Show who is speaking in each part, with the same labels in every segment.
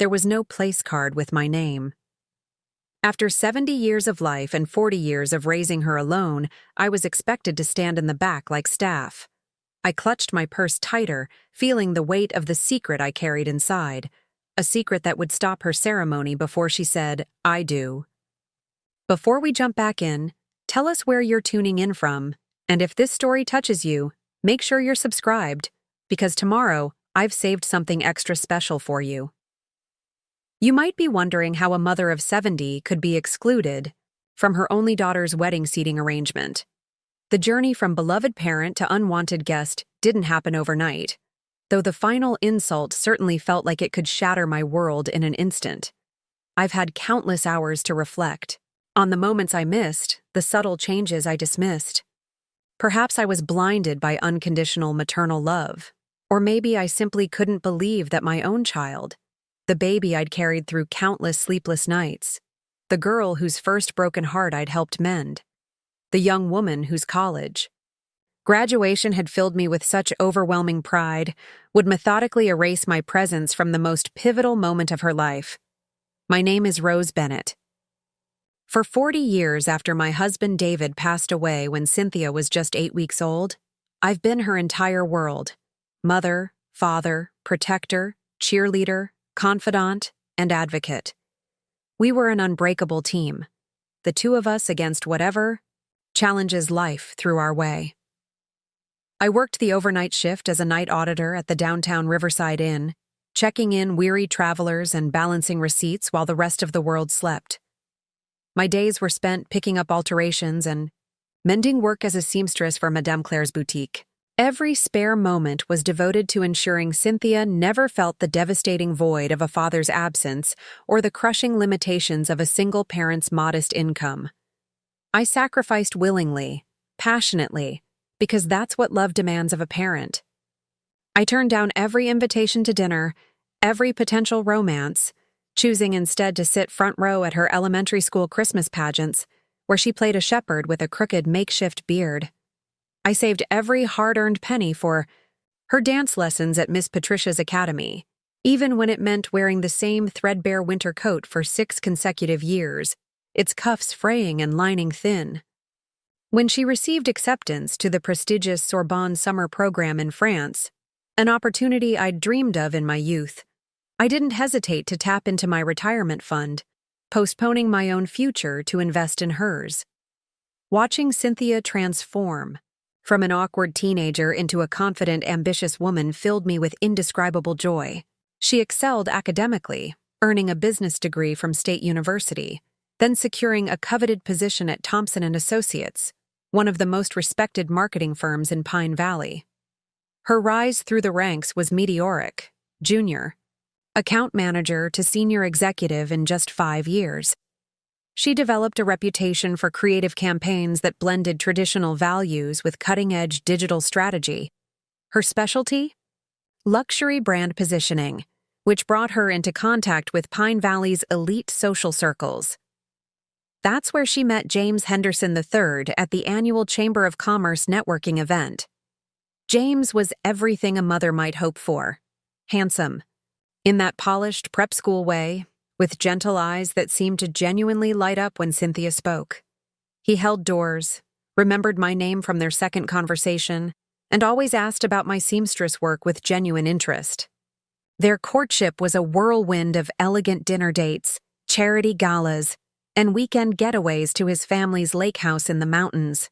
Speaker 1: There was no place card with my name. After 70 years of life and 40 years of raising her alone, I was expected to stand in the back like staff. I clutched my purse tighter, feeling the weight of the secret I carried inside, a secret that would stop her ceremony before she said, "I do." Before we jump back in, tell us where you're tuning in from, and if this story touches you, make sure you're subscribed, because tomorrow I've saved something extra special for you. You might be wondering how a mother of 70 could be excluded from her only daughter's wedding seating arrangement. The journey from beloved parent to unwanted guest didn't happen overnight, though the final insult certainly felt like it could shatter my world in an instant. I've had countless hours to reflect on the moments I missed, the subtle changes I dismissed. Perhaps I was blinded by unconditional maternal love, or maybe I simply couldn't believe that my own child, the baby I'd carried through countless sleepless nights, the girl whose first broken heart I'd helped mend, the young woman whose college graduation had filled me with such overwhelming pride, would methodically erase my presence from the most pivotal moment of her life. My name is Rose Bennett. For 40 years after my husband David passed away when Cynthia was just 8 weeks old, I've been her entire world: mother, father, protector, cheerleader, confidant, and advocate. We were an unbreakable team, the two of us against whatever challenges life threw our way. I worked the overnight shift as a night auditor at the downtown Riverside Inn, checking in weary travelers and balancing receipts while the rest of the world slept. My days were spent picking up alterations and mending work as a seamstress for Madame Claire's boutique. Every spare moment was devoted to ensuring Cynthia never felt the devastating void of a father's absence or the crushing limitations of a single parent's modest income. I sacrificed willingly, passionately, because that's what love demands of a parent. I turned down every invitation to dinner, every potential romance, choosing instead to sit front row at her elementary school Christmas pageants, where she played a shepherd with a crooked makeshift beard. I saved every hard-earned penny for her dance lessons at Miss Patricia's Academy, even when it meant wearing the same threadbare winter coat for 6 consecutive years, its cuffs fraying and lining thin. When she received acceptance to the prestigious Sorbonne summer program in France, an opportunity I'd dreamed of in my youth, I didn't hesitate to tap into my retirement fund, postponing my own future to invest in hers. Watching Cynthia transform from an awkward teenager into a confident, ambitious woman filled me with indescribable joy. She excelled academically, earning a business degree from State University, then securing a coveted position at Thompson & Associates, one of the most respected marketing firms in Pine Valley. Her rise through the ranks was meteoric: junior, account manager to senior executive in just 5 years. She developed a reputation for creative campaigns that blended traditional values with cutting-edge digital strategy. Her specialty? Luxury brand positioning, which brought her into contact with Pine Valley's elite social circles. That's where she met James Henderson III at the annual Chamber of Commerce networking event. James was everything a mother might hope for: handsome, in that polished prep school way, with gentle eyes that seemed to genuinely light up when Cynthia spoke. He held doors, remembered my name from their second conversation, and always asked about my seamstress work with genuine interest. Their courtship was a whirlwind of elegant dinner dates, charity galas, and weekend getaways to his family's lake house in the mountains.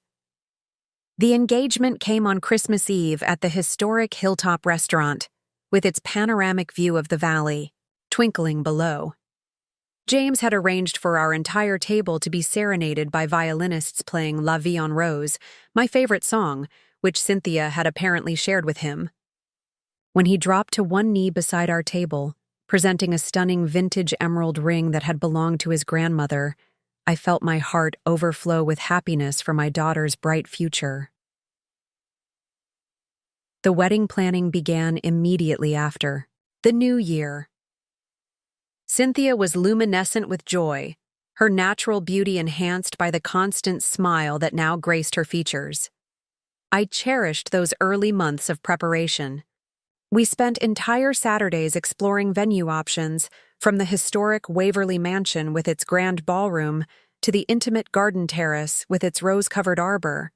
Speaker 1: The engagement came on Christmas Eve at the historic Hilltop Restaurant, with its panoramic view of the valley, twinkling below. James had arranged for our entire table to be serenaded by violinists playing La Vie en Rose, my favorite song, which Cynthia had apparently shared with him. When he dropped to one knee beside our table, presenting a stunning vintage emerald ring that had belonged to his grandmother, I felt my heart overflow with happiness for my daughter's bright future. The wedding planning began immediately after. The new year. Cynthia was luminescent with joy, her natural beauty enhanced by the constant smile that now graced her features. I cherished those early months of preparation, We spent entire Saturdays exploring venue options, from the historic Waverly Mansion with its grand ballroom to the intimate garden terrace with its rose-covered arbor.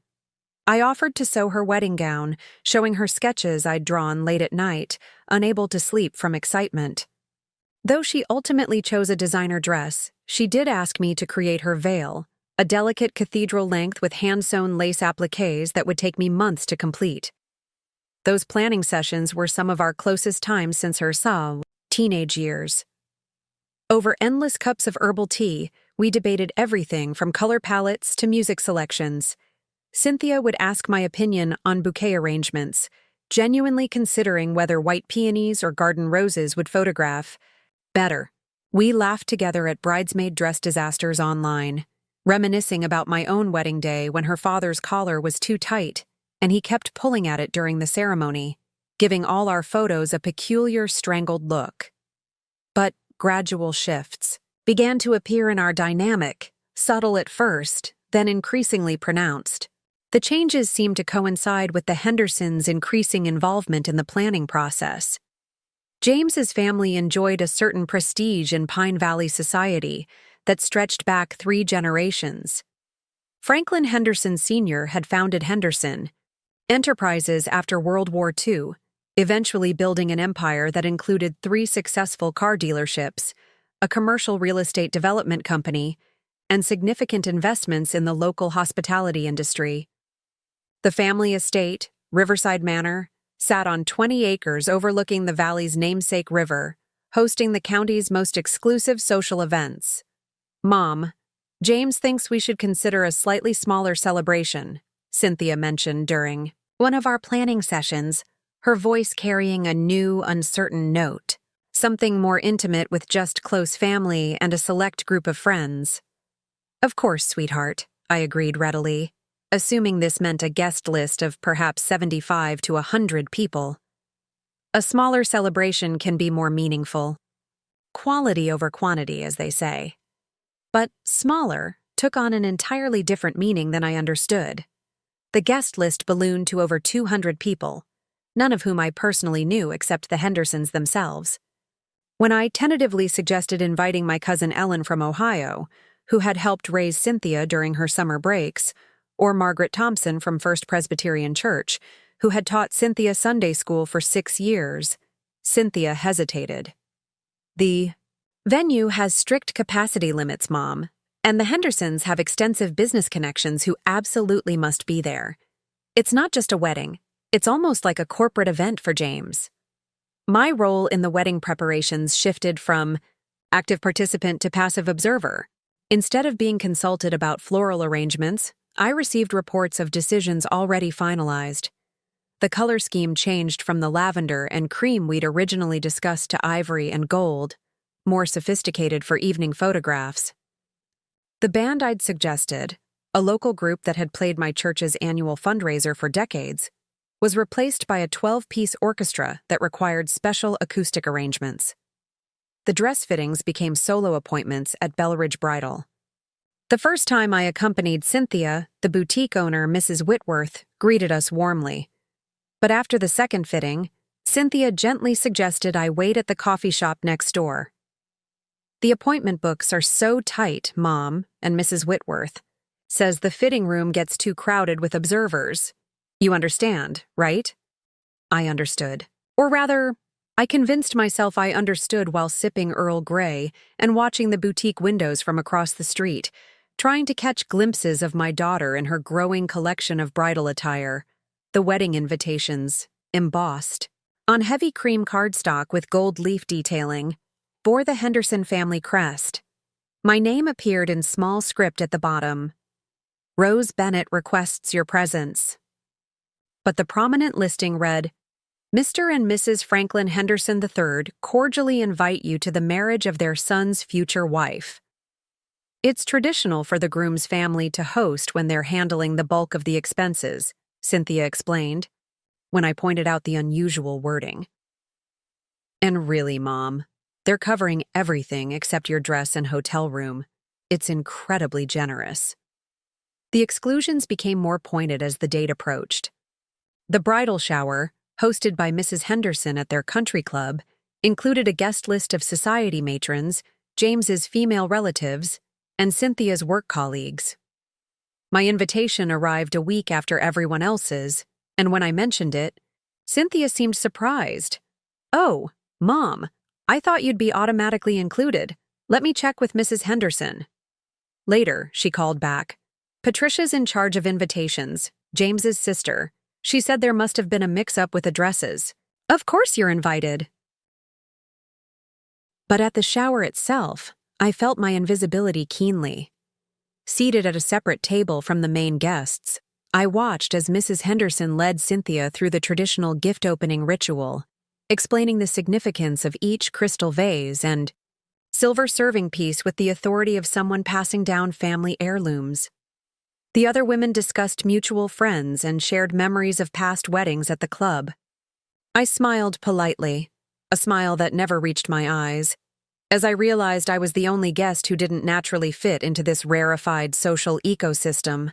Speaker 1: I offered to sew her wedding gown, showing her sketches I'd drawn late at night, unable to sleep from excitement. Though she ultimately chose a designer dress, she did ask me to create her veil, a delicate cathedral length with hand-sewn lace appliques that would take me months to complete. Those planning sessions were some of our closest times since her teenage years. Over endless cups of herbal tea, we debated everything from color palettes to music selections. Cynthia would ask my opinion on bouquet arrangements, genuinely considering whether white peonies or garden roses would photograph better. We laughed together at bridesmaid dress disasters online, reminiscing about my own wedding day when her father's collar was too tight, and he kept pulling at it during the ceremony, giving all our photos a peculiar strangled look. But gradual shifts began to appear in our dynamic, subtle at first, then increasingly pronounced. The changes seemed to coincide with the Hendersons' increasing involvement in the planning process. James's family enjoyed a certain prestige in Pine Valley society that stretched back 3 generations. Franklin Henderson Sr. had founded Henderson Enterprises after World War II, eventually building an empire that included 3 successful car dealerships, a commercial real estate development company, and significant investments in the local hospitality industry. The family estate, Riverside Manor, sat on 20 acres overlooking the valley's namesake river, hosting the county's most exclusive social events. "Mom, James thinks we should consider a slightly smaller celebration," Cynthia mentioned during one of our planning sessions, her voice carrying a new, uncertain note, something more intimate with just close family and a select group of friends. "Of course, sweetheart," I agreed readily, assuming this meant a guest list of perhaps 75 to 100 people. A smaller celebration can be more meaningful. Quality over quantity, as they say. But smaller took on an entirely different meaning than I understood. The guest list ballooned to over 200 people, none of whom I personally knew except the Hendersons themselves. When I tentatively suggested inviting my cousin Ellen from Ohio, who had helped raise Cynthia during her summer breaks, or Margaret Thompson from First Presbyterian Church, who had taught Cynthia Sunday school for 6 years, Cynthia hesitated. "The venue has strict capacity limits, Mom, and the Hendersons have extensive business connections who absolutely must be there. It's not just a wedding, it's almost like a corporate event for James." My role in the wedding preparations shifted from active participant to passive observer. Instead of being consulted about floral arrangements, I received reports of decisions already finalized. The color scheme changed from the lavender and cream we'd originally discussed to ivory and gold, more sophisticated for evening photographs. The band I'd suggested, a local group that had played my church's annual fundraiser for decades, was replaced by a 12-piece orchestra that required special acoustic arrangements. The dress fittings became solo appointments at Belridge Bridal. The first time I accompanied Cynthia, the boutique owner, Mrs. Whitworth, greeted us warmly. But after the second fitting, Cynthia gently suggested I wait at the coffee shop next door. "The appointment books are so tight, Mom," and Mrs. Whitworth says the fitting room gets too crowded with observers. You understand, right? I understood. Or rather, I convinced myself I understood while sipping Earl Grey and watching the boutique windows from across the street, trying to catch glimpses of my daughter in her growing collection of bridal attire, the wedding invitations, embossed, on heavy cream cardstock with gold leaf detailing, bore the Henderson family crest. My name appeared in small script at the bottom. "Rose Bennett requests your presence." But the prominent listing read, "Mr. and Mrs. Franklin Henderson III cordially invite you to the marriage of their son's future wife." It's traditional for the groom's family to host when they're handling the bulk of the expenses, Cynthia explained, when I pointed out the unusual wording. "And really, Mom, they're covering everything except your dress and hotel room. It's incredibly generous." The exclusions became more pointed as the date approached. The bridal shower, hosted by Mrs. Henderson at their country club, included a guest list of society matrons, James's female relatives, and Cynthia's work colleagues. My invitation arrived a week after everyone else's, and when I mentioned it, Cynthia seemed surprised. "Oh, Mom, I thought you'd be automatically included. Let me check with Mrs. Henderson." Later, she called back. "Patricia's in charge of invitations, James's sister. She said there must have been a mix-up with addresses. Of course you're invited." But at the shower itself, I felt my invisibility keenly. Seated at a separate table from the main guests, I watched as Mrs. Henderson led Cynthia through the traditional gift-opening ritual, explaining the significance of each crystal vase and silver serving piece with the authority of someone passing down family heirlooms. The other women discussed mutual friends and shared memories of past weddings at the club. I smiled politely, a smile that never reached my eyes, as I realized I was the only guest who didn't naturally fit into this rarefied social ecosystem.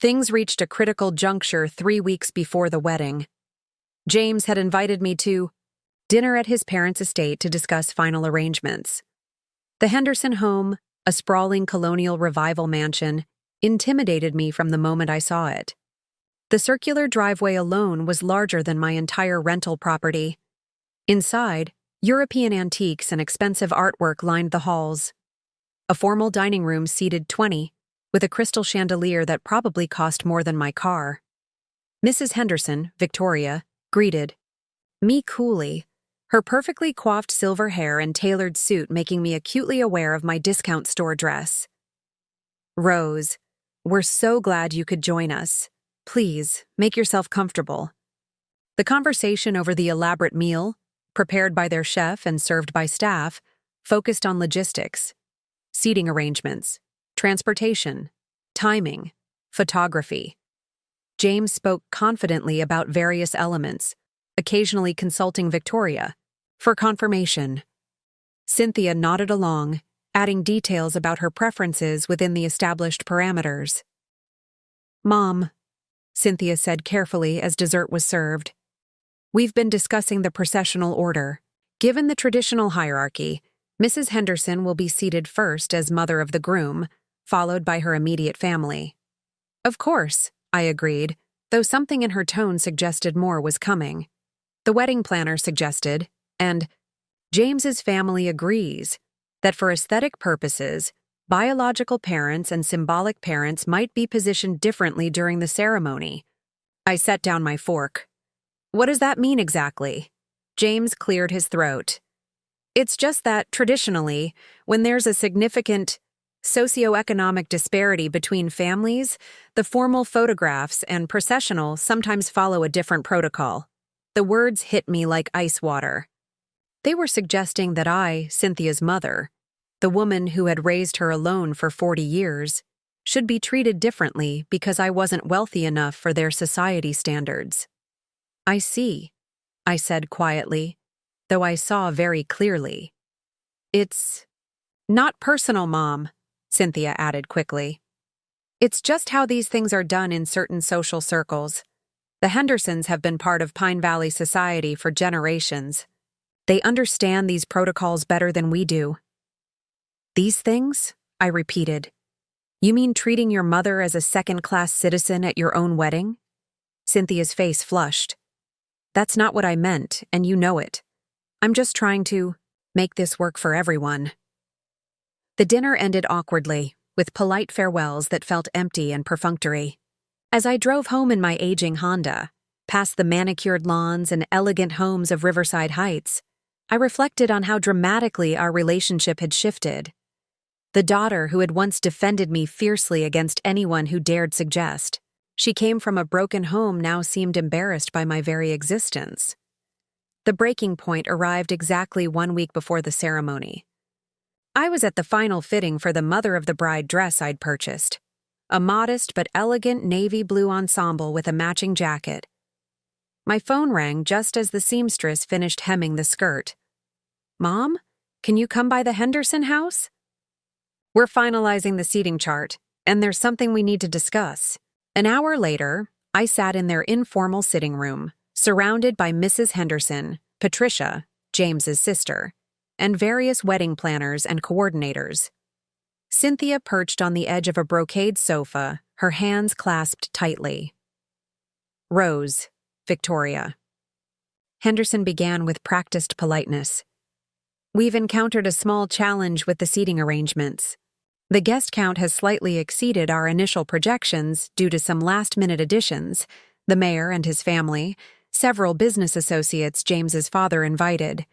Speaker 1: Things reached a critical juncture 3 weeks before the wedding. James had invited me to dinner at his parents' estate to discuss final arrangements. The Henderson home, a sprawling colonial revival mansion, intimidated me from the moment I saw it. The circular driveway alone was larger than my entire rental property. Inside, European antiques and expensive artwork lined the halls. A formal dining room seated 20, with a crystal chandelier that probably cost more than my car. Mrs. Henderson, Victoria, greeted me coolly, her perfectly coiffed silver hair and tailored suit making me acutely aware of my discount store dress. "Rose, we're so glad you could join us. Please, make yourself comfortable." The conversation over the elaborate meal, prepared by their chef and served by staff, focused on logistics, seating arrangements, transportation, timing, photography. James spoke confidently about various elements, occasionally consulting Victoria for confirmation. Cynthia nodded along, adding details about her preferences within the established parameters. "Mom," Cynthia said carefully as dessert was served, "we've been discussing the processional order. Given the traditional hierarchy, Mrs. Henderson will be seated first as mother of the groom, followed by her immediate family." "Of course," I agreed, though something in her tone suggested more was coming. The wedding planner suggested, and James's family agrees, that for aesthetic purposes, biological parents and symbolic parents might be positioned differently during the ceremony. I set down my fork. "What does that mean exactly?" James cleared his throat. "It's just that, traditionally, when there's a significant socioeconomic disparity between families, the formal photographs and processional sometimes follow a different protocol." The words hit me like ice water. They were suggesting that I, Cynthia's mother, the woman who had raised her alone for 40 years, should be treated differently because I wasn't wealthy enough for their society standards. "I see," I said quietly, though I saw very clearly. "It's not personal, Mom," Cynthia added quickly. "It's just how these things are done in certain social circles. The Hendersons have been part of Pine Valley society for generations. They understand these protocols better than we do." "These things?" I repeated. "You mean treating your mother as a second-class citizen at your own wedding?" Cynthia's face flushed. "That's not what I meant, and you know it. I'm just trying to make this work for everyone." The dinner ended awkwardly, with polite farewells that felt empty and perfunctory. As I drove home in my aging Honda, past the manicured lawns and elegant homes of Riverside Heights, I reflected on how dramatically our relationship had shifted. The daughter who had once defended me fiercely against anyone who dared suggest she came from a broken home now seemed embarrassed by my very existence. The breaking point arrived exactly 1 week before the ceremony. I was at the final fitting for the mother of the bride dress I'd purchased, a modest but elegant navy blue ensemble with a matching jacket. My phone rang just as the seamstress finished hemming the skirt. "Mom, can you come by the Henderson house?" "We're finalizing the seating chart, and there's something we need to discuss." An hour later, I sat in their informal sitting room, surrounded by Mrs. Henderson, Patricia, James's sister, and various wedding planners and coordinators. Cynthia perched on the edge of a brocade sofa, her hands clasped tightly. Rose, Victoria. Henderson began with practiced politeness. We've encountered a small challenge with the seating arrangements. The guest count has slightly exceeded our initial projections due to some last-minute additions, the mayor and his family, several business associates James's father invited.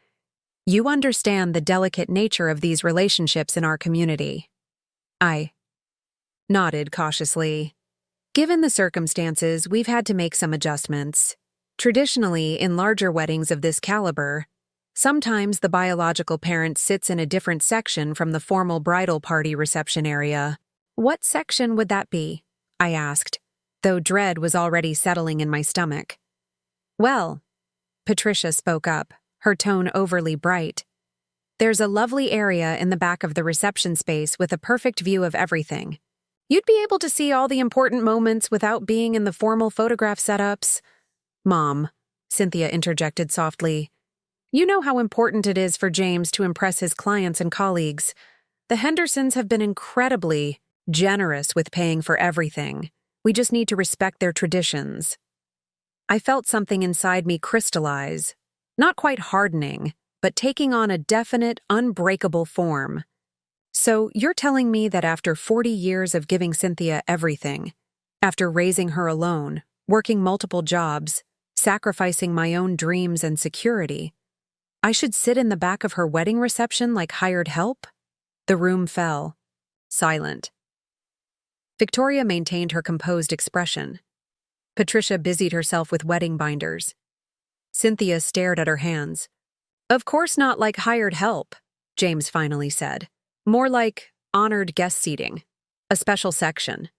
Speaker 1: You understand the delicate nature of these relationships in our community. I nodded cautiously. Given the circumstances, we've had to make some adjustments. Traditionally, in larger weddings of this caliber, sometimes the biological parent sits in a different section from the formal bridal party reception area. What section would that be? I asked, though dread was already settling in my stomach. Well, Patricia spoke up, her tone overly bright. There's a lovely area in the back of the reception space with a perfect view of everything. You'd be able to see all the important moments without being in the formal photograph setups. Mom, Cynthia interjected softly. You know how important it is for James to impress his clients and colleagues. The Hendersons have been incredibly generous with paying for everything. We just need to respect their traditions. I felt something inside me crystallize, not quite hardening, but taking on a definite, unbreakable form. So you're telling me that after 40 years of giving Cynthia everything, after raising her alone, working multiple jobs, sacrificing my own dreams and security, I should sit in the back of her wedding reception like hired help? The room fell. Silent. Victoria maintained her composed expression. Patricia busied herself with wedding binders. Cynthia stared at her hands. Of course not like hired help, James finally said. More like honored guest seating, a special section.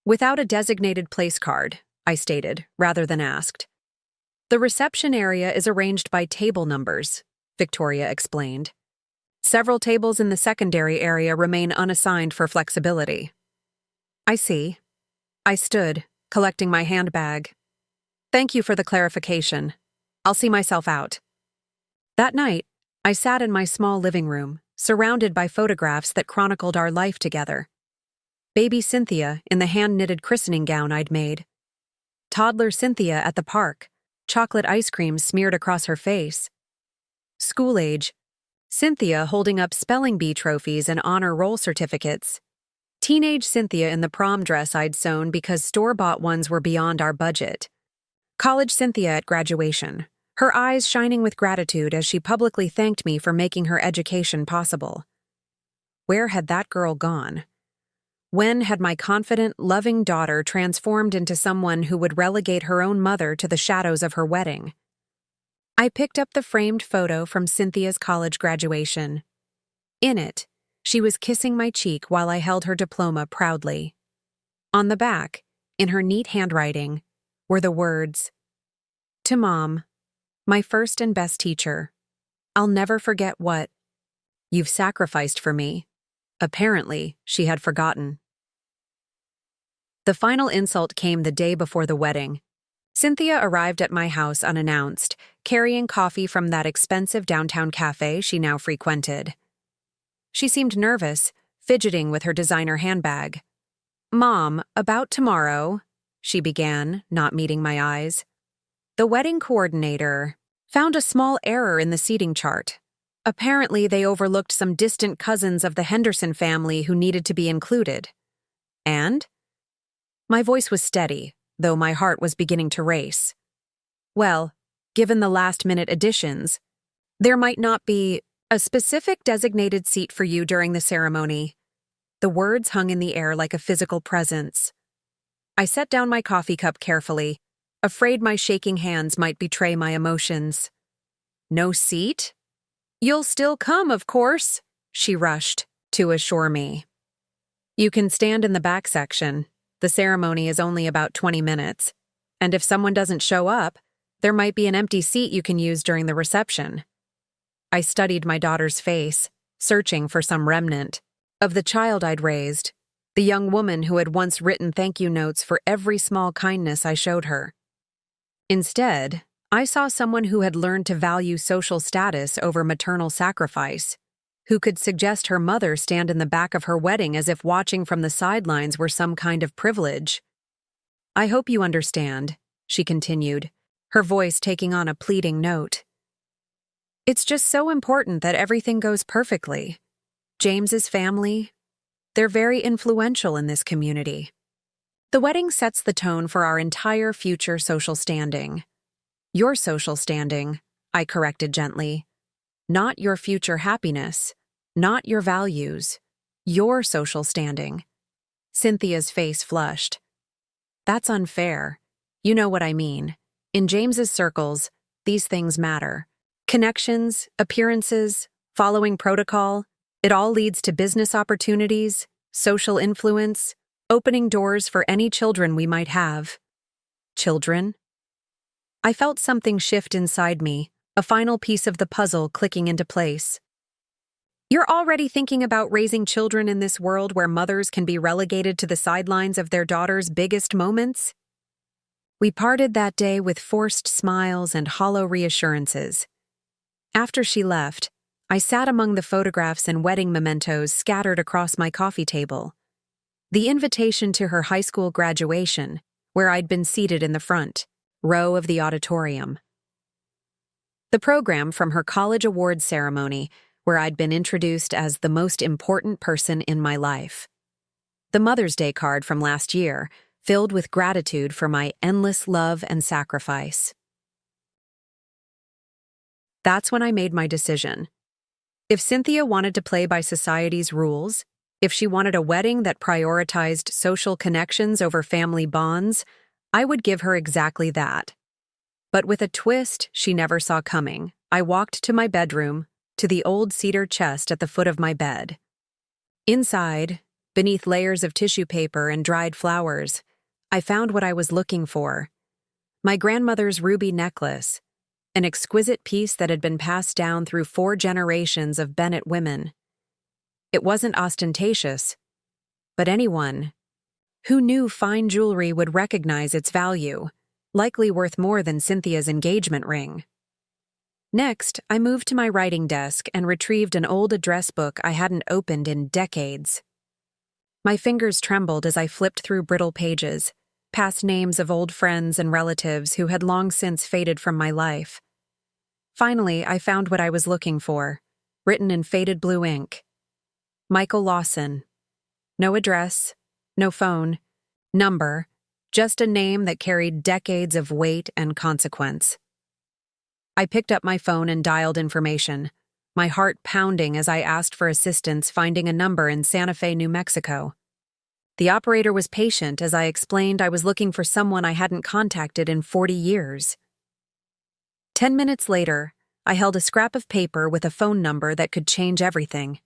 Speaker 1: Without a designated place card, I stated, rather than asked. The reception area is arranged by table numbers, Victoria explained. Several tables in the secondary area remain unassigned for flexibility. I see. I stood, collecting my handbag. Thank you for the clarification. I'll see myself out. That night, I sat in my small living room, surrounded by photographs that chronicled our life together. Baby Cynthia in the hand-knitted christening gown I'd made. Toddler Cynthia at the park, chocolate ice cream smeared across her face. School-age, Cynthia holding up spelling bee trophies and honor roll certificates. Teenage Cynthia in the prom dress I'd sewn because store-bought ones were beyond our budget. College Cynthia at graduation, her eyes shining with gratitude as she publicly thanked me for making her education possible. Where had that girl gone? When had my confident, loving daughter transformed into someone who would relegate her own mother to the shadows of her wedding? I picked up the framed photo from Cynthia's college graduation. In it, she was kissing my cheek while I held her diploma proudly. On the back, in her neat handwriting, were the words, "To Mom, my first and best teacher. I'll never forget what you've sacrificed for me." Apparently, she had forgotten. The final insult came the day before the wedding. Cynthia arrived at my house unannounced, carrying coffee from that expensive downtown cafe she now frequented. She seemed nervous, fidgeting with her designer handbag. "Mom, about tomorrow," she began, not meeting my eyes. "The wedding coordinator found a small error in the seating chart. Apparently, they overlooked some distant cousins of the Henderson family who needed to be included. And?" My voice was steady, though my heart was beginning to race. "Well, given the last-minute additions, there might not be a specific designated seat for you during the ceremony." The words hung in the air like a physical presence. I set down my coffee cup carefully, afraid my shaking hands might betray my emotions. "No seat? You'll still come, of course," she rushed to assure me. "You can stand in the back section. The ceremony is only about 20 minutes, and if someone doesn't show up, there might be an empty seat you can use during the reception." I studied my daughter's face, searching for some remnant of the child I'd raised, the young woman who had once written thank you notes for every small kindness I showed her. Instead, I saw someone who had learned to value social status over maternal sacrifice, who could suggest her mother stand in the back of her wedding as if watching from the sidelines were some kind of privilege. "I hope you understand," she continued, her voice taking on a pleading note. "It's just so important that everything goes perfectly. James's family, they're very influential in this community. The wedding sets the tone for our entire future social standing." "Your social standing," I corrected gently. "Not your future happiness, not your values, your social standing." Cynthia's face flushed. "That's unfair. You know what I mean. In James's circles, these things matter. Connections, appearances, following protocol, it all leads to business opportunities, social influence, opening doors for any children we might have." "Children?" I felt something shift inside me, a final piece of the puzzle clicking into place. "You're already thinking about raising children in this world where mothers can be relegated to the sidelines of their daughters' biggest moments?" We parted that day with forced smiles and hollow reassurances. After she left, I sat among the photographs and wedding mementos scattered across my coffee table. The invitation to her high school graduation, where I'd been seated in the front row of the auditorium. The program from her college awards ceremony, where I'd been introduced as the most important person in my life. The Mother's Day card from last year, filled with gratitude for my endless love and sacrifice. That's when I made my decision. If Cynthia wanted to play by society's rules, if she wanted a wedding that prioritized social connections over family bonds, I would give her exactly that. But with a twist she never saw coming, I walked to my bedroom, to the old cedar chest at the foot of my bed. Inside, beneath layers of tissue paper and dried flowers, I found what I was looking for. My grandmother's ruby necklace, an exquisite piece that had been passed down through 4 generations of Bennett women. It wasn't ostentatious, but anyone who knew fine jewelry would recognize its value, likely worth more than Cynthia's engagement ring. Next, I moved to my writing desk and retrieved an old address book I hadn't opened in decades. My fingers trembled as I flipped through brittle pages, past names of old friends and relatives who had long since faded from my life. Finally, I found what I was looking for, written in faded blue ink. Michael Lawson. No address, no phone, number, just a name that carried decades of weight and consequence. I picked up my phone and dialed information, my heart pounding as I asked for assistance finding a number in Santa Fe, New Mexico. The operator was patient as I explained I was looking for someone I hadn't contacted in 40 years. 10 minutes later, I held a scrap of paper with a phone number that could change everything.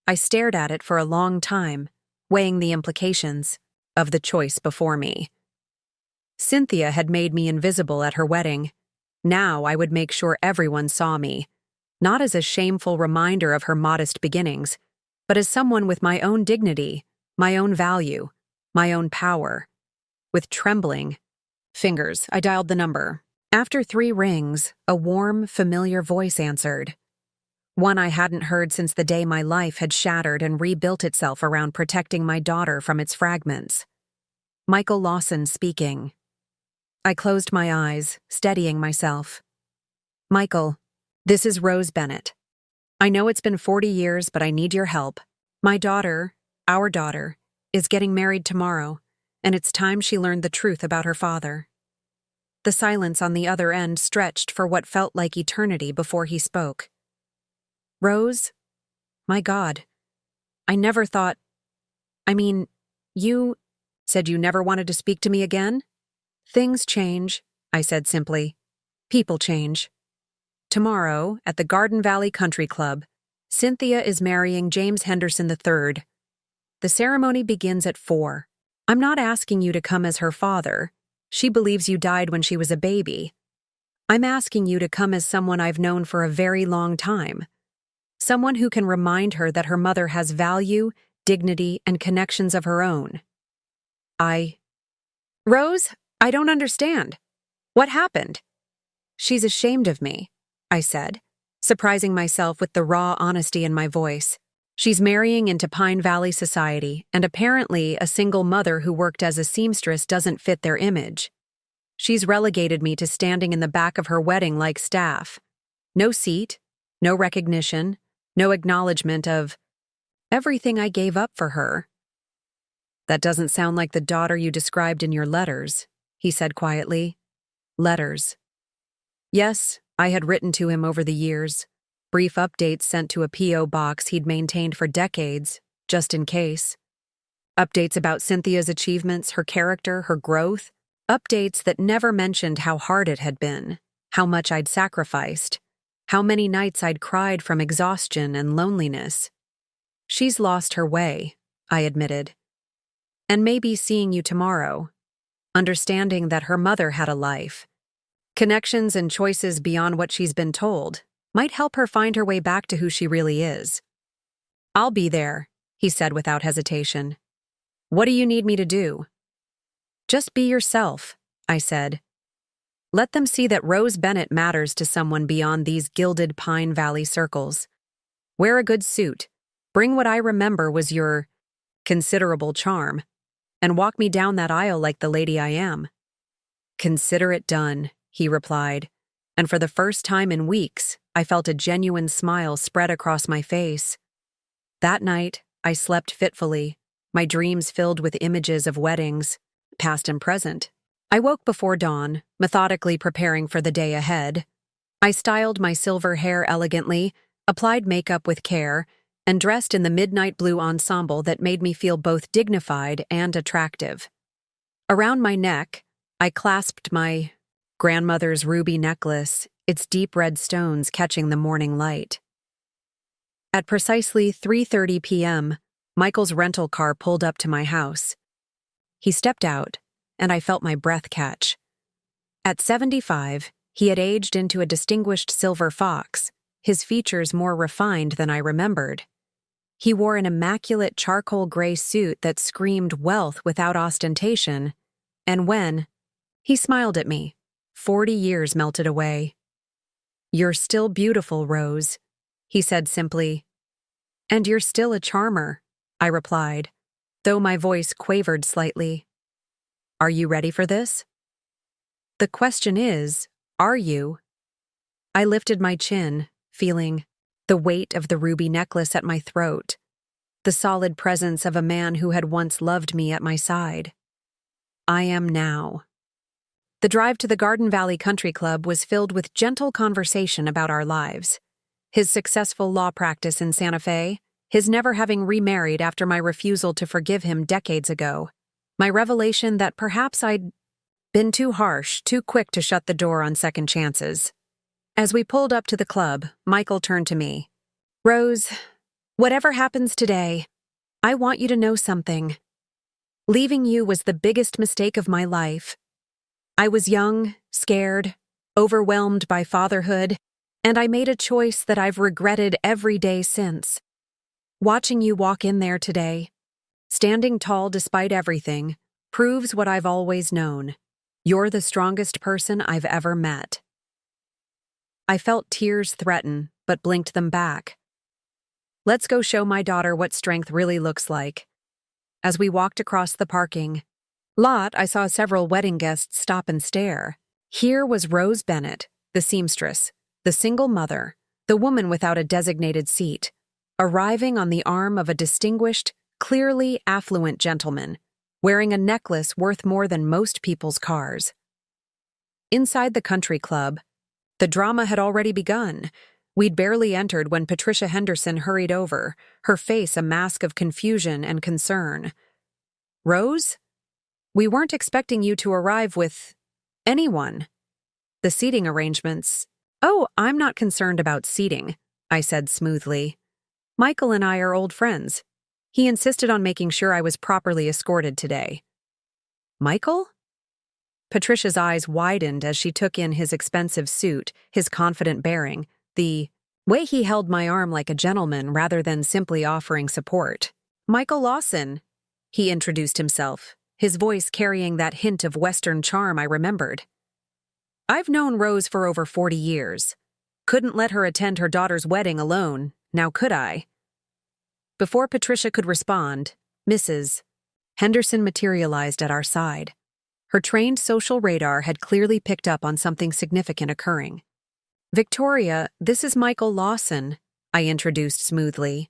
Speaker 1: I stared at it for a long time, weighing the implications of the choice before me. Cynthia had made me invisible at her wedding. Now I would make sure everyone saw me, not as a shameful reminder of her modest beginnings, but as someone with my own dignity, my own value, my own power. With trembling fingers, I dialed the number. After 3 rings, a warm, familiar voice answered. One I hadn't heard since the day my life had shattered and rebuilt itself around protecting my daughter from its fragments. Michael Lawson speaking. I closed my eyes, steadying myself. "Michael, this is Rose Bennett. I know it's been 40 years, but I need your help. My daughter, our daughter, is getting married tomorrow, and it's time she learned the truth about her father." The silence on the other end stretched for what felt like eternity before he spoke. "Rose? My God. I never thought... you said you never wanted to speak to me again?" "Things change," I said simply. "People change. Tomorrow, at the Garden Valley Country Club, Cynthia is marrying James Henderson III. The ceremony begins at 4. I'm not asking you to come as her father. She believes you died when she was a baby. I'm asking you to come as someone I've known for a very long time. Someone who can remind her that her mother has value, dignity, and connections of her own." Rose, I don't understand. What happened?" She's ashamed of me, I said, surprising myself with the raw honesty in my voice. She's marrying into Pine Valley society, and apparently a single mother who worked as a seamstress doesn't fit their image. She's relegated me to standing in the back of her wedding like staff. No seat, no recognition, no acknowledgement of everything I gave up for her. That doesn't sound like the daughter you described in your letters, he said quietly. Letters. Yes, I had written to him over the years. Brief updates sent to a P.O. box he'd maintained for decades, just in case. Updates about Cynthia's achievements, her character, her growth. Updates that never mentioned how hard it had been, how much I'd sacrificed, how many nights I'd cried from exhaustion and loneliness. She's lost her way, I admitted. And maybe seeing you tomorrow, understanding that her mother had a life, connections and choices beyond what she's been told, might help her find her way back to who she really is. I'll be there, he said without hesitation. What do you need me to do? Just be yourself, I said. Let them see that Rose Bennett matters to someone beyond these gilded Pine Valley circles. Wear a good suit, bring what I remember was your considerable charm, and walk me down that aisle like the lady I am. Consider it done, he replied, and for the first time in weeks, I felt a genuine smile spread across my face. That night, I slept fitfully, my dreams filled with images of weddings, past and present. I woke before dawn, methodically preparing for the day ahead. I styled my silver hair elegantly, applied makeup with care, and dressed in the midnight blue ensemble that made me feel both dignified and attractive. Around my neck, I clasped my grandmother's ruby necklace, its deep red stones catching the morning light. At precisely 3:30 p.m., Michael's rental car pulled up to my house. He stepped out, and I felt my breath catch. At 75, he had aged into a distinguished silver fox, his features more refined than I remembered. He wore an immaculate charcoal gray suit that screamed wealth without ostentation, and he smiled at me. 40 years melted away. You're still beautiful, Rose, he said simply. And you're still a charmer, I replied, though my voice quavered slightly. Are you ready for this? The question is, are you? I lifted my chin, feeling the weight of the ruby necklace at my throat, the solid presence of a man who had once loved me at my side. I am now. The drive to the Garden Valley Country Club was filled with gentle conversation about our lives. His successful law practice in Santa Fe, his never having remarried after my refusal to forgive him decades ago, my revelation that perhaps I'd been too harsh, too quick to shut the door on second chances. As we pulled up to the club, Michael turned to me. Rose, whatever happens today, I want you to know something. Leaving you was the biggest mistake of my life. I was young, scared, overwhelmed by fatherhood, and I made a choice that I've regretted every day since. Watching you walk in there today, standing tall despite everything, proves what I've always known. You're the strongest person I've ever met. I felt tears threaten, but blinked them back. Let's go show my daughter what strength really looks like. As we walked across the parking lot, I saw several wedding guests stop and stare. Here was Rose Bennett, the seamstress, the single mother, the woman without a designated seat, arriving on the arm of a distinguished, clearly affluent gentleman, wearing a necklace worth more than most people's cars. Inside the country club, the drama had already begun. We'd barely entered when Patricia Henderson hurried over, her face a mask of confusion and concern. Rose? We weren't expecting you to arrive with anyone. The seating arrangements. Oh, I'm not concerned about seating, I said smoothly. Michael and I are old friends. He insisted on making sure I was properly escorted today. Michael? Patricia's eyes widened as she took in his expensive suit, his confident bearing, the way he held my arm like a gentleman rather than simply offering support. Michael Lawson, he introduced himself, his voice carrying that hint of Western charm I remembered. I've known Rose for over 40 years. Couldn't let her attend her daughter's wedding alone, now could I? Before Patricia could respond, Mrs. Henderson materialized at our side. Her trained social radar had clearly picked up on something significant occurring. Victoria, this is Michael Lawson, I introduced smoothly.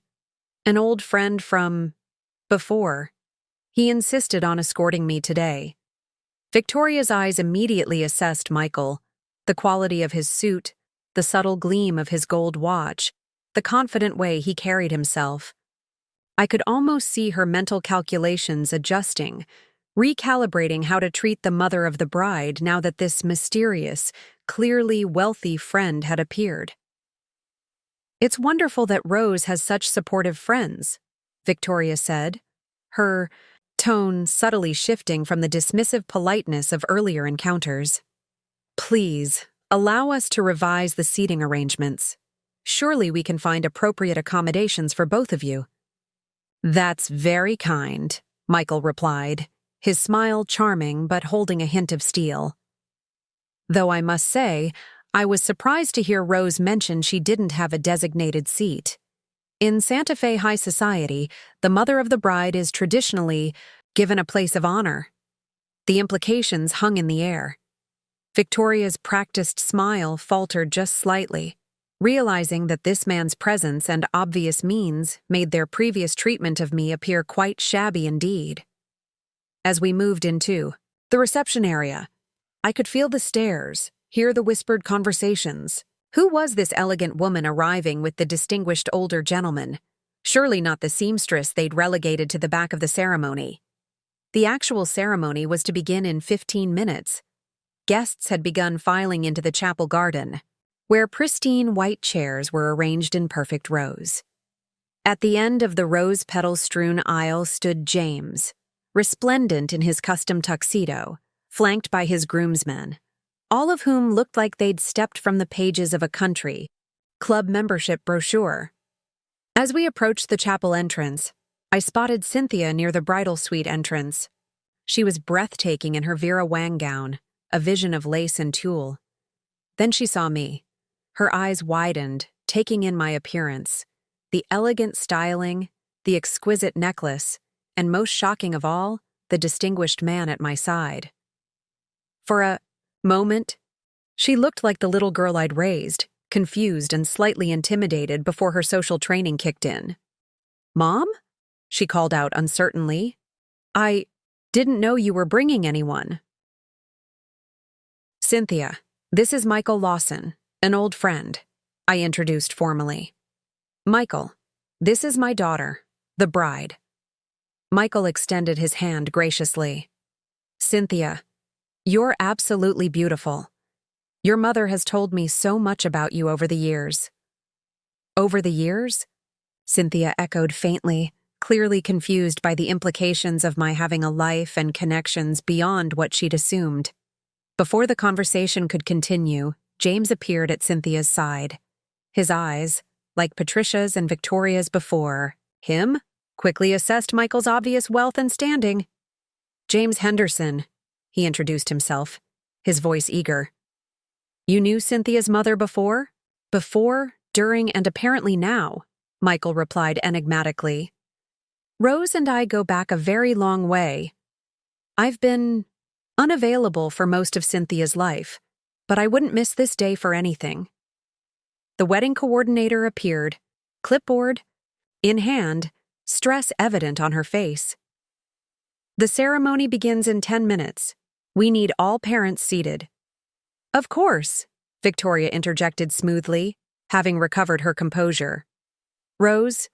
Speaker 1: An old friend from before. He insisted on escorting me today. Victoria's eyes immediately assessed Michael, the quality of his suit, the subtle gleam of his gold watch, the confident way he carried himself. I could almost see her mental calculations adjusting, recalibrating how to treat the mother of the bride now that this mysterious, clearly wealthy friend had appeared. It's wonderful that Rose has such supportive friends, Victoria said, her tone subtly shifting from the dismissive politeness of earlier encounters. Please, allow us to revise the seating arrangements. Surely we can find appropriate accommodations for both of you. That's very kind, Michael replied, his smile charming but holding a hint of steel. Though I must say, I was surprised to hear Rose mention she didn't have a designated seat. In Santa Fe high society, the mother of the bride is traditionally given a place of honor. The implications hung in the air. Victoria's practiced smile faltered just slightly, realizing that this man's presence and obvious means made their previous treatment of me appear quite shabby indeed. As we moved into the reception area, I could feel the stares, hear the whispered conversations. Who was this elegant woman arriving with the distinguished older gentleman? Surely not the seamstress they'd relegated to the back of the ceremony. The actual ceremony was to begin in 15 minutes. Guests had begun filing into the chapel garden, where pristine white chairs were arranged in perfect rows. At the end of the rose-petal-strewn aisle stood James, resplendent in his custom tuxedo, flanked by his groomsmen, all of whom looked like they'd stepped from the pages of a country club membership brochure. As we approached the chapel entrance, I spotted Cynthia near the bridal suite entrance. She was breathtaking in her Vera Wang gown, a vision of lace and tulle. Then she saw me. Her eyes widened, taking in my appearance, the elegant styling, the exquisite necklace, and most shocking of all, the distinguished man at my side. For a moment, she looked like the little girl I'd raised, confused and slightly intimidated before her social training kicked in. "Mom?" she called out uncertainly. "I didn't know you were bringing anyone." "Cynthia, this is Michael Lawson, an old friend," I introduced formally. "Michael, this is my daughter, the bride." Michael extended his hand graciously. "Cynthia, you're absolutely beautiful. Your mother has told me so much about you over the years." "Over the years?" Cynthia echoed faintly, clearly confused by the implications of my having a life and connections beyond what she'd assumed. Before the conversation could continue, James appeared at Cynthia's side. His eyes, like Patricia's and Victoria's before him, quickly assessed Michael's obvious wealth and standing. "James Henderson," he introduced himself, his voice eager. "You knew Cynthia's mother before?" "Before, during, and apparently now," Michael replied enigmatically. "Rose and I go back a very long way. I've been unavailable for most of Cynthia's life, but I wouldn't miss this day for anything." The wedding coordinator appeared, clipboard in hand, stress evident on her face. "The ceremony begins in 10 minutes. We need all parents seated." "Of course," Victoria interjected smoothly, having recovered her composure. "Rose,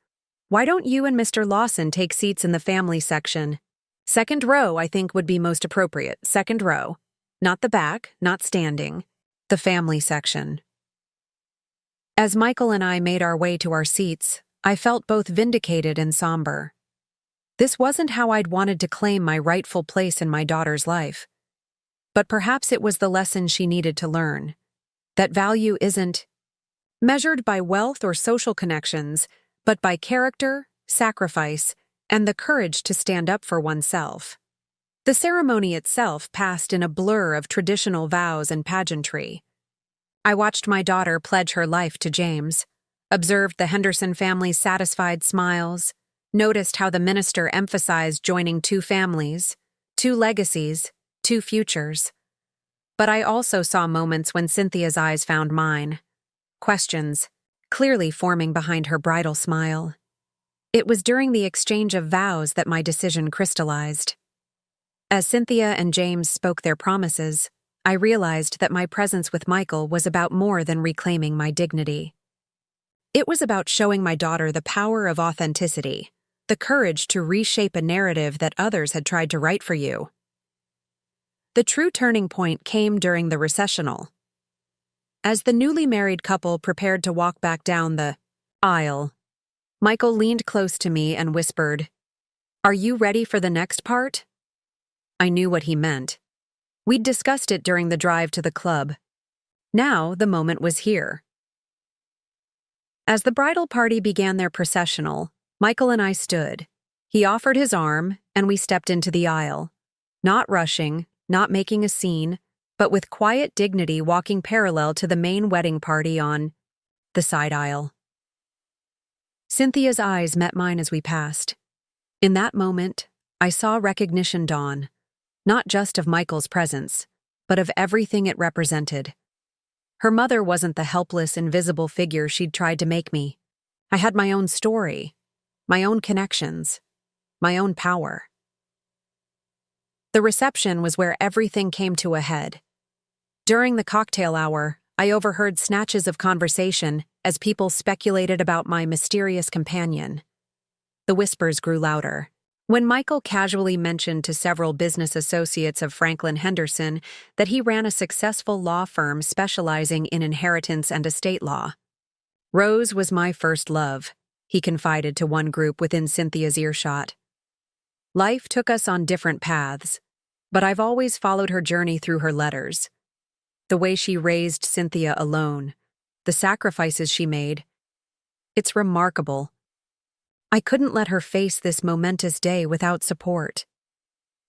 Speaker 1: why don't you and Mr. Lawson take seats in the family section? Second row, I think, would be most appropriate. Second row. Not the back, not standing. The family section." As Michael and I made our way to our seats, I felt both vindicated and somber. This wasn't how I'd wanted to claim my rightful place in my daughter's life. But perhaps it was the lesson she needed to learn. That value isn't measured by wealth or social connections, but by character, sacrifice, and the courage to stand up for oneself. The ceremony itself passed in a blur of traditional vows and pageantry. I watched my daughter pledge her life to James, observed the Henderson family's satisfied smiles, noticed how the minister emphasized joining two families, two legacies, two futures. But I also saw moments when Cynthia's eyes found mine. Questions, clearly forming behind her bridal smile. It was during the exchange of vows that my decision crystallized. As Cynthia and James spoke their promises, I realized that my presence with Michael was about more than reclaiming my dignity. It was about showing my daughter the power of authenticity, the courage to reshape a narrative that others had tried to write for you. The true turning point came during the recessional. As the newly married couple prepared to walk back down the aisle, Michael leaned close to me and whispered, "Are you ready for the next part?" I knew what he meant. We'd discussed it during the drive to the club. Now the moment was here. As the bridal party began their processional, Michael and I stood. He offered his arm, and we stepped into the aisle. Not rushing, not making a scene, but with quiet dignity walking parallel to the main wedding party on the side aisle. Cynthia's eyes met mine as we passed. In that moment, I saw recognition dawn, not just of Michael's presence, but of everything it represented. Her mother wasn't the helpless, invisible figure she'd tried to make me. I had my own story, my own connections, my own power. The reception was where everything came to a head. During the cocktail hour, I overheard snatches of conversation as people speculated about my mysterious companion. The whispers grew louder. When Michael casually mentioned to several business associates of Franklin Henderson that he ran a successful law firm specializing in inheritance and estate law. "Rose was my first love," he confided to one group within Cynthia's earshot. "Life took us on different paths, but I've always followed her journey through her letters. The way she raised Cynthia alone, the sacrifices she made. It's remarkable. I couldn't let her face this momentous day without support."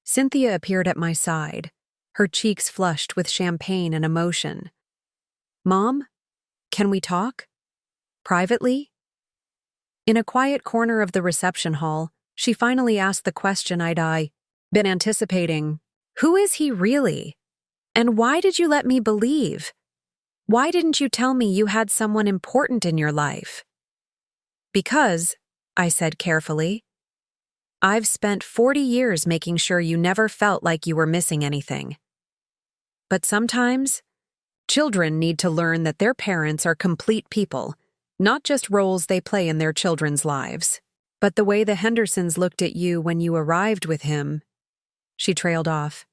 Speaker 1: Cynthia appeared at my side, her cheeks flushed with champagne and emotion. "Mom, can we talk? Privately?" In a quiet corner of the reception hall, she finally asked the question I'd been anticipating. "Who is he really? And why did you let me believe? Why didn't you tell me you had someone important in your life?" "Because," I said carefully, "I've spent 40 years making sure you never felt like you were missing anything. But sometimes, children need to learn that their parents are complete people, not just roles they play in their children's lives. But the way the Hendersons looked at you when you arrived with him..." She trailed off.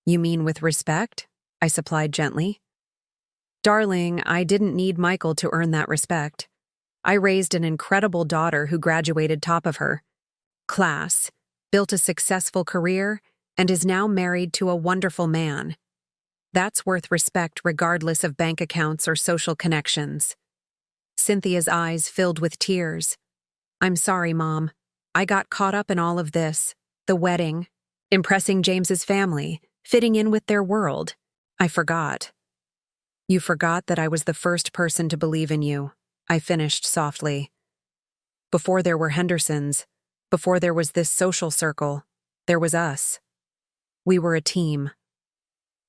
Speaker 1: "You mean with respect?" I supplied gently. "Darling, I didn't need Michael to earn that respect. I raised an incredible daughter who graduated top of her class, built a successful career, and is now married to a wonderful man. That's worth respect regardless of bank accounts or social connections." Cynthia's eyes filled with tears. "I'm sorry, Mom. I got caught up in all of this. The wedding, impressing James's family, fitting in with their world. I forgot." "You forgot that I was the first person to believe in you," I finished softly. "Before there were Hendersons, before there was this social circle, there was us. We were a team."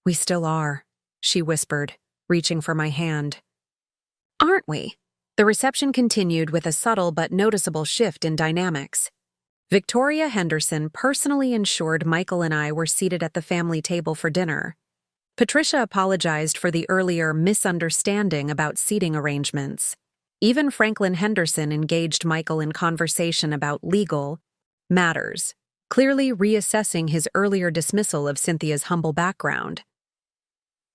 Speaker 1: "We still are," she whispered, reaching for my hand. "Aren't we?" The reception continued with a subtle but noticeable shift in dynamics. Victoria Henderson personally ensured Michael and I were seated at the family table for dinner. Patricia apologized for the earlier misunderstanding about seating arrangements. Even Franklin Henderson engaged Michael in conversation about legal matters, clearly reassessing his earlier dismissal of Cynthia's humble background.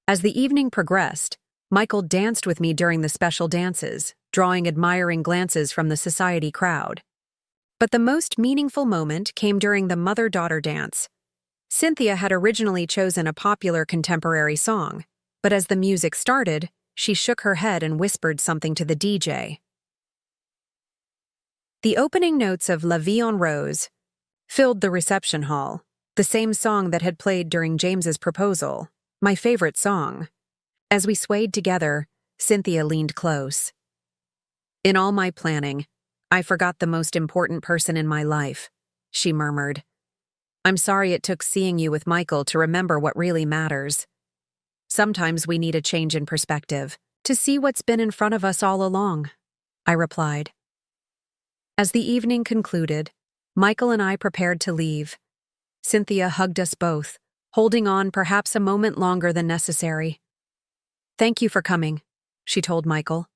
Speaker 1: As the evening progressed, Michael danced with me during the special dances, drawing admiring glances from the society crowd. But the most meaningful moment came during the mother-daughter dance. Cynthia had originally chosen a popular contemporary song, but as the music started, she shook her head and whispered something to the DJ. The opening notes of La Vie en Rose filled the reception hall, the same song that had played during James's proposal, my favorite song. As we swayed together, Cynthia leaned close. "In all my planning, I forgot the most important person in my life," she murmured. "I'm sorry it took seeing you with Michael to remember what really matters. Sometimes we need a change in perspective, to see what's been in front of us all along," I replied. As the evening concluded, Michael and I prepared to leave. Cynthia hugged us both, holding on perhaps a moment longer than necessary. "Thank you for coming," she told Michael.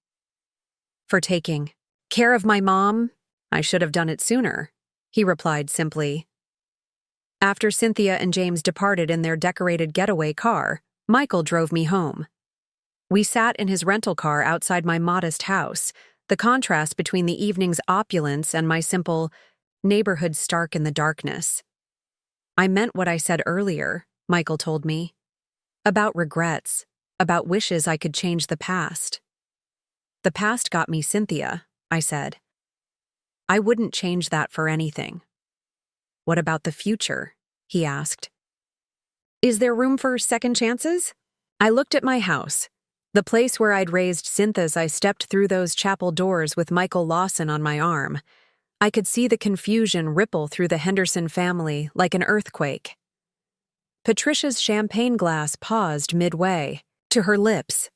Speaker 1: "For taking care of my mom? I should have done it sooner," he replied simply. After Cynthia and James departed in their decorated getaway car, Michael drove me home. We sat in his rental car outside my modest house, the contrast between the evening's opulence and my simple neighborhood stark in the darkness. "I meant what I said earlier," Michael told me. "About regrets, about wishes I could change the past." "The past got me Cynthia," I said. "I wouldn't change that for anything." "What about the future?" he asked. "Is there room for second chances?" I looked at my house, the place where I'd raised Cynth as I stepped through those chapel doors with Michael Lawson on my arm. I could see the confusion ripple through the Henderson family like an earthquake. Patricia's champagne glass paused midway. To her lips,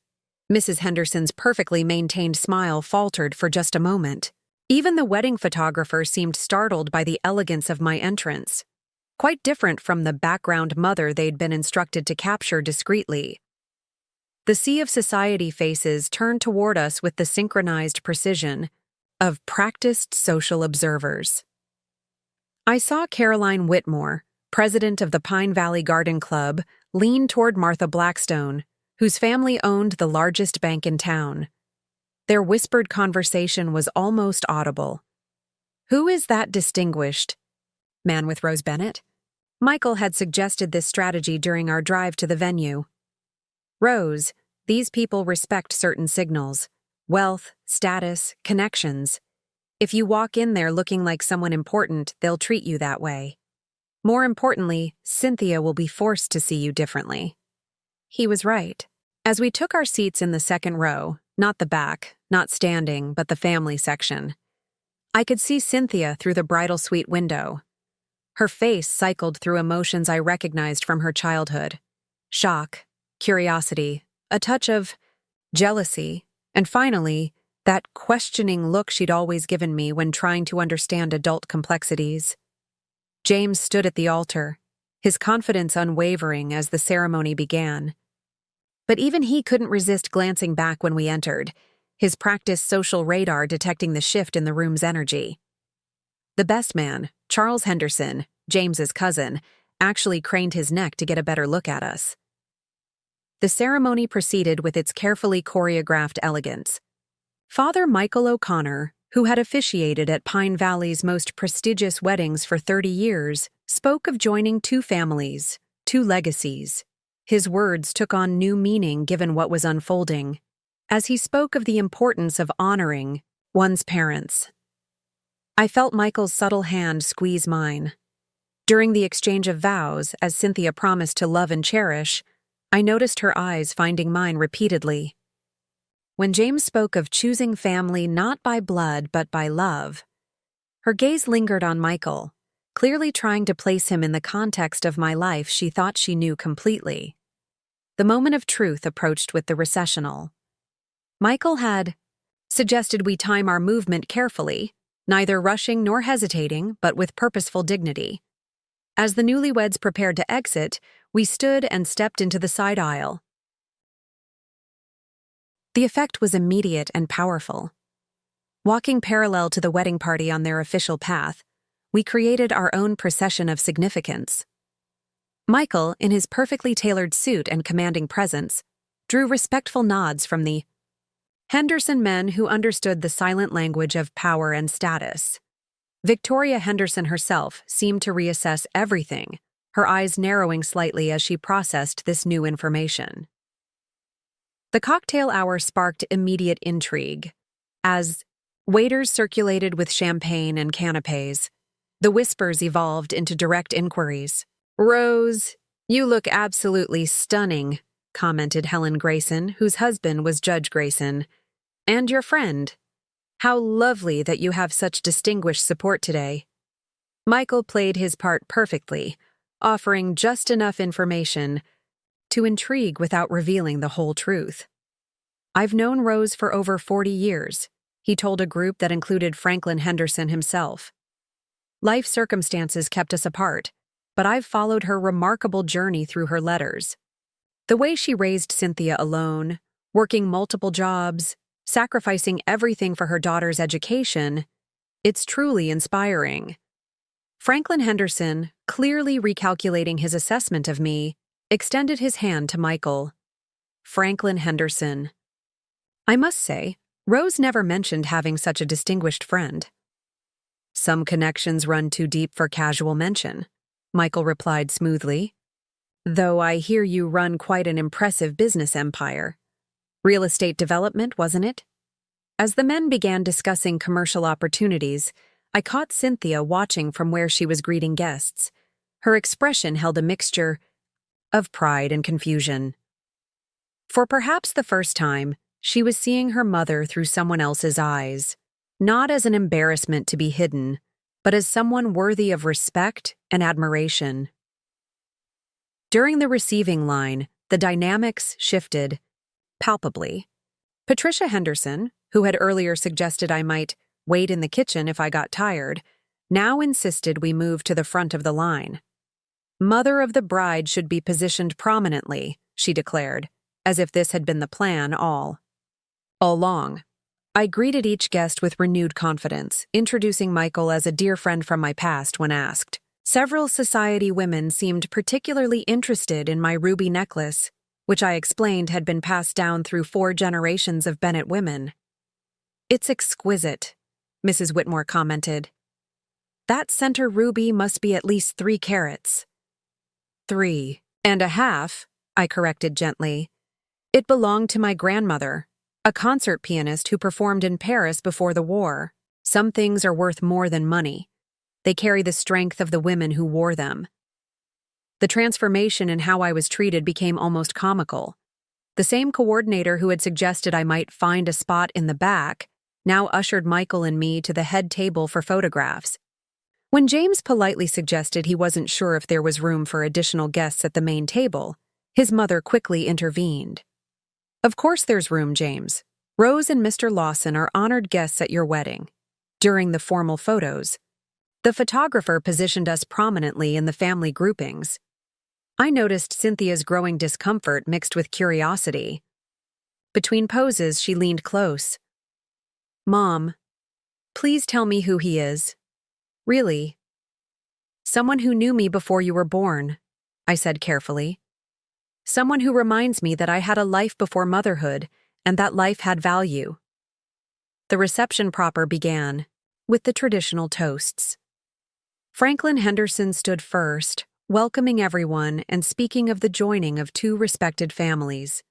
Speaker 1: Mrs. Henderson's perfectly maintained smile faltered for just a moment. Even the wedding photographer seemed startled by the elegance of my entrance, quite different from the background mother they'd been instructed to capture discreetly. The sea of society faces turned toward us with the synchronized precision of practiced social observers. I saw Caroline Whitmore, president of the Pine Valley Garden Club, lean toward Martha Blackstone, whose family owned the largest bank in town. Their whispered conversation was almost audible. "Who is that distinguished man with Rose Bennett?" Michael had suggested this strategy during our drive to the venue. "Rose, these people respect certain signals: wealth, status, connections. If you walk in there looking like someone important, they'll treat you that way. More importantly, Cynthia will be forced to see you differently." He was right. As we took our seats in the second row, not the back, not standing, but the family section, I could see Cynthia through the bridal suite window. Her face cycled through emotions I recognized from her childhood: shock, curiosity, a touch of jealousy, and finally, that questioning look she'd always given me when trying to understand adult complexities. James stood at the altar, his confidence unwavering as the ceremony began. But even he couldn't resist glancing back when we entered, his practiced social radar detecting the shift in the room's energy. The best man, Charles Henderson, James's cousin, actually craned his neck to get a better look at us. The ceremony proceeded with its carefully choreographed elegance. Father Michael O'Connor, who had officiated at Pine Valley's most prestigious weddings for 30 years, spoke of joining two families, two legacies. His words took on new meaning given what was unfolding, as he spoke of the importance of honoring one's parents. I felt Michael's subtle hand squeeze mine. During the exchange of vows, as Cynthia promised to love and cherish, I noticed her eyes finding mine repeatedly. When James spoke of choosing family not by blood but by love, her gaze lingered on Michael, clearly trying to place him in the context of my life she thought she knew completely. The moment of truth approached with the recessional. Michael had suggested we time our movement carefully, neither rushing nor hesitating, but with purposeful dignity. As the newlyweds prepared to exit, we stood and stepped into the side aisle. The effect was immediate and powerful. Walking parallel to the wedding party on their official path, we created our own procession of significance. Michael, in his perfectly tailored suit and commanding presence, drew respectful nods from the Henderson men who understood the silent language of power and status. Victoria Henderson herself seemed to reassess everything, her eyes narrowing slightly as she processed this new information. The cocktail hour sparked immediate intrigue. As waiters circulated with champagne and canapes, the whispers evolved into direct inquiries. Rose, you look absolutely stunning, commented Helen Grayson, whose husband was Judge Grayson. And your friend. How lovely that you have such distinguished support today. Michael played his part perfectly, offering just enough information to intrigue without revealing the whole truth. I've known Rose for over 40 years, he told a group that included Franklin Henderson himself. Life circumstances kept us apart, but I've followed her remarkable journey through her letters. The way she raised Cynthia alone, working multiple jobs, sacrificing everything for her daughter's education, it's truly inspiring. Franklin Henderson, clearly recalculating his assessment of me, extended his hand to Michael. Franklin Henderson. I must say, Rose never mentioned having such a distinguished friend. Some connections run too deep for casual mention, Michael replied smoothly. Though I hear you run quite an impressive business empire. Real estate development, wasn't it? As the men began discussing commercial opportunities, I caught Cynthia watching from where she was greeting guests. Her expression held a mixture of pride and confusion. For perhaps the first time, she was seeing her mother through someone else's eyes, not as an embarrassment to be hidden, but as someone worthy of respect and admiration. During the receiving line, the dynamics shifted palpably. Patricia Henderson, who had earlier suggested I might wait in the kitchen if I got tired, now insisted we move to the front of the line. Mother of the bride should be positioned prominently, she declared, as if this had been the plan all along. I greeted each guest with renewed confidence, introducing Michael as a dear friend from my past when asked. Several society women seemed particularly interested in my ruby necklace, which I explained had been passed down through 4 generations of Bennett women. It's exquisite, Mrs. Whitmore commented. That center ruby must be at least 3 carats. 3.5, I corrected gently. It belonged to my grandmother, a concert pianist who performed in Paris before the war. Some things are worth more than money. They carry the strength of the women who wore them. The transformation in how I was treated became almost comical. The same coordinator who had suggested I might find a spot in the back now ushered Michael and me to the head table for photographs. When James politely suggested he wasn't sure if there was room for additional guests at the main table, his mother quickly intervened. Of course there's room, James. Rose and Mr. Lawson are honored guests at your wedding. During the formal photos, the photographer positioned us prominently in the family groupings. I noticed Cynthia's growing discomfort mixed with curiosity. Between poses, she leaned close. Mom, please tell me who he is. Really? Someone who knew me before you were born, I said carefully. Someone who reminds me that I had a life before motherhood and that life had value. The reception proper began, with the traditional toasts. Franklin Henderson stood first, welcoming everyone and speaking of the joining of 2 respected families.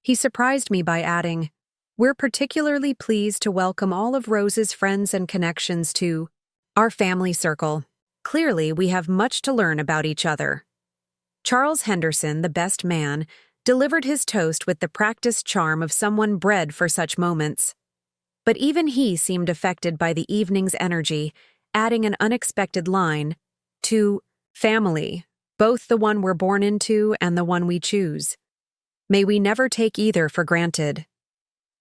Speaker 1: He surprised me by adding, "We're particularly pleased to welcome all of Rose's friends and connections to our family circle. Clearly, we have much to learn about each other." Charles Henderson, the best man, delivered his toast with the practiced charm of someone bred for such moments. But even he seemed affected by the evening's energy, adding an unexpected line, to family, both the one we're born into and the one we choose. May we never take either for granted.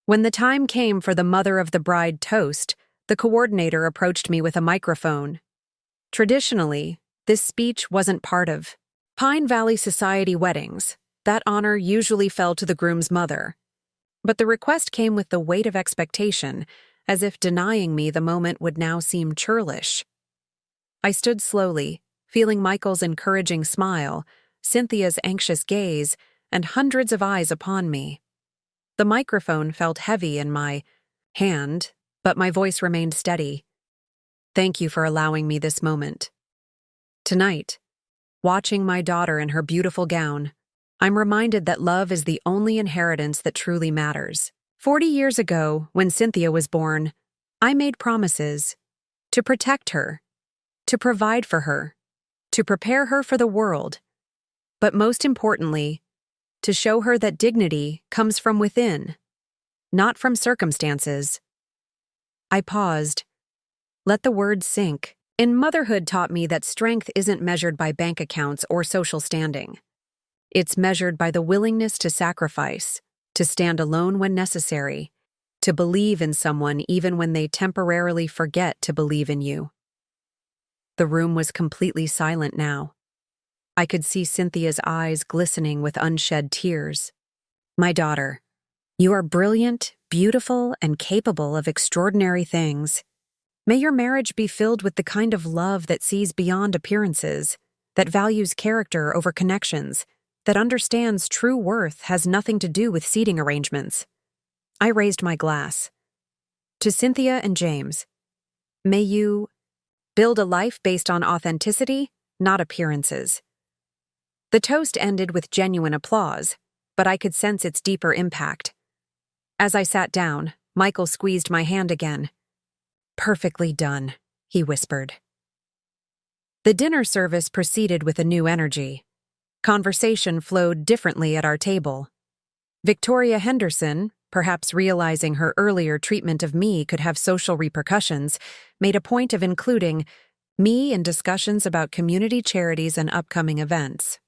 Speaker 1: When the time came for the mother of the bride toast, the coordinator approached me with a microphone. Traditionally, this speech wasn't part of Pine Valley Society weddings. That honor usually fell to the groom's mother. But the request came with the weight of expectation, as if denying me the moment would now seem churlish. I stood slowly, feeling Michael's encouraging smile, Cynthia's anxious gaze, and hundreds of eyes upon me. The microphone felt heavy in my hand, but my voice remained steady. Thank you for allowing me this moment. Tonight, watching my daughter in her beautiful gown, I'm reminded that love is the only inheritance that truly matters. 40 years ago, when Cynthia was born, I made promises to protect her, to provide for her, to prepare her for the world, but most importantly, to show her that dignity comes from within, not from circumstances. I paused. Let the words sink. In motherhood taught me that strength isn't measured by bank accounts or social standing. It's measured by the willingness to sacrifice, to stand alone when necessary, to believe in someone even when they temporarily forget to believe in you. The room was completely silent now. I could see Cynthia's eyes glistening with unshed tears. My daughter, you are brilliant, beautiful, and capable of extraordinary things. May your marriage be filled with the kind of love that sees beyond appearances, that values character over connections, that understands true worth has nothing to do with seating arrangements. I raised my glass. To Cynthia and James, may you build a life based on authenticity, not appearances. The toast ended with genuine applause, but I could sense its deeper impact. As I sat down, Michael squeezed my hand again. "Perfectly done," he whispered. The dinner service proceeded with a new energy. Conversation flowed differently at our table. Victoria Henderson, perhaps realizing her earlier treatment of me could have social repercussions, made a point of including me in discussions about community charities and upcoming events.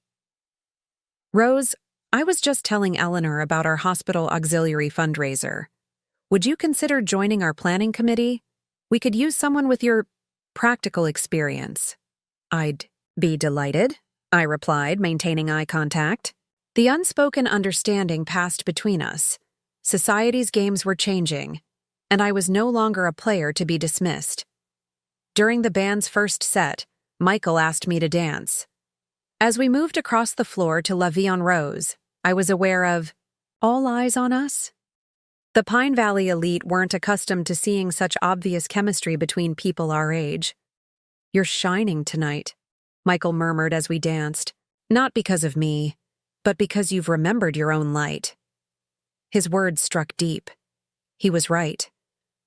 Speaker 1: "Rose, I was just telling Eleanor about our hospital auxiliary fundraiser. Would you consider joining our planning committee? We could use someone with your practical experience." "I'd be delighted," I replied, maintaining eye contact. The unspoken understanding passed between us. Society's games were changing, and I was no longer a player to be dismissed. During the band's first set, Michael asked me to dance. As we moved across the floor to La Vie en Rose, I was aware of all eyes on us. The Pine Valley elite weren't accustomed to seeing such obvious chemistry between people our age. "You're shining tonight," Michael murmured as we danced. "Not because of me, but because you've remembered your own light." His words struck deep. He was right.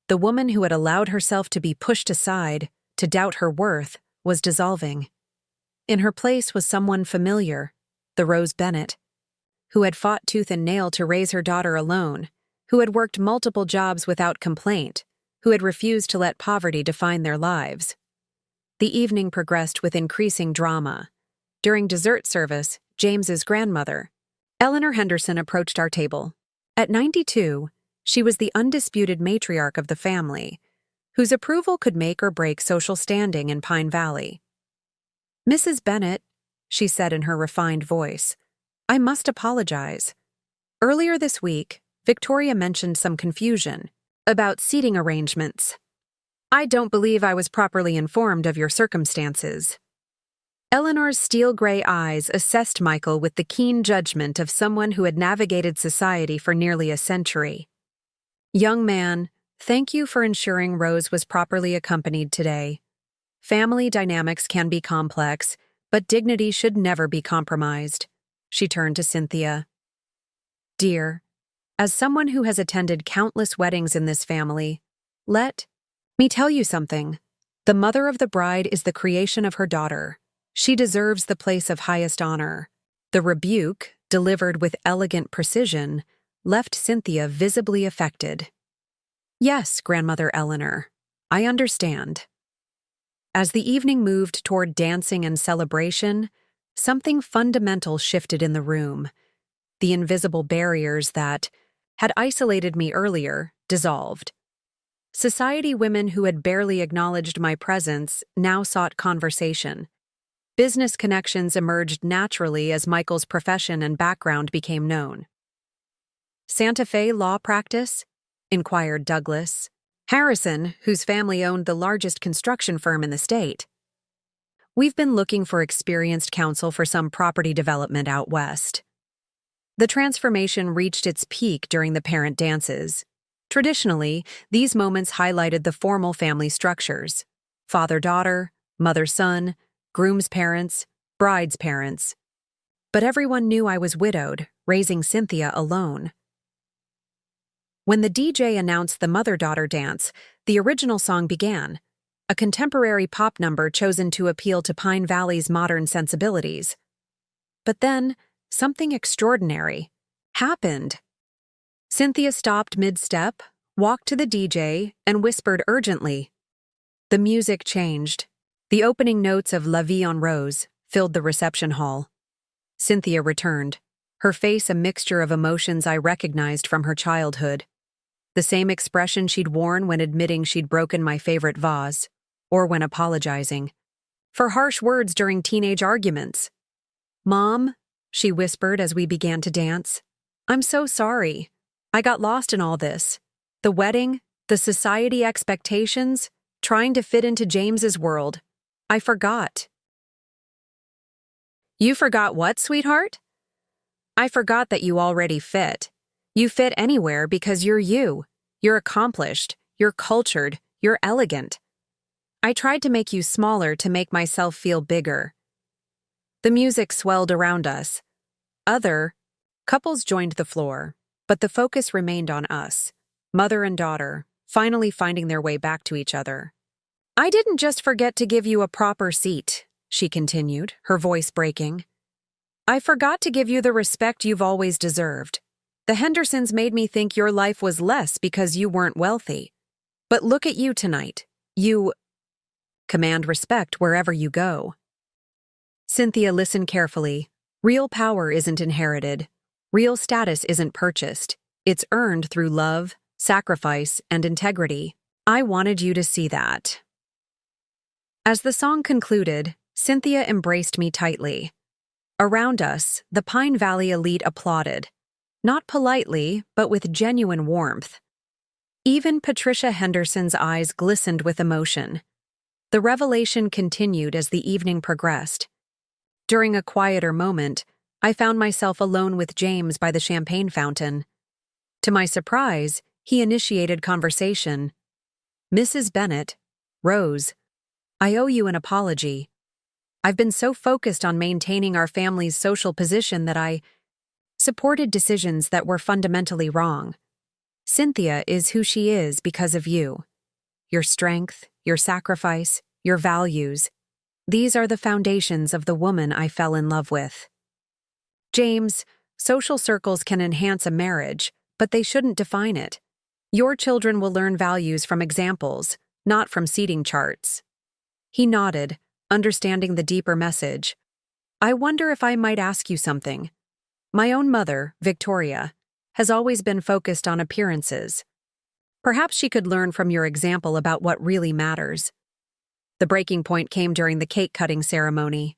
Speaker 1: The woman who had allowed herself to be pushed aside, to doubt her worth, was dissolving. In her place was someone familiar, the Rose Bennett, who had fought tooth and nail to raise her daughter alone, who had worked multiple jobs without complaint, who had refused to let poverty define their lives. The evening progressed with increasing drama. During dessert service, James's grandmother, Eleanor Henderson, approached our table. At 92, she was the undisputed matriarch of the family, whose approval could make or break social standing in Pine Valley. "Mrs. Bennett," she said in her refined voice, "I must apologize. Earlier this week, Victoria mentioned some confusion about seating arrangements. I don't believe I was properly informed of your circumstances." Eleanor's steel-gray eyes assessed Michael with the keen judgment of someone who had navigated society for nearly a century. "Young man, thank you for ensuring Rose was properly accompanied today. Family dynamics can be complex, but dignity should never be compromised." She turned to Cynthia. "Dear, as someone who has attended countless weddings in this family, let me tell you something. The mother of the bride is the creation of her daughter. She deserves the place of highest honor." The rebuke, delivered with elegant precision, left Cynthia visibly affected. "Yes, Grandmother Eleanor, I understand." As the evening moved toward dancing and celebration, something fundamental shifted in the room. The invisible barriers that had isolated me earlier dissolved. Society women who had barely acknowledged my presence now sought conversation. Business connections emerged naturally as Michael's profession and background became known. "Santa Fe law practice?" inquired Douglas Harrison, whose family owned the largest construction firm in the state. "We've been looking for experienced counsel for some property development out west." The transformation reached its peak during the parent dances. Traditionally, these moments highlighted the formal family structures: father-daughter, mother-son, groom's parents, bride's parents. But everyone knew I was widowed, raising Cynthia alone. When the DJ announced the mother-daughter dance, the original song began, a contemporary pop number chosen to appeal to Pine Valley's modern sensibilities. But then, something extraordinary happened. Cynthia stopped mid-step, walked to the DJ, and whispered urgently. The music changed. The opening notes of La Vie en Rose filled the reception hall. Cynthia returned, her face a mixture of emotions I recognized from her childhood. The same expression she'd worn when admitting she'd broken my favorite vase, or when apologizing for harsh words during teenage arguments. "Mom," she whispered as we began to dance, "I'm so sorry. I got lost in all this. The wedding, the society expectations, trying to fit into James's world. I forgot." "You forgot what, sweetheart?" "I forgot that you already fit. You fit anywhere because you're you. You're accomplished, you're cultured, you're elegant. I tried to make you smaller to make myself feel bigger." The music swelled around us. Other couples joined the floor, but the focus remained on us, mother and daughter, finally finding their way back to each other. "I didn't just forget to give you a proper seat," she continued, her voice breaking. "I forgot to give you the respect you've always deserved. The Hendersons made me think your life was less because you weren't wealthy. But look at you tonight. You command respect wherever you go." Cynthia listened carefully. Real power isn't inherited. Real status isn't purchased. It's earned through love, sacrifice, and integrity. I wanted you to see that. As the song concluded, Cynthia embraced me tightly. Around us, the Pine Valley elite applauded. Not politely, but with genuine warmth. Even Patricia Henderson's eyes glistened with emotion. The revelation continued as the evening progressed. During a quieter moment, I found myself alone with James by the champagne fountain. To my surprise, he initiated conversation. "Mrs. Bennet, Rose, I owe you an apology. I've been so focused on maintaining our family's social position that I supported decisions that were fundamentally wrong. Cynthia is who she is because of you. Your strength, your sacrifice, your values. These are the foundations of the woman I fell in love with. James, social circles can enhance a marriage, but they shouldn't define it. Your children will learn values from examples, not from seating charts." He nodded, understanding the deeper message. "I wonder if I might ask you something. My own mother, Victoria, has always been focused on appearances. Perhaps she could learn from your example about what really matters." The breaking point came during the cake-cutting ceremony.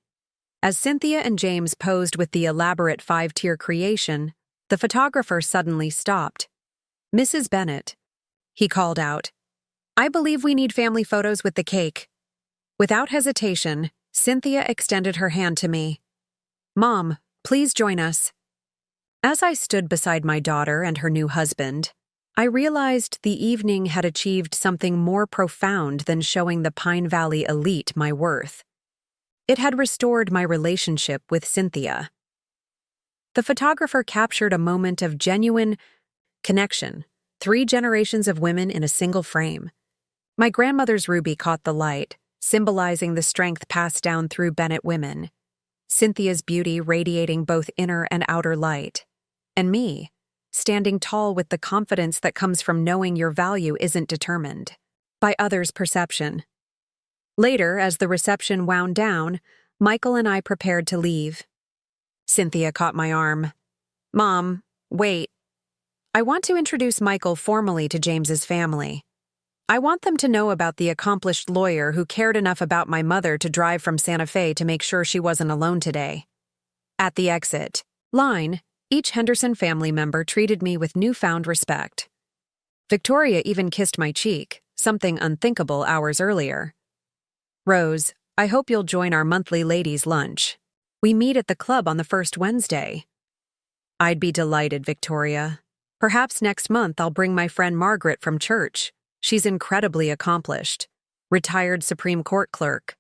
Speaker 1: As Cynthia and James posed with the elaborate 5-tier creation, the photographer suddenly stopped. "Mrs. Bennet," he called out, "I believe we need family photos with the cake." Without hesitation, Cynthia extended her hand to me. "Mom, please join us." As I stood beside my daughter and her new husband, I realized the evening had achieved something more profound than showing the Pine Valley elite my worth. It had restored my relationship with Cynthia. The photographer captured a moment of genuine connection, 3 generations of women in a single frame. My grandmother's ruby caught the light, symbolizing the strength passed down through Bennett women. Cynthia's beauty radiating both inner and outer light. And me, standing tall with the confidence that comes from knowing your value isn't determined by others' perception. Later, as the reception wound down, Michael and I prepared to leave. Cynthia caught my arm. "Mom, wait. I want to introduce Michael formally to James's family. I want them to know about the accomplished lawyer who cared enough about my mother to drive from Santa Fe to make sure she wasn't alone today." At the exit line, each Henderson family member treated me with newfound respect. Victoria even kissed my cheek, something unthinkable hours earlier. "Rose, I hope you'll join our monthly ladies' lunch. We meet at the club on the first Wednesday." "I'd be delighted, Victoria. Perhaps next month I'll bring my friend Margaret from church. She's incredibly accomplished. Retired Supreme Court clerk."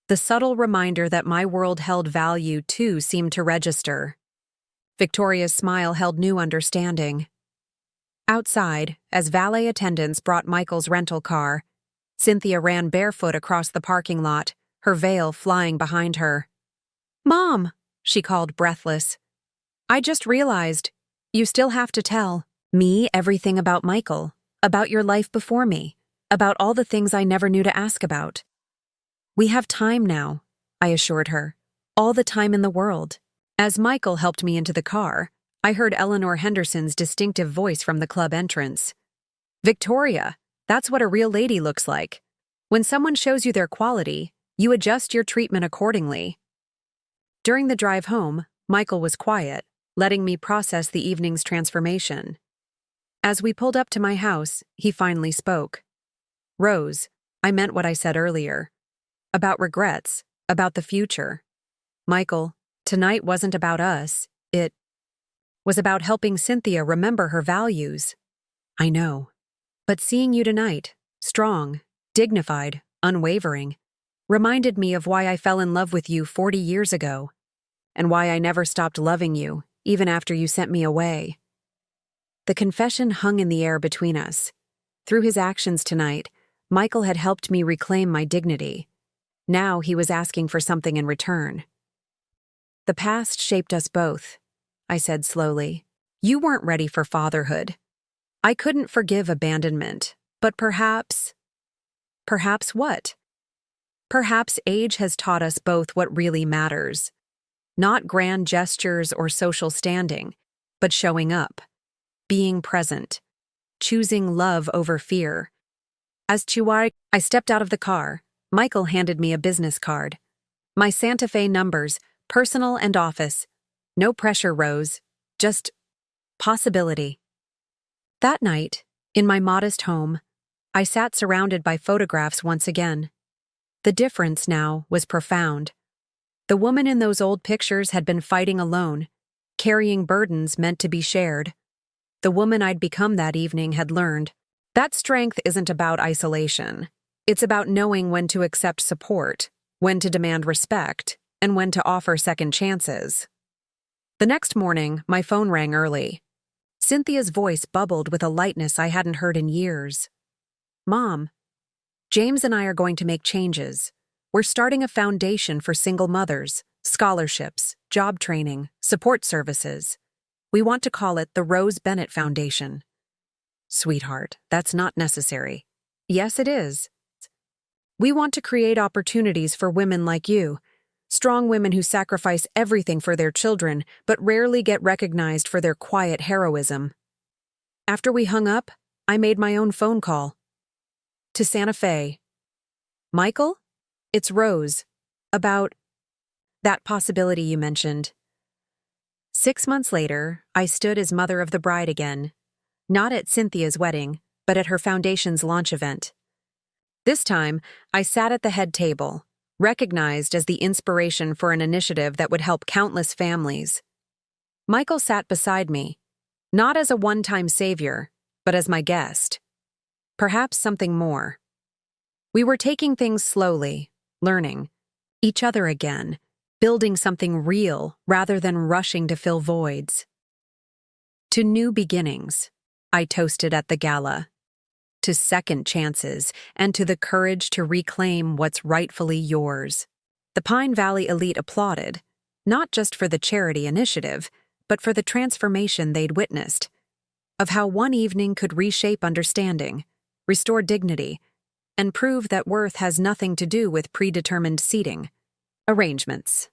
Speaker 1: The subtle reminder that my world held value too seemed to register. Victoria's smile held new understanding. Outside, as valet attendants brought Michael's rental car, Cynthia ran barefoot across the parking lot, her veil flying behind her. "Mom," she called, breathless. "I just realized. You still have to tell me everything about Michael, about your life before me, about all the things I never knew to ask about." "We have time now," I assured her. "All the time in the world." As Michael helped me into the car, I heard Eleanor Henderson's distinctive voice from the club entrance. "Victoria, that's what a real lady looks like. When someone shows you their quality, you adjust your treatment accordingly." During the drive home, Michael was quiet, letting me process the evening's transformation. As we pulled up to my house, he finally spoke. "Rose, I meant what I said earlier. About regrets, about the future. Michael, tonight wasn't about us, it was about helping Cynthia remember her values." "I know. But seeing you tonight, strong, dignified, unwavering, reminded me of why I fell in love with you 40 years ago, and why I never stopped loving you, even after you sent me away." The confession hung in the air between us. Through his actions tonight, Michael had helped me reclaim my dignity. Now he was asking for something in return. "The past shaped us both," I said slowly. "You weren't ready for fatherhood. I couldn't forgive abandonment, but perhaps what? Perhaps age has taught us both what really matters. Not grand gestures or social standing, but showing up, being present, choosing love over fear." As I stepped out of the car, Michael handed me a business card. My Santa Fe numbers, personal and office. No pressure, Rose. Just possibility. That night, in my modest home, I sat surrounded by photographs once again. The difference now was profound. The woman in those old pictures had been fighting alone, carrying burdens meant to be shared. The woman I'd become that evening had learned that strength isn't about isolation. It's about knowing when to accept support, when to demand respect, and when to offer second chances. The next morning, my phone rang early. Cynthia's voice bubbled with a lightness I hadn't heard in years. "Mom, James and I are going to make changes. We're starting a foundation for single mothers, scholarships, job training, support services. We want to call it the Rose Bennett Foundation." "Sweetheart, that's not necessary." "Yes, it is. We want to create opportunities for women like you, strong women who sacrifice everything for their children but rarely get recognized for their quiet heroism." After we hung up, I made my own phone call. To Santa Fe. "Michael? It's Rose. About that possibility you mentioned." 6 months later, I stood as mother of the bride again. Not at Cynthia's wedding, but at her foundation's launch event. This time, I sat at the head table, recognized as the inspiration for an initiative that would help countless families. Michael sat beside me, not as a one-time savior, but as my guest. Perhaps something more. We were taking things slowly, learning each other again, building something real rather than rushing to fill voids. To new beginnings, I toasted at the gala. To second chances, and to the courage to reclaim what's rightfully yours. The Pine Valley elite applauded, not just for the charity initiative, but for the transformation they'd witnessed, of how one evening could reshape understanding, restore dignity, and prove that worth has nothing to do with predetermined seating arrangements.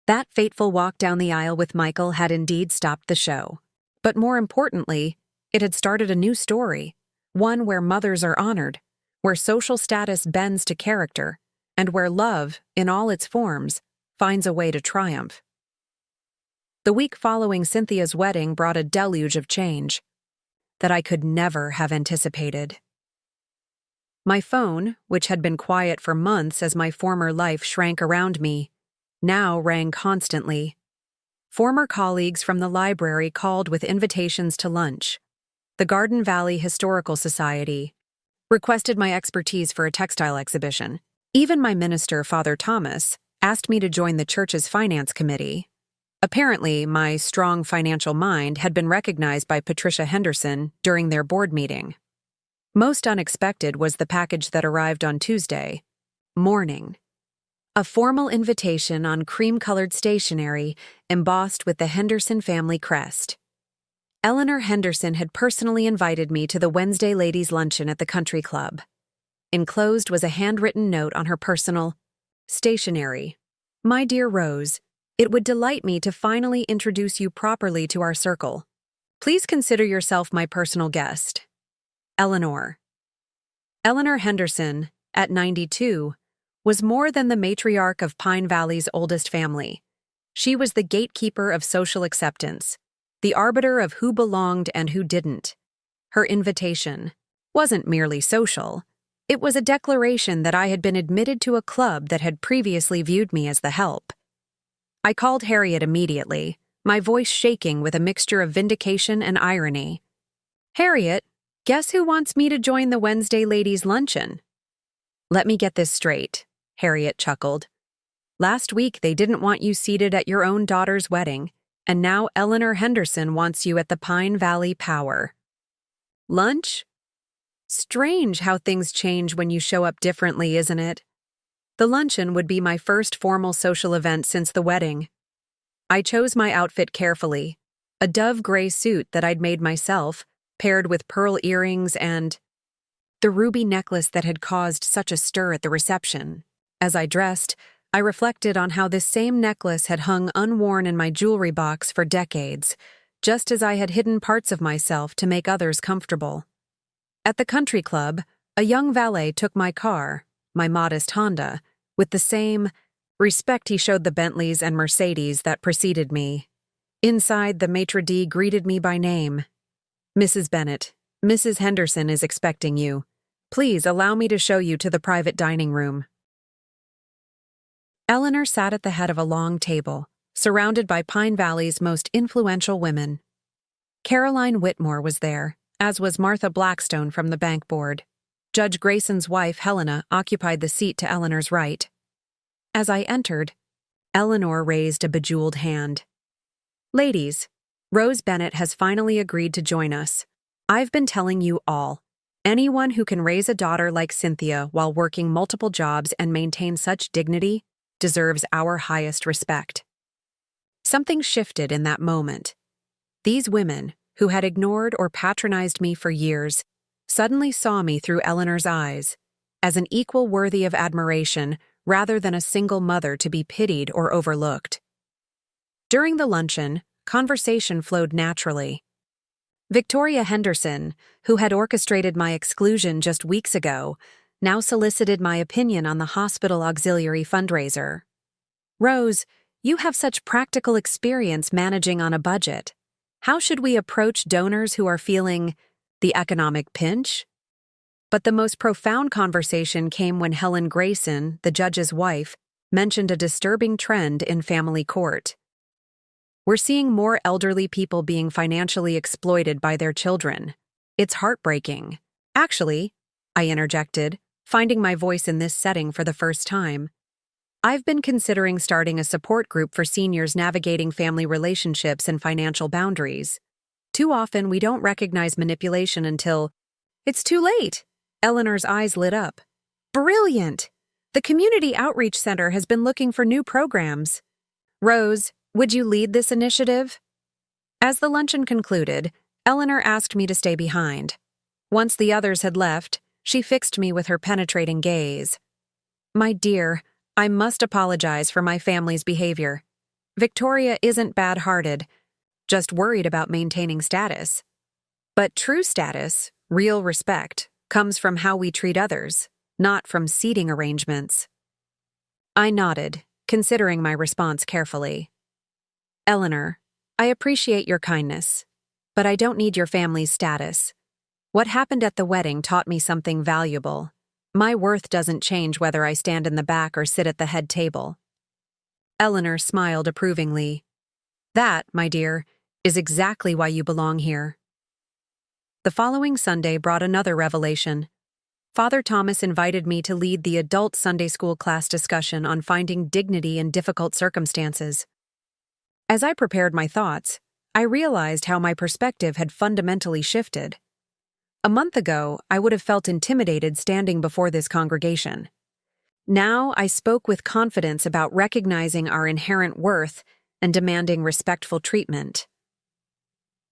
Speaker 1: That fateful walk down the aisle with Michael had indeed stopped the show. But more importantly, it had started a new story. One where mothers are honored, where social status bends to character, and where love, in all its forms, finds a way to triumph. The week following Cynthia's wedding brought a deluge of change that I could never have anticipated. My phone, which had been quiet for months as my former life shrank around me, now rang constantly. Former colleagues from the library called with invitations to lunch. The Garden Valley Historical Society requested my expertise for a textile exhibition. Even my minister, Father Thomas, asked me to join the church's finance committee. Apparently, my strong financial mind had been recognized by Patricia Henderson during their board meeting. Most unexpected was the package that arrived on Tuesday morning. A formal invitation on cream-colored stationery embossed with the Henderson family crest. Eleanor Henderson had personally invited me to the Wednesday ladies' luncheon at the country club. Enclosed was a handwritten note on her personal stationery. My dear Rose, it would delight me to finally introduce you properly to our circle. Please consider yourself my personal guest. Eleanor. Eleanor Henderson, at 92, was more than the matriarch of Pine Valley's oldest family. She was the gatekeeper of social acceptance, the arbiter of who belonged and who didn't. Her invitation wasn't merely social. It was a declaration that I had been admitted to a club that had previously viewed me as the help. I called Harriet immediately, my voice shaking with a mixture of vindication and irony. Harriet, guess who wants me to join the Wednesday ladies' luncheon? Let me get this straight, Harriet chuckled. Last week they didn't want you seated at your own daughter's wedding, and now Eleanor Henderson wants you at the Pine Valley Power. Lunch? Strange how things change when you show up differently, isn't it? The luncheon would be my first formal social event since the wedding. I chose my outfit carefully, a dove gray suit that I'd made myself, paired with pearl earrings and the ruby necklace that had caused such a stir at the reception. As I dressed, I reflected on how this same necklace had hung unworn in my jewelry box for decades, just as I had hidden parts of myself to make others comfortable. At the country club, a young valet took my car, my modest Honda, with the same respect he showed the Bentleys and Mercedes that preceded me. Inside, the maitre d' greeted me by name. Mrs. Bennet, Mrs. Henderson is expecting you. Please allow me to show you to the private dining room. Eleanor sat at the head of a long table, surrounded by Pine Valley's most influential women. Caroline Whitmore was there, as was Martha Blackstone from the bank board. Judge Grayson's wife, Helena, occupied the seat to Eleanor's right. As I entered, Eleanor raised a bejeweled hand. Ladies, Rose Bennet has finally agreed to join us. I've been telling you all. Anyone who can raise a daughter like Cynthia while working multiple jobs and maintain such dignity deserves our highest respect. Something shifted in that moment. These women, who had ignored or patronized me for years, suddenly saw me through Eleanor's eyes, as an equal worthy of admiration rather than a single mother to be pitied or overlooked. During the luncheon, conversation flowed naturally. Victoria Henderson, who had orchestrated my exclusion just weeks ago, now solicited my opinion on the hospital auxiliary fundraiser. Rose, you have such practical experience managing on a budget. How should we approach donors who are feeling the economic pinch? But the most profound conversation came when Helen Grayson, the judge's wife, mentioned a disturbing trend in family court. We're seeing more elderly people being financially exploited by their children. It's heartbreaking. Actually, I interjected, finding my voice in this setting for the first time. I've been considering starting a support group for seniors navigating family relationships and financial boundaries. Too often, we don't recognize manipulation until it's too late. Eleanor's eyes lit up. Brilliant! The Community Outreach Center has been looking for new programs. Rose, would you lead this initiative? As the luncheon concluded, Eleanor asked me to stay behind. Once the others had left, she fixed me with her penetrating gaze. My dear, I must apologize for my family's behavior. Victoria isn't bad-hearted, just worried about maintaining status. But true status, real respect, comes from how we treat others, not from seating arrangements. I nodded, considering my response carefully. Eleanor, I appreciate your kindness, but I don't need your family's status. What happened at the wedding taught me something valuable. My worth doesn't change whether I stand in the back or sit at the head table. Eleanor smiled approvingly. That, my dear, is exactly why you belong here. The following Sunday brought another revelation. Father Thomas invited me to lead the adult Sunday school class discussion on finding dignity in difficult circumstances. As I prepared my thoughts, I realized how my perspective had fundamentally shifted. A month ago, I would have felt intimidated standing before this congregation. Now I spoke with confidence about recognizing our inherent worth and demanding respectful treatment.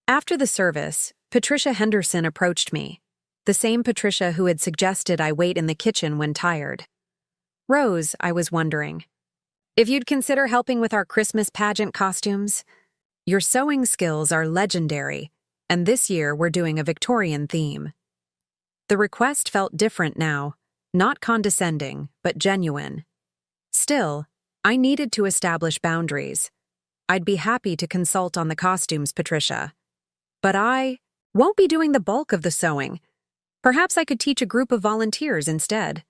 Speaker 1: After the service, Patricia Henderson approached me, the same Patricia who had suggested I wait in the kitchen when tired. "Rose," I was wondering, "if you'd consider helping with our Christmas pageant costumes? Your sewing skills are legendary, and this year we're doing a Victorian theme." The request felt different now, not condescending, but genuine. Still, I needed to establish boundaries. "I'd be happy to consult on the costumes, Patricia. But I won't be doing the bulk of the sewing. Perhaps I could teach a group of volunteers instead."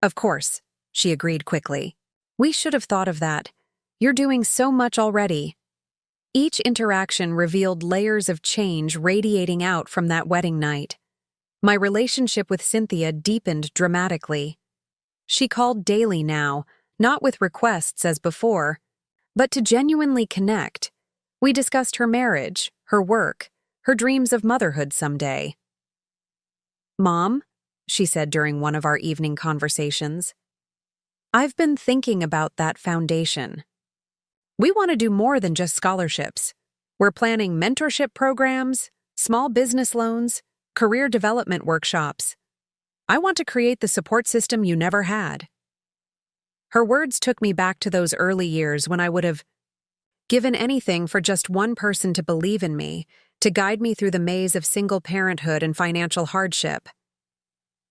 Speaker 1: "Of course," she agreed quickly. "We should have thought of that. You're doing so much already." Each interaction revealed layers of change radiating out from that wedding night. My relationship with Cynthia deepened dramatically. She called daily now, not with requests as before, but to genuinely connect. We discussed her marriage, her work, her dreams of motherhood someday. "Mom," she said during one of our evening conversations, "I've been thinking about that foundation. We want to do more than just scholarships. We're planning mentorship programs, small business loans, career development workshops. I want to create the support system you never had." Her words took me back to those early years when I would have given anything for just one person to believe in me, to guide me through the maze of single parenthood and financial hardship.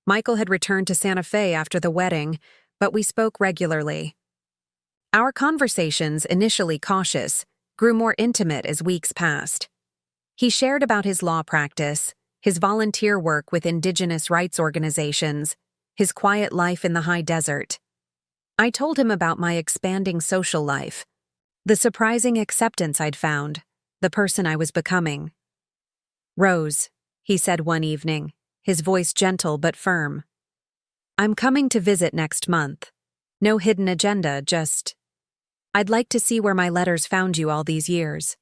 Speaker 1: Michael had returned to Santa Fe after the wedding, but we spoke regularly. Our conversations, initially cautious, grew more intimate as weeks passed. He shared about his law practice, his volunteer work with indigenous rights organizations, his quiet life in the high desert. I told him about my expanding social life, the surprising acceptance I'd found, the person I was becoming. "Rose," he said one evening, his voice gentle but firm, "I'm coming to visit next month. No hidden agenda, just I'd like to see where my letters found you all these years."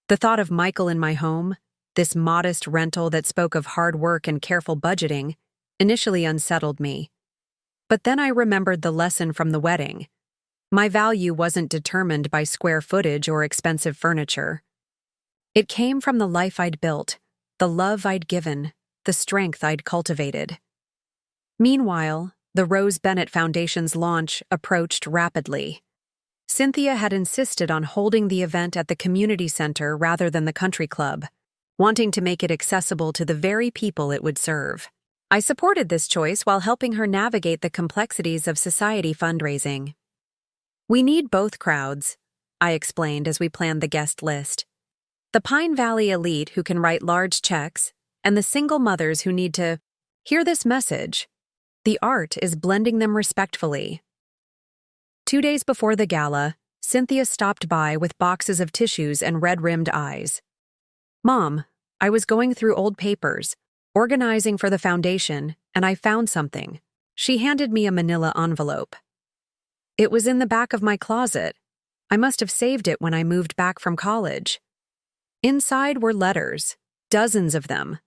Speaker 1: The thought of Michael in my home, this modest rental that spoke of hard work and careful budgeting, initially unsettled me. But then I remembered the lesson from the wedding. My value wasn't determined by square footage or expensive furniture. It came from the life I'd built, the love I'd given, the strength I'd cultivated. Meanwhile, the Rose Bennett Foundation's launch approached rapidly. Cynthia had insisted on holding the event at the community center rather than the country club, wanting to make it accessible to the very people it would serve. I supported this choice while helping her navigate the complexities of society fundraising. "We need both crowds," I explained as we planned the guest list. "The Pine Valley elite who can write large checks, and the single mothers who need to hear this message. The art is blending them respectfully." 2 days before the gala, Cynthia stopped by with boxes of tissues and red-rimmed eyes. "Mom, I was going through old papers, organizing for the foundation, and I found something." She handed me a manila envelope. "It was in the back of my closet. I must have saved it when I moved back from college." Inside were letters, dozens of them.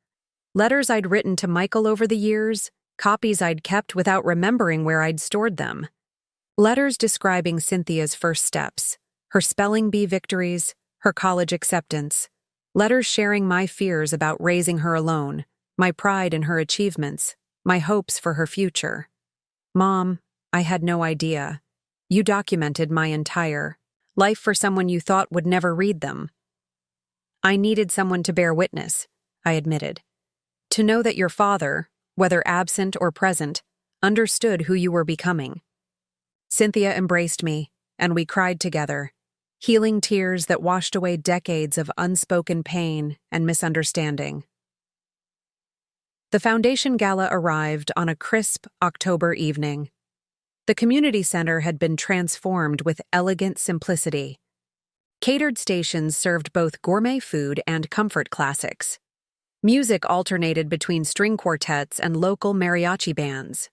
Speaker 1: Letters I'd written to Michael over the years, copies I'd kept without remembering where I'd stored them. Letters describing Cynthia's first steps, her spelling bee victories, her college acceptance. Letters sharing my fears about raising her alone, my pride in her achievements, my hopes for her future. "Mom, I had no idea. You documented my entire life for someone you thought would never read them." "I needed someone to bear witness," I admitted. "To know that your father, whether absent or present, understood who you were becoming." Cynthia embraced me, and we cried together, healing tears that washed away decades of unspoken pain and misunderstanding. The foundation gala arrived on a crisp October evening. The community center had been transformed with elegant simplicity. Catered stations served both gourmet food and comfort classics. Music alternated between string quartets and local mariachi bands.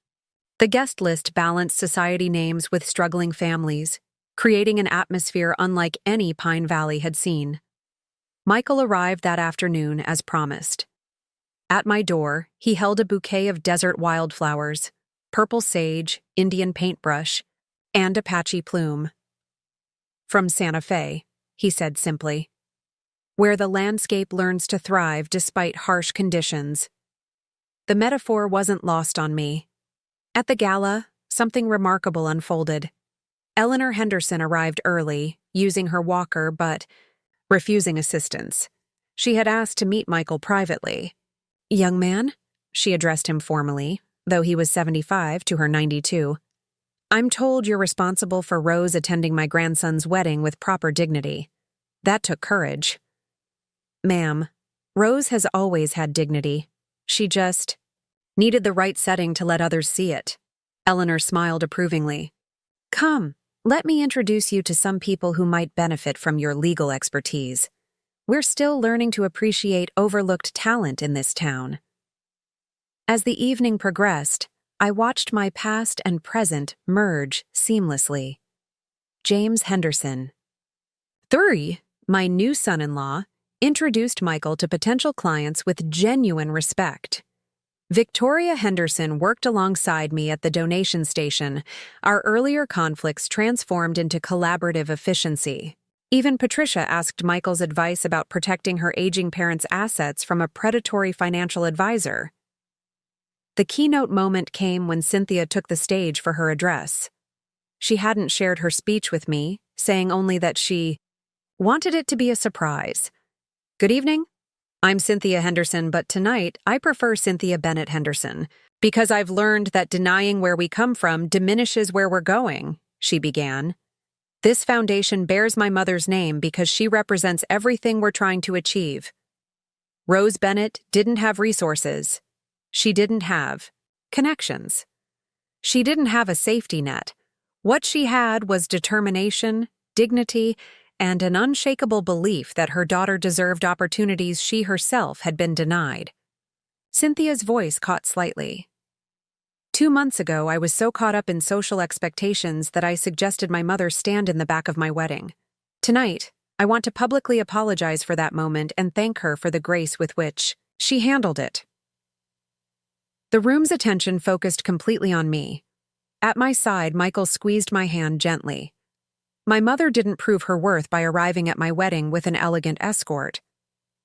Speaker 1: The guest list balanced society names with struggling families, creating an atmosphere unlike any Pine Valley had seen. Michael arrived that afternoon as promised. At my door, he held a bouquet of desert wildflowers, purple sage, Indian paintbrush, and a patchy plume. "From Santa Fe," he said simply, "where the landscape learns to thrive despite harsh conditions." The metaphor wasn't lost on me. At the gala, something remarkable unfolded. Eleanor Henderson arrived early, using her walker but refusing assistance. She had asked to meet Michael privately. "Young man," she addressed him formally, though he was 75 to her 92. "I'm told you're responsible for Rose attending my grandson's wedding with proper dignity." That took courage. "Ma'am, Rose has always had dignity. She just needed the right setting to let others see it." Eleanor smiled approvingly. "Come, let me introduce you to some people who might benefit from your legal expertise. We're still learning to appreciate overlooked talent in this town." As the evening progressed, I watched my past and present merge seamlessly. James Henderson. 3, my new son-in-law, introduced Michael to potential clients with genuine respect. Victoria Henderson worked alongside me at the donation station. Our earlier conflicts transformed into collaborative efficiency. Even Patricia asked Michael's advice about protecting her aging parents' assets from a predatory financial advisor. The keynote moment came when Cynthia took the stage for her address. She hadn't shared her speech with me, saying only that she wanted it to be a surprise. "Good evening. I'm Cynthia Henderson, but tonight I prefer Cynthia Bennett Henderson, because I've learned that denying where we come from diminishes where we're going," she began. "This foundation bears my mother's name because she represents everything we're trying to achieve. Rose Bennett didn't have resources. She didn't have connections. She didn't have a safety net. What she had was determination, dignity, and an unshakable belief that her daughter deserved opportunities she herself had been denied." Cynthia's voice caught slightly. 2 months ago, I was so caught up in social expectations that I suggested my mother stand in the back of my wedding. Tonight, I want to publicly apologize for that moment and thank her for the grace with which she handled it." The room's attention focused completely on me. At my side, Michael squeezed my hand gently. My mother didn't prove her worth by arriving at my wedding with an elegant escort,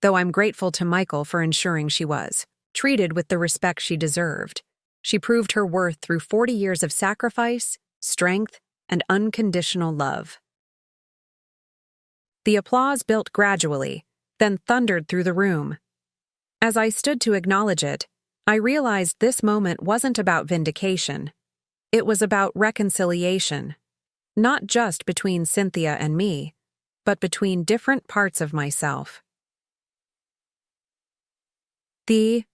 Speaker 1: though I'm grateful to Michael for ensuring she was treated with the respect she deserved. She proved her worth through 40 years of sacrifice, strength, and unconditional love. The applause built gradually, then thundered through the room. As I stood to acknowledge it, I realized this moment wasn't about vindication. It was about reconciliation, not just between Cynthia and me, but between different parts of myself. The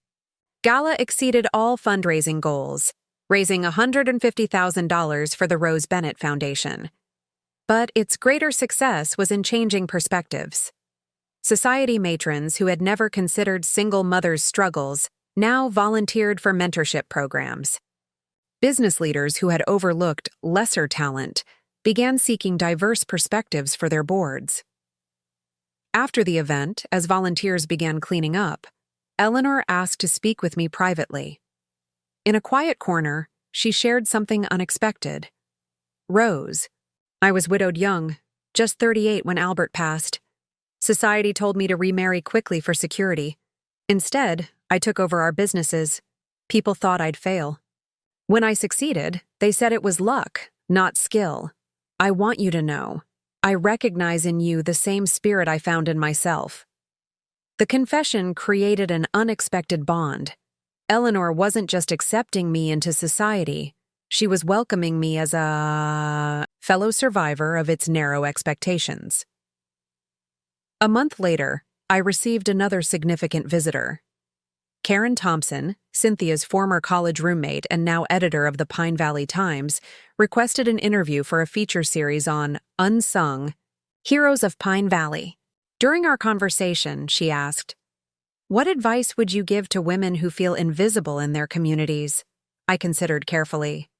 Speaker 1: gala exceeded all fundraising goals, raising $150,000 for the Rose Bennett Foundation. But its greater success was in changing perspectives. Society matrons who had never considered single mothers' struggles now volunteered for mentorship programs. Business leaders who had overlooked lesser talent began seeking diverse perspectives for their boards. After the event, as volunteers began cleaning up, Eleanor asked to speak with me privately. In a quiet corner, she shared something unexpected. "Rose. I was widowed young, just 38 when Albert passed. Society told me to remarry quickly for security. Instead, I took over our businesses. People thought I'd fail. When I succeeded, they said it was luck, not skill. I want you to know, I recognize in you the same spirit I found in myself." The confession created an unexpected bond. Eleanor wasn't just accepting me into society, she was welcoming me as a fellow survivor of its narrow expectations. A month later, I received another significant visitor. Karen Thompson, Cynthia's former college roommate and now editor of the Pine Valley Times, requested an interview for a feature series on Unsung Heroes of Pine Valley. During our conversation, she asked, "What advice would you give to women who feel invisible in their communities?" I considered carefully.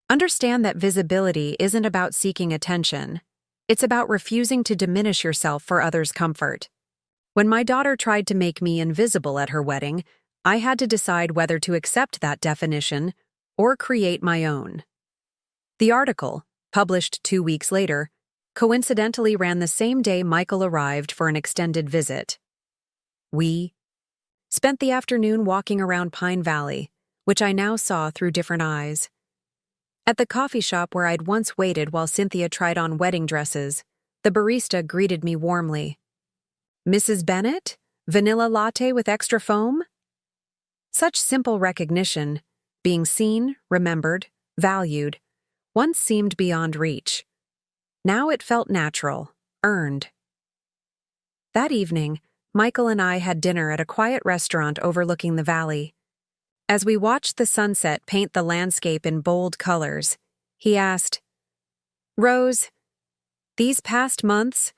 Speaker 1: Understand that visibility isn't about seeking attention. It's about refusing to diminish yourself for others' comfort. When my daughter tried to make me invisible at her wedding, I had to decide whether to accept that definition or create my own. The article, published 2 weeks later, coincidentally ran the same day Michael arrived for an extended visit. We spent the afternoon walking around Pine Valley, which I now saw through different eyes. At the coffee shop where I'd once waited while Cynthia tried on wedding dresses, the barista greeted me warmly. "Mrs. Bennett? Vanilla latte with extra foam?" Such simple recognition, being seen, remembered, valued, once seemed beyond reach. Now it felt natural, earned. That evening, Michael and I had dinner at a quiet restaurant overlooking the valley. As we watched the sunset paint the landscape in bold colors, he asked, "Rose, these past months,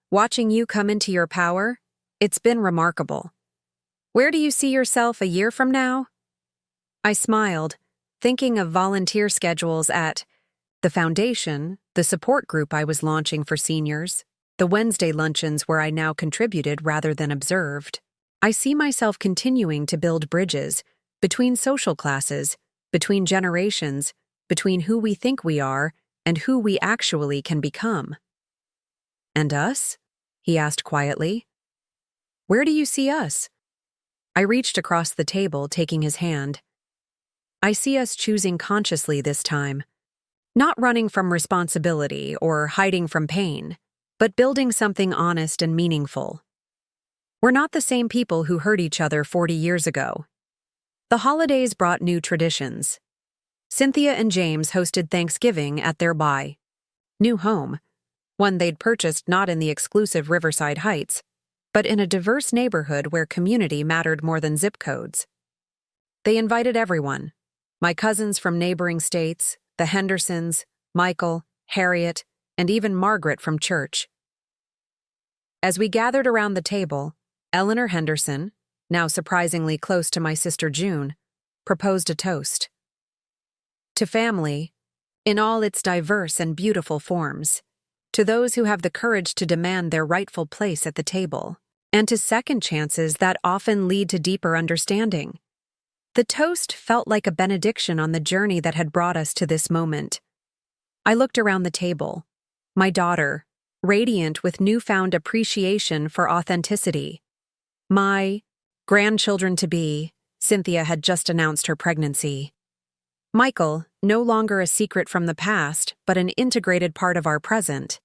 Speaker 1: watching you come into your power, it's been remarkable. Where do you see yourself a year from now?" I smiled, thinking of volunteer schedules at the foundation, the support group I was launching for seniors, the Wednesday luncheons where I now contributed rather than observed. I see myself continuing to build bridges between social classes, between generations, between who we think we are and who we actually can become. "And us?" he asked quietly. "Where do you see us?" I reached across the table, taking his hand. "I see us choosing consciously this time, not running from responsibility or hiding from pain, but building something honest and meaningful. We're not the same people who hurt each other 40 years ago." The holidays brought new traditions. Cynthia and James hosted Thanksgiving at their new home, one they'd purchased not in the exclusive Riverside Heights, but in a diverse neighborhood where community mattered more than zip codes. They invited everyone, my cousins from neighboring states, the Hendersons, Michael, Harriet, and even Margaret from church. As we gathered around the table, Eleanor Henderson, now surprisingly close to my sister June, proposed a toast. To family, in all its diverse and beautiful forms, to those who have the courage to demand their rightful place at the table, and to second chances that often lead to deeper understanding. The toast felt like a benediction on the journey that had brought us to this moment. I looked around the table, my daughter, radiant with newfound appreciation for authenticity. My grandchildren-to-be, Cynthia had just announced her pregnancy. Michael, no longer a secret from the past, but an integrated part of our present.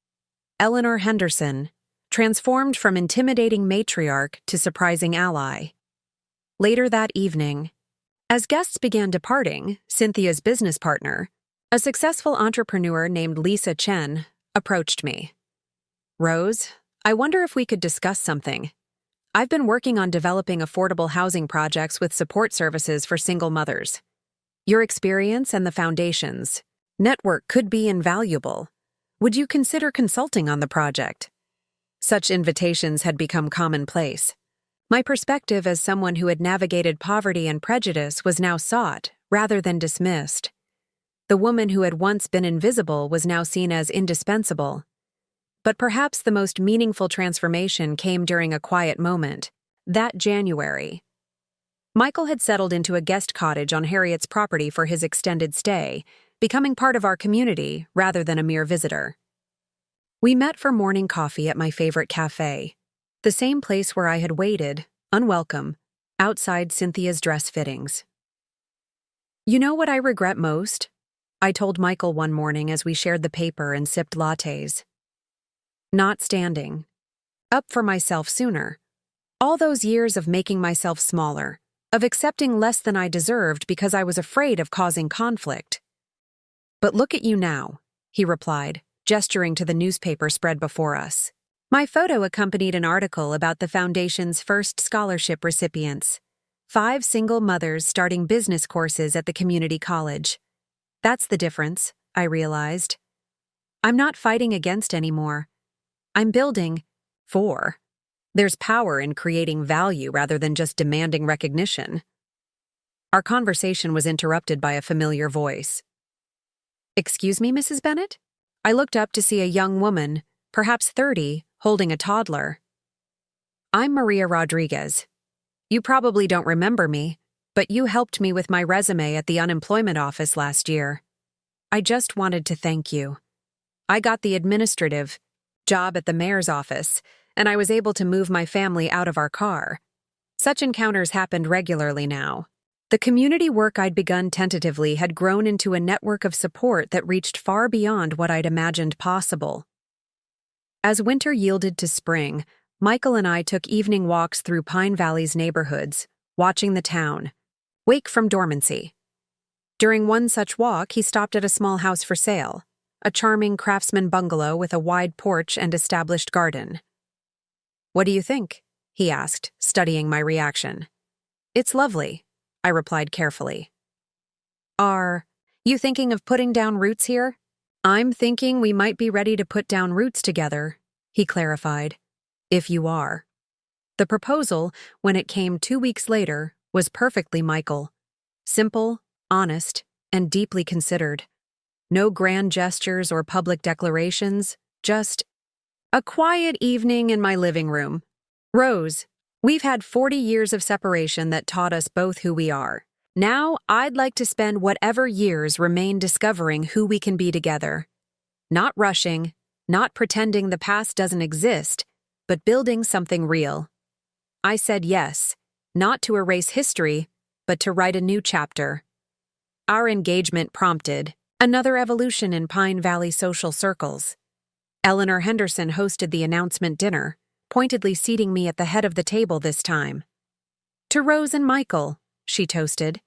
Speaker 1: Eleanor Henderson, transformed from intimidating matriarch to surprising ally. Later that evening, as guests began departing, Cynthia's business partner, a successful entrepreneur named Lisa Chen, approached me. "Rose, I wonder if we could discuss something. I've been working on developing affordable housing projects with support services for single mothers. Your experience and the foundation's network could be invaluable. Would you consider consulting on the project?" Such invitations had become commonplace. My perspective as someone who had navigated poverty and prejudice was now sought, rather than dismissed. The woman who had once been invisible was now seen as indispensable. But perhaps the most meaningful transformation came during a quiet moment. That January, Michael had settled into a guest cottage on Harriet's property for his extended stay, becoming part of our community rather than a mere visitor. We met for morning coffee at my favorite cafe, the same place where I had waited, unwelcome, outside Cynthia's dress fittings. "You know what I regret most?" I told Michael one morning as we shared the paper and sipped lattes. "Not standing up for myself sooner. All those years of making myself smaller, of accepting less than I deserved because I was afraid of causing conflict." "But look at you now," he replied, gesturing to the newspaper spread before us. My photo accompanied an article about the Foundation's first scholarship recipients, 5 single mothers starting business courses at the community college. That's the difference, I realized. I'm not fighting against anymore. I'm building for. There's power in creating value rather than just demanding recognition. Our conversation was interrupted by a familiar voice. "Excuse me, Mrs. Bennett?" I looked up to see a young woman, perhaps 30, holding a toddler. "I'm Maria Rodriguez. You probably don't remember me, but you helped me with my resume at the unemployment office last year. I just wanted to thank you. I got the administrative job at the mayor's office, and I was able to move my family out of our car. Such encounters happened regularly now. The community work I'd begun tentatively had grown into a network of support that reached far beyond what I'd imagined possible. As winter yielded to spring, Michael and I took evening walks through Pine Valley's neighborhoods, watching the town wake from dormancy. During one such walk, he stopped at a small house for sale, a charming craftsman bungalow with a wide porch and established garden. "What do you think?" he asked, studying my reaction. "It's lovely," I replied carefully. "Are you thinking of putting down roots here?" "I'm thinking we might be ready to put down roots together," he clarified. "If you are." The proposal, when it came 2 weeks later, was perfectly Michael. Simple, honest, and deeply considered. No grand gestures or public declarations, just a quiet evening in my living room. "Rose, we've had 40 years of separation that taught us both who we are. Now I'd like to spend whatever years remain discovering who we can be together. Not rushing, not pretending the past doesn't exist, but building something real." I said yes, not to erase history, but to write a new chapter. Our engagement prompted another evolution in Pine Valley social circles. Eleanor Henderson hosted the announcement dinner, pointedly seating me at the head of the table this time. "To Rose and Michael," she toasted,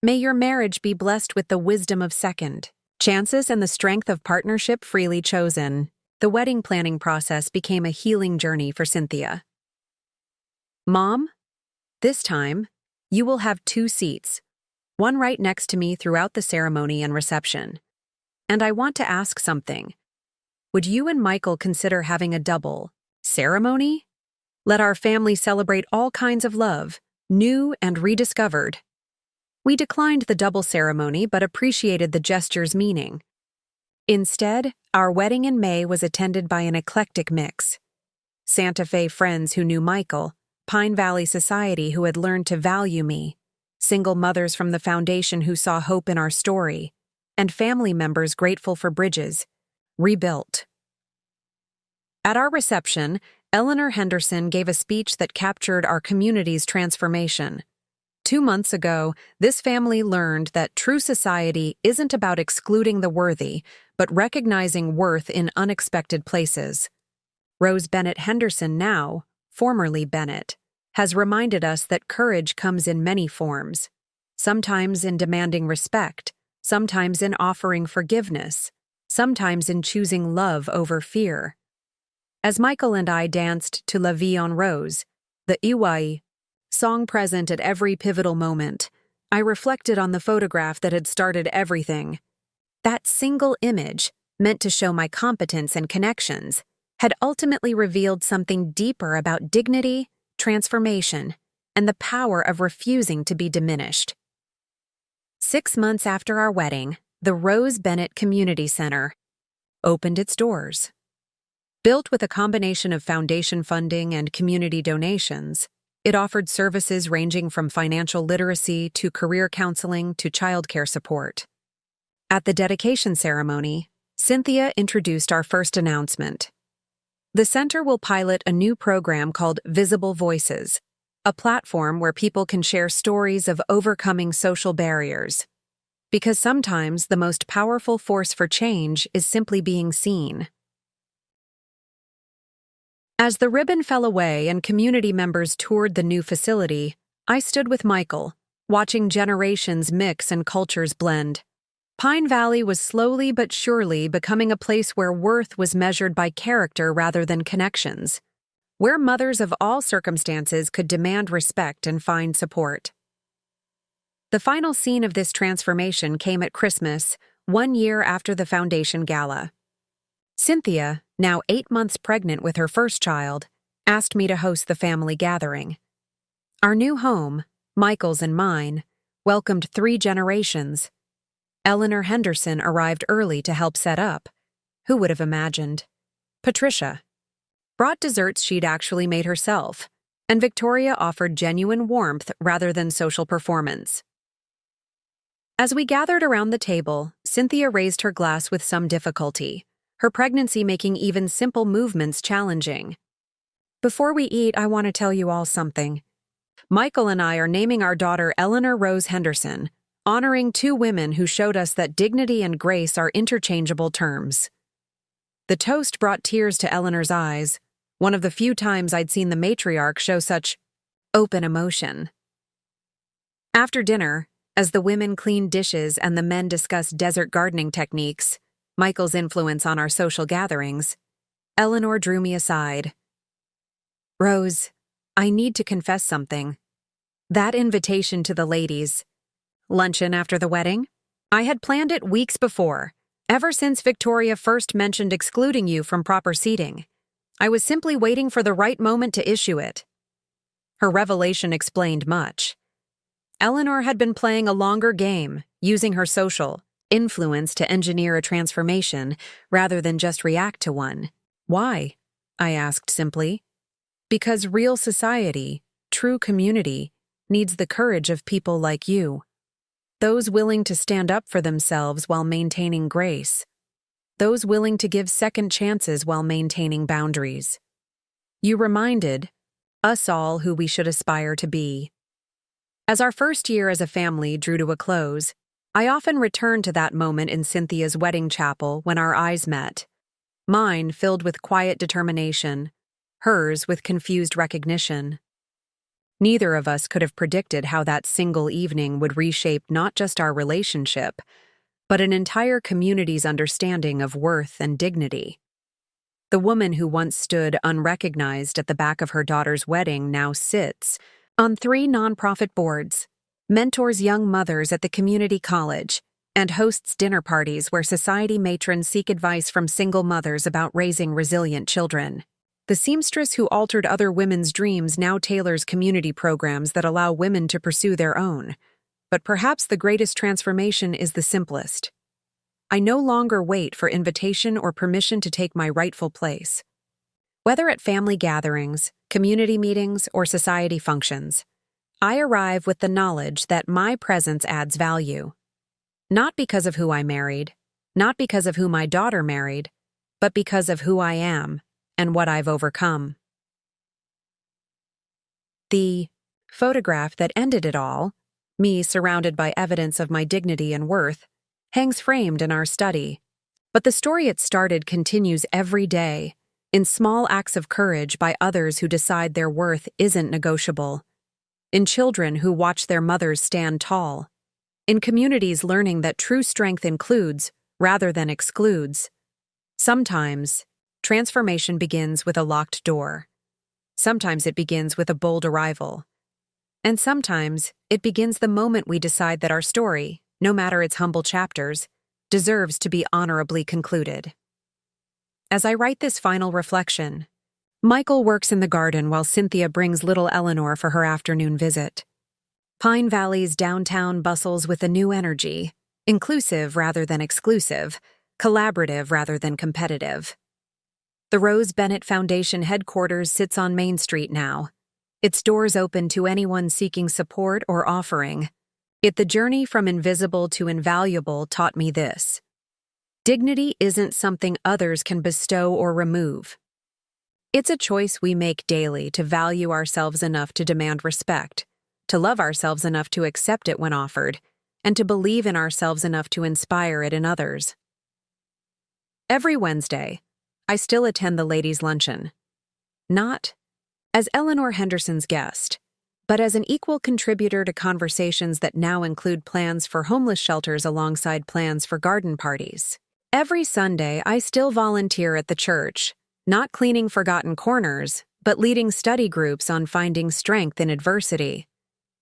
Speaker 1: "may your marriage be blessed with the wisdom of second chances and the strength of partnership freely chosen." The wedding planning process became a healing journey for Cynthia. "Mom, this time, you will have 2 seats, one right next to me throughout the ceremony and reception. And I want to ask something. Would you and Michael consider having a double ceremony? Let our family celebrate all kinds of love, new and rediscovered." We declined the double ceremony but appreciated the gesture's meaning. Instead, our wedding in May was attended by an eclectic mix. Santa Fe friends who knew Michael, Pine Valley society who had learned to value me, single mothers from the foundation who saw hope in our story, and family members grateful for bridges rebuilt. At our reception, Eleanor Henderson gave a speech that captured our community's transformation. 2 months ago, this family learned that true society isn't about excluding the worthy, but recognizing worth in unexpected places. Rose Bennett Henderson now, formerly Bennett, has reminded us that courage comes in many forms, sometimes in demanding respect, sometimes in offering forgiveness, sometimes in choosing love over fear. As Michael and I danced to La Vie en Rose, the Iwai song present at every pivotal moment, I reflected on the photograph that had started everything. That single image, meant to show my competence and connections, had ultimately revealed something deeper about dignity, transformation, and the power of refusing to be diminished. 6 months after our wedding, the Rose Bennett Community Center opened its doors. Built with a combination of foundation funding and community donations, it offered services ranging from financial literacy to career counseling to childcare support. At the dedication ceremony, Cynthia introduced our first announcement. The center will pilot a new program called Visible Voices, a platform where people can share stories of overcoming social barriers. Because sometimes the most powerful force for change is simply being seen. As the ribbon fell away and community members toured the new facility, I stood with Michael, watching generations mix and cultures blend. Pine Valley was slowly but surely becoming a place where worth was measured by character rather than connections, where mothers of all circumstances could demand respect and find support. The final scene of this transformation came at Christmas, 1 year after the Foundation Gala. Cynthia, now 8 months pregnant with her first child, asked me to host the family gathering. Our new home, Michael's and mine, welcomed 3 generations. Eleanor Henderson arrived early to help set up. Who would have imagined? Patricia brought desserts she'd actually made herself. and Victoria offered genuine warmth rather than social performance. As we gathered around the table, Cynthia raised her glass with some difficulty, her pregnancy making even simple movements challenging. "Before we eat, I want to tell you all something. Michael and I are naming our daughter Eleanor Rose Henderson, honoring two women who showed us that dignity and grace are interchangeable terms." The toast brought tears to Eleanor's eyes, one of the few times I'd seen the matriarch show such open emotion. After dinner, as the women cleaned dishes and the men discussed desert gardening techniques, Michael's influence on our social gatherings, Eleanor drew me aside. "Rose, I need to confess something. That invitation to the ladies, luncheon after the wedding, I had planned it weeks before, ever since Victoria first mentioned excluding you from proper seating. I was simply waiting for the right moment to issue it." Her revelation explained much. Eleanor had been playing a longer game, using her social influence to engineer a transformation rather than just react to one. "Why?" I asked simply. "Because real society, true community, needs the courage of people like you. Those willing to stand up for themselves while maintaining grace. Those willing to give second chances while maintaining boundaries. You reminded us all who we should aspire to be." As our first year as a family drew to a close, I often returned to that moment in Cynthia's wedding chapel when our eyes met, mine filled with quiet determination, hers with confused recognition. Neither of us could have predicted how that single evening would reshape not just our relationship, but an entire community's understanding of worth and dignity. The woman who once stood unrecognized at the back of her daughter's wedding now sits on 3 nonprofit boards, mentors young mothers at the community college, and hosts dinner parties where society matrons seek advice from single mothers about raising resilient children. The seamstress who altered other women's dreams now tailors community programs that allow women to pursue their own. But perhaps the greatest transformation is the simplest. I no longer wait for invitation or permission to take my rightful place. Whether at family gatherings, community meetings, or society functions, I arrive with the knowledge that my presence adds value. Not because of who I married, not because of who my daughter married, but because of who I am and what I've overcome. The photograph that ended it all, me surrounded by evidence of my dignity and worth, hangs framed in our study. But the story it started continues every day, in small acts of courage by others who decide their worth isn't negotiable, in children who watch their mothers stand tall, in communities learning that true strength includes rather than excludes. Sometimes, transformation begins with a locked door. Sometimes it begins with a bold arrival. And sometimes, it begins the moment we decide that our story, no matter its humble chapters, deserves to be honorably concluded. As I write this final reflection, Michael works in the garden while Cynthia brings little Eleanor for her afternoon visit. Pine Valley's downtown bustles with a new energy, inclusive rather than exclusive, collaborative rather than competitive. The Rose Bennett Foundation headquarters sits on Main Street now, its doors open to anyone seeking support or offering. Yet the journey from invisible to invaluable taught me this. Dignity isn't something others can bestow or remove. It's a choice we make daily to value ourselves enough to demand respect, to love ourselves enough to accept it when offered, and to believe in ourselves enough to inspire it in others. Every Wednesday, I still attend the ladies' luncheon. Not as Eleanor Henderson's guest, but as an equal contributor to conversations that now include plans for homeless shelters alongside plans for garden parties. Every Sunday, I still volunteer at the church, not cleaning forgotten corners, but leading study groups on finding strength in adversity.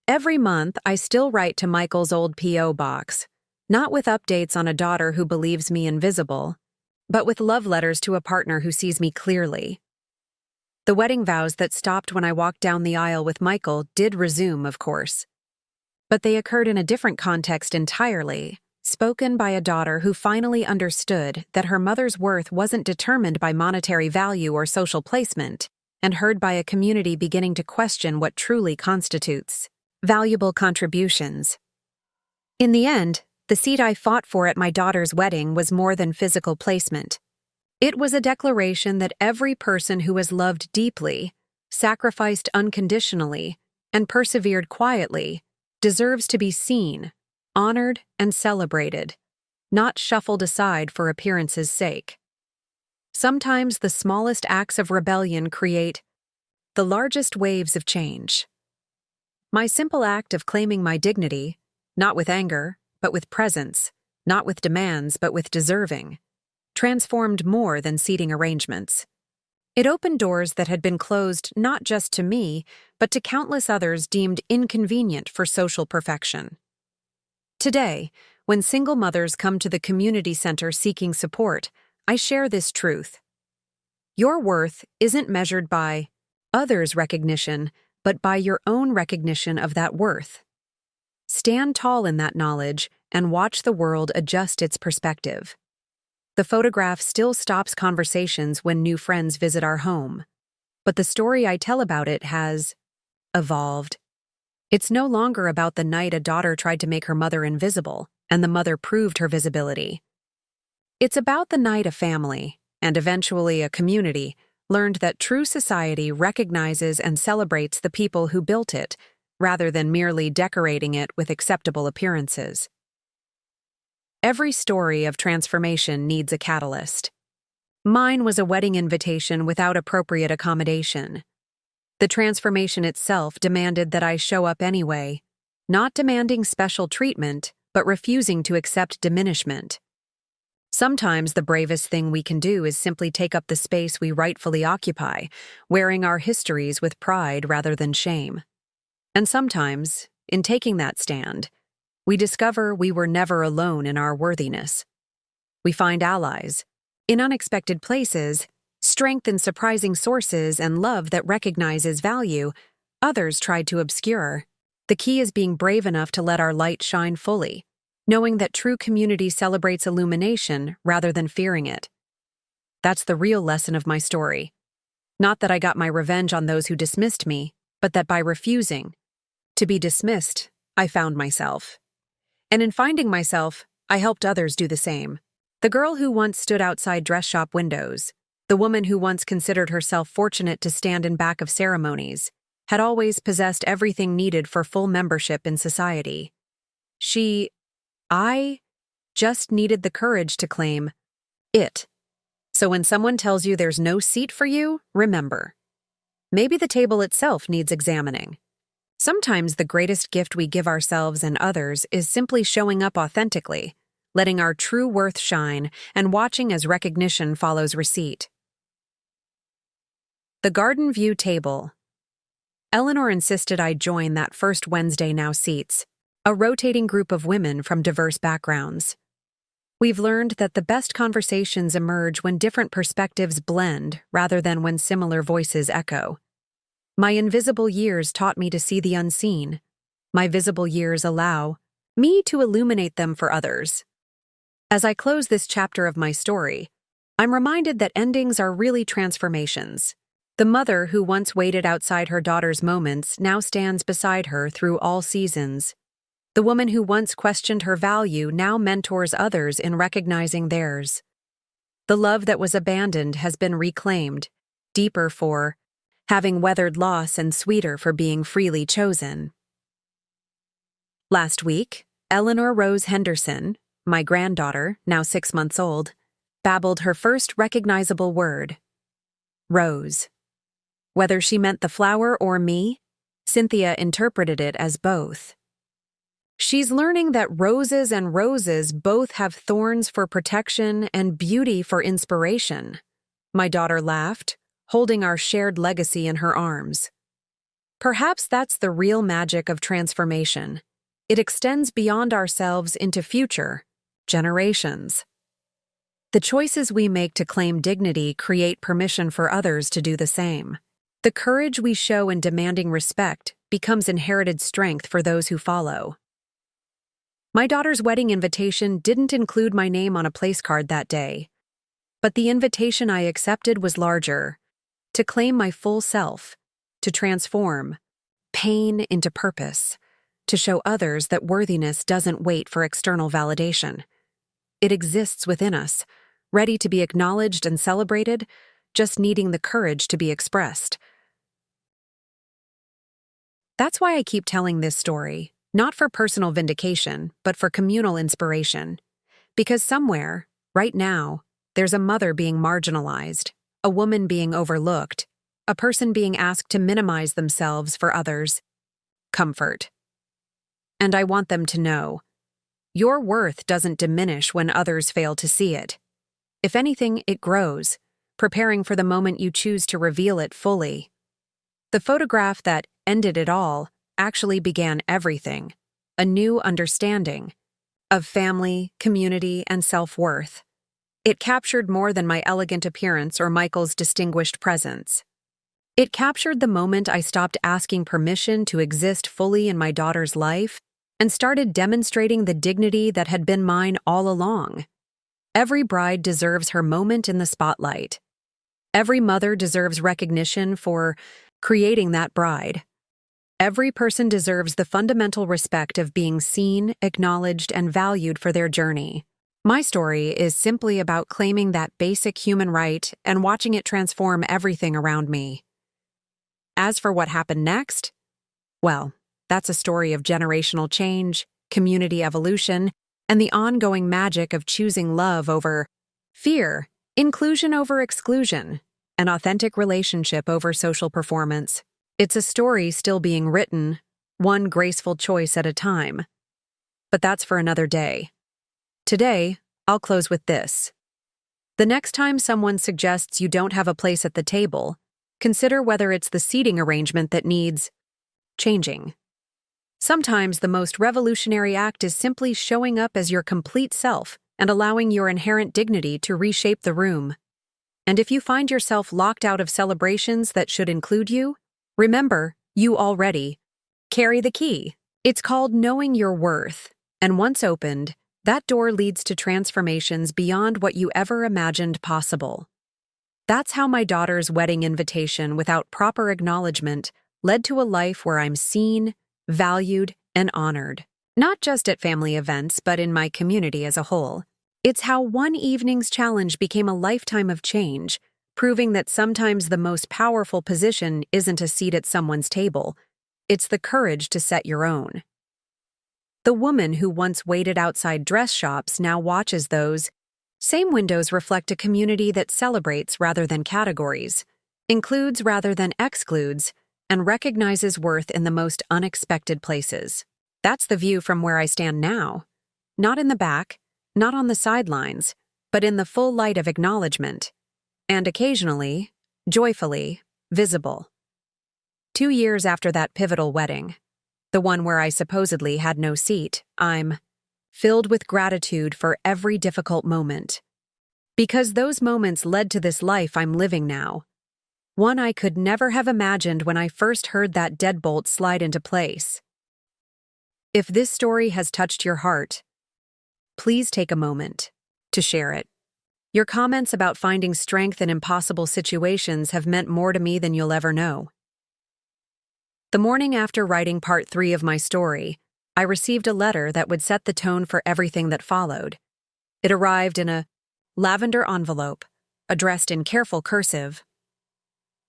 Speaker 1: Every month, I still write to Michael's old P.O. box, not with updates on a daughter who believes me invisible, but with love letters to a partner who sees me clearly. The wedding vows that stopped when I walked down the aisle with Michael did resume, of course. But they occurred in a different context entirely, spoken by a daughter who finally understood that her mother's worth wasn't determined by monetary value or social placement. and heard by a community beginning to question what truly constitutes valuable contributions. In the end, the seat I fought for at my daughter's wedding was more than physical placement. It was a declaration that every person who has loved deeply, sacrificed unconditionally, and persevered quietly deserves to be seen, honored, and celebrated, not shuffled aside for appearance's sake. Sometimes the smallest acts of rebellion create the largest waves of change. My simple act of claiming my dignity, not with anger, but with presence, not with demands, but with deserving, transformed more than seating arrangements. It opened doors that had been closed not just to me, but to countless others deemed inconvenient for social perfection. Today, when single mothers come to the community center seeking support, I share this truth. Your worth isn't measured by others' recognition, but by your own recognition of that worth. Stand tall in that knowledge and watch the world adjust its perspective. The photograph still stops conversations when new friends visit our home, but the story I tell about it has evolved. It's no longer about the night a daughter tried to make her mother invisible, and the mother proved her visibility. It's about the night a family, and eventually a community, learned that true society recognizes and celebrates the people who built it, rather than merely decorating it with acceptable appearances. Every story of transformation needs a catalyst. Mine was a wedding invitation without appropriate accommodation. The transformation itself demanded that I show up anyway, not demanding special treatment, but refusing to accept diminishment. Sometimes the bravest thing we can do is simply take up the space we rightfully occupy, wearing our histories with pride rather than shame. And sometimes, in taking that stand, we discover we were never alone in our worthiness. We find allies, in unexpected places, strength in surprising sources, and love that recognizes value others tried to obscure. The key is being brave enough to let our light shine fully, knowing that true community celebrates illumination rather than fearing it. That's the real lesson of my story. Not that I got my revenge on those who dismissed me, but that by refusing to be dismissed, I found myself. And in finding myself, I helped others do the same. The girl who once stood outside dress shop windows, the woman who once considered herself fortunate to stand in back of ceremonies, had always possessed everything needed for full membership in society. I just needed the courage to claim it. So when someone tells you there's no seat for you, remember, maybe the table itself needs examining. Sometimes the greatest gift we give ourselves and others is simply showing up authentically, letting our true worth shine, and watching as recognition follows receipt. The Garden View Table. Eleanor insisted I join that first Wednesday Now seats, a rotating group of women from diverse backgrounds. We've learned that the best conversations emerge when different perspectives blend rather than when similar voices echo. My invisible years taught me to see the unseen. My visible years allow me to illuminate them for others. As I close this chapter of my story, I'm reminded that endings are really transformations. The mother who once waited outside her daughter's moments now stands beside her through all seasons. The woman who once questioned her value now mentors others in recognizing theirs. The love that was abandoned has been reclaimed, deeper for having weathered loss and sweeter for being freely chosen. Last week, Eleanor Rose Henderson, my granddaughter, now 6 months old, babbled her first recognizable word, rose. Whether she meant the flower or me, Cynthia interpreted it as both. She's learning that roses and roses both have thorns for protection and beauty for inspiration. My daughter laughed, holding our shared legacy in her arms. Perhaps that's the real magic of transformation. It extends beyond ourselves into future generations. The choices we make to claim dignity create permission for others to do the same. The courage we show in demanding respect becomes inherited strength for those who follow. My daughter's wedding invitation didn't include my name on a place card that day, but the invitation I accepted was larger. to claim my full self, to transform pain into purpose, to show others that worthiness doesn't wait for external validation. It exists within us, ready to be acknowledged and celebrated, just needing the courage to be expressed. That's why I keep telling this story, not for personal vindication, but for communal inspiration. Because somewhere, right now, there's a mother being marginalized, a woman being overlooked, a person being asked to minimize themselves for others' comfort. And I want them to know, your worth doesn't diminish when others fail to see it. If anything, it grows, preparing for the moment you choose to reveal it fully. The photograph that ended it all actually began everything, a new understanding of family, community, and self-worth. It captured more than my elegant appearance or Michael's distinguished presence. It captured the moment I stopped asking permission to exist fully in my daughter's life and started demonstrating the dignity that had been mine all along. Every bride deserves her moment in the spotlight. Every mother deserves recognition for creating that bride. Every person deserves the fundamental respect of being seen, acknowledged, and valued for their journey. My story is simply about claiming that basic human right and watching it transform everything around me. As for what happened next, well, that's a story of generational change, community evolution, and the ongoing magic of choosing love over fear, inclusion over exclusion, an authentic relationship over social performance. It's a story still being written, one graceful choice at a time. But that's for another day. Today, I'll close with this. The next time someone suggests you don't have a place at the table, consider whether it's the seating arrangement that needs changing. Sometimes the most revolutionary act is simply showing up as your complete self and allowing your inherent dignity to reshape the room. And if you find yourself locked out of celebrations that should include you, remember, you already carry the key. It's called knowing your worth, and once opened, that door leads to transformations beyond what you ever imagined possible. That's how my daughter's wedding invitation without proper acknowledgement led to a life where I'm seen, valued, and honored. Not just at family events, but in my community as a whole. It's how one evening's challenge became a lifetime of change, proving that sometimes the most powerful position isn't a seat at someone's table. It's the courage to set your own. The woman who once waited outside dress shops now watches those same windows reflect a community that celebrates rather than categories, includes rather than excludes, and recognizes worth in the most unexpected places. That's the view from where I stand now. Not in the back, not on the sidelines, but in the full light of acknowledgement. And occasionally, joyfully, visible. 2 years after that pivotal wedding, the one where I supposedly had no seat, I'm filled with gratitude for every difficult moment. Because those moments led to this life I'm living now. One I could never have imagined when I first heard that deadbolt slide into place. If this story has touched your heart, please take a moment to share it. Your comments about finding strength in impossible situations have meant more to me than you'll ever know. The morning after writing part 3 of my story, I received a letter that would set the tone for everything that followed. It arrived in a lavender envelope, addressed in careful cursive.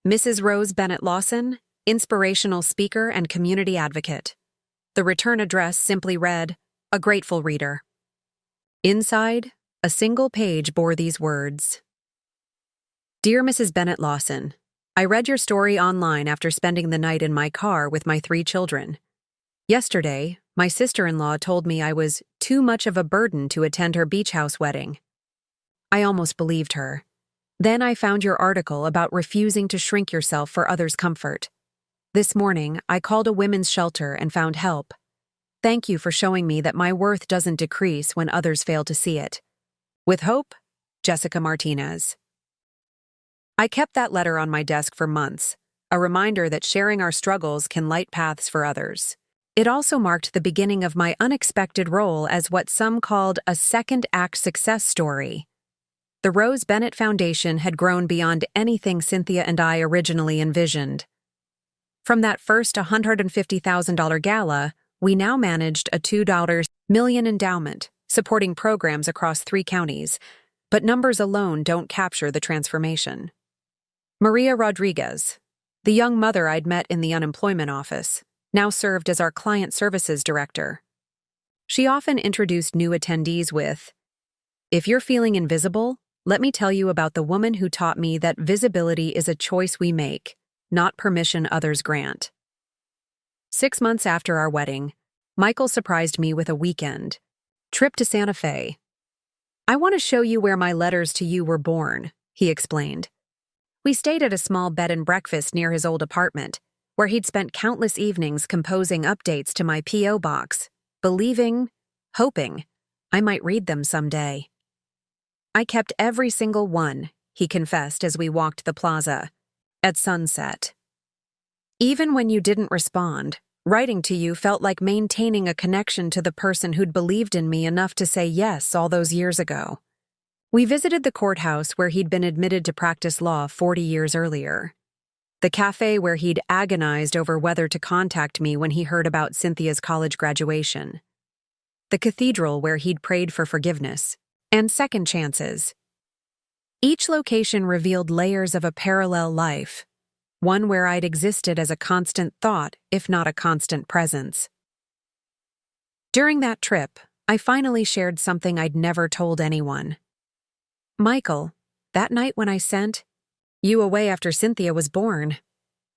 Speaker 1: Mrs. Rose Bennett Lawson, inspirational speaker and community advocate. The return address simply read, "A grateful reader." Inside, a single page bore these words. Dear Mrs. Bennett Lawson, I read your story online after spending the night in my car with my 3 children. Yesterday, my sister-in-law told me I was too much of a burden to attend her beach house wedding. I almost believed her. Then I found your article about refusing to shrink yourself for others' comfort. This morning, I called a women's shelter and found help. Thank you for showing me that my worth doesn't decrease when others fail to see it. With hope, Jessica Martinez. I kept that letter on my desk for months, a reminder that sharing our struggles can light paths for others. It also marked the beginning of my unexpected role as what some called a second-act success story. The Rose Bennett Foundation had grown beyond anything Cynthia and I originally envisioned. From that first $150,000 gala, we now managed a $2 million endowment, supporting programs across 3 counties, but numbers alone don't capture the transformation. Maria Rodriguez, the young mother I'd met in the unemployment office, now served as our client services director. She often introduced new attendees with, "If you're feeling invisible, let me tell you about the woman who taught me that visibility is a choice we make, not permission others grant." 6 months after our wedding, Michael surprised me with a weekend trip to Santa Fe. "I want to show you where my letters to you were born," he explained. We stayed at a small bed and breakfast near his old apartment, where he'd spent countless evenings composing updates to my P.O. box, hoping I might read them someday. "I kept every single one," he confessed as we walked the plaza. "At sunset. Even when you didn't respond, writing to you felt like maintaining a connection to the person who'd believed in me enough to say yes all those years ago." We visited the courthouse where he'd been admitted to practice law 40 years earlier. The cafe where he'd agonized over whether to contact me when he heard about Cynthia's college graduation. The cathedral where he'd prayed for forgiveness and second chances. Each location revealed layers of a parallel life, one where I'd existed as a constant thought, if not a constant presence. During that trip, I finally shared something I'd never told anyone. "Michael, that night when I sent you away after Cynthia was born,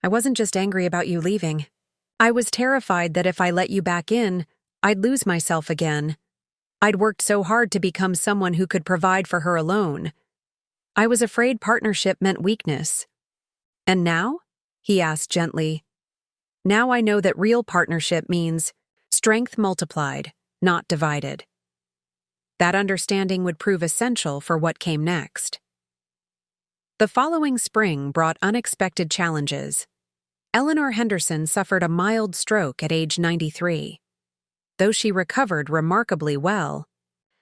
Speaker 1: I wasn't just angry about you leaving. I was terrified that if I let you back in, I'd lose myself again. I'd worked so hard to become someone who could provide for her alone. I was afraid partnership meant weakness. And now?" he asked gently. "Now I know that real partnership means strength multiplied, not divided." That understanding would prove essential for what came next. The following spring brought unexpected challenges. Eleanor Henderson suffered a mild stroke at age 93. Though she recovered remarkably well,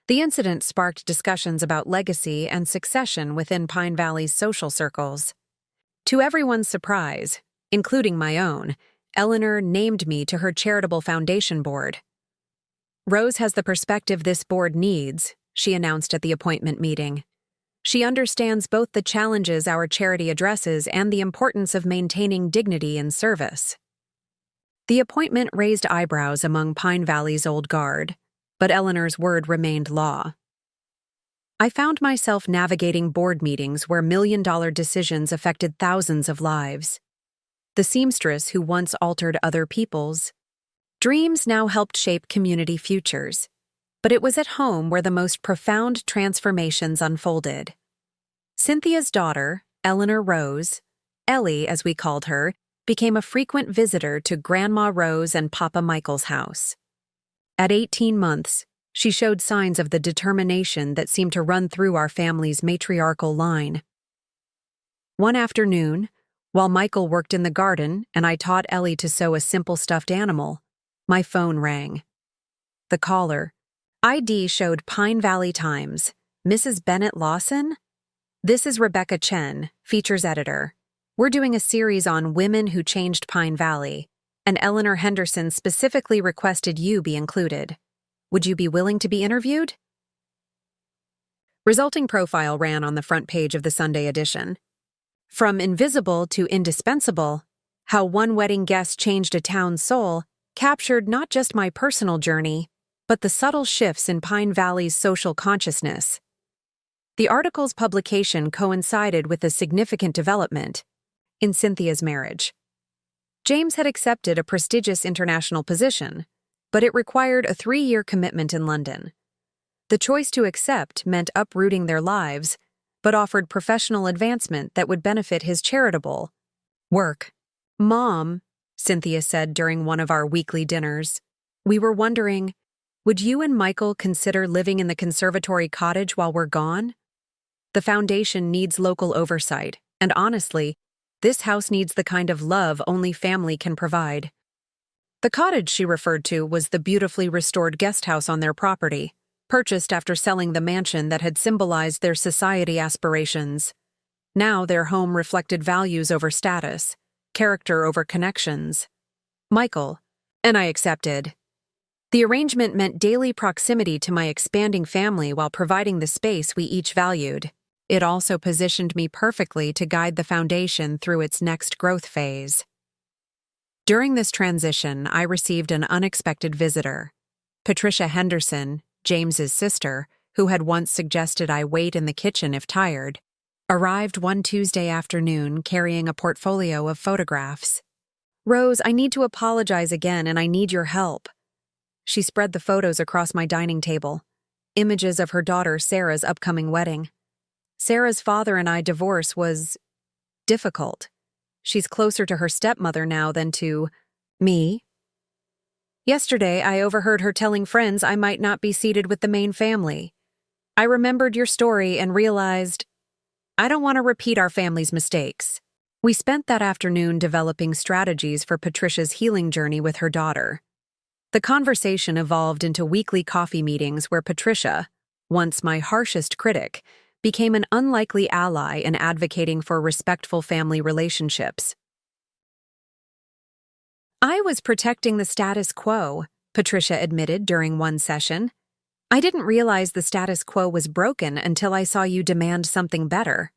Speaker 1: the incident sparked discussions about legacy and succession within Pine Valley's social circles. To everyone's surprise, including my own, Eleanor named me to her charitable foundation board. "Rose has the perspective this board needs," she announced at the appointment meeting. "She understands both the challenges our charity addresses and the importance of maintaining dignity in service." The appointment raised eyebrows among Pine Valley's old guard, but Eleanor's word remained law. I found myself navigating board meetings where million-dollar decisions affected thousands of lives. The seamstress who once altered other people's dreams now helped shape community futures. But it was at home where the most profound transformations unfolded. Cynthia's daughter, Eleanor Rose, Ellie as we called her, became a frequent visitor to Grandma Rose and Papa Michael's house. At 18 months, she showed signs of the determination that seemed to run through our family's matriarchal line. One afternoon, while Michael worked in the garden and I taught Ellie to sew a simple stuffed animal, my phone rang. The caller, ID showed Pine Valley Times. "Mrs. Bennett Lawson? This is Rebecca Chen, features editor. We're doing a series on women who changed Pine Valley, and Eleanor Henderson specifically requested you be included. Would you be willing to be interviewed?" Resulting profile ran on the front page of the Sunday edition. From invisible to indispensable, how one wedding guest changed a town's soul captured not just my personal journey, but the subtle shifts in Pine Valley's social consciousness. The article's publication coincided with a significant development in Cynthia's marriage. James had accepted a prestigious international position, but it required a 3-year commitment in London. The choice to accept meant uprooting their lives, but offered professional advancement that would benefit his charitable work. "Mom," Cynthia said during one of our weekly dinners, "we were wondering, would you and Michael consider living in the conservatory cottage while we're gone? The foundation needs local oversight, and honestly, this house needs the kind of love only family can provide." The cottage she referred to was the beautifully restored guest house on their property. purchased after selling the mansion that had symbolized their society aspirations. Now their home reflected values over status, character over connections. Michael, and I accepted. The arrangement meant daily proximity to my expanding family while providing the space we each valued. It also positioned me perfectly to guide the foundation through its next growth phase. During this transition, I received an unexpected visitor. Patricia Henderson, James's sister, who had once suggested I wait in the kitchen if tired, arrived one Tuesday afternoon carrying a portfolio of photographs. "Rose, I need to apologize again and I need your help." She spread the photos across my dining table, images of her daughter Sarah's upcoming wedding. Sarah's father and I divorce was difficult. She's closer to her stepmother now than to me. Yesterday, I overheard her telling friends I might not be seated with the main family. I remembered your story and realized I don't want to repeat our family's mistakes. We spent that afternoon developing strategies for Patricia's healing journey with her daughter. The conversation evolved into weekly coffee meetings where Patricia, once my harshest critic, became an unlikely ally in advocating for respectful family relationships. "I was protecting the status quo," Patricia admitted during one session. "I didn't realize the status quo was broken until I saw you demand something better."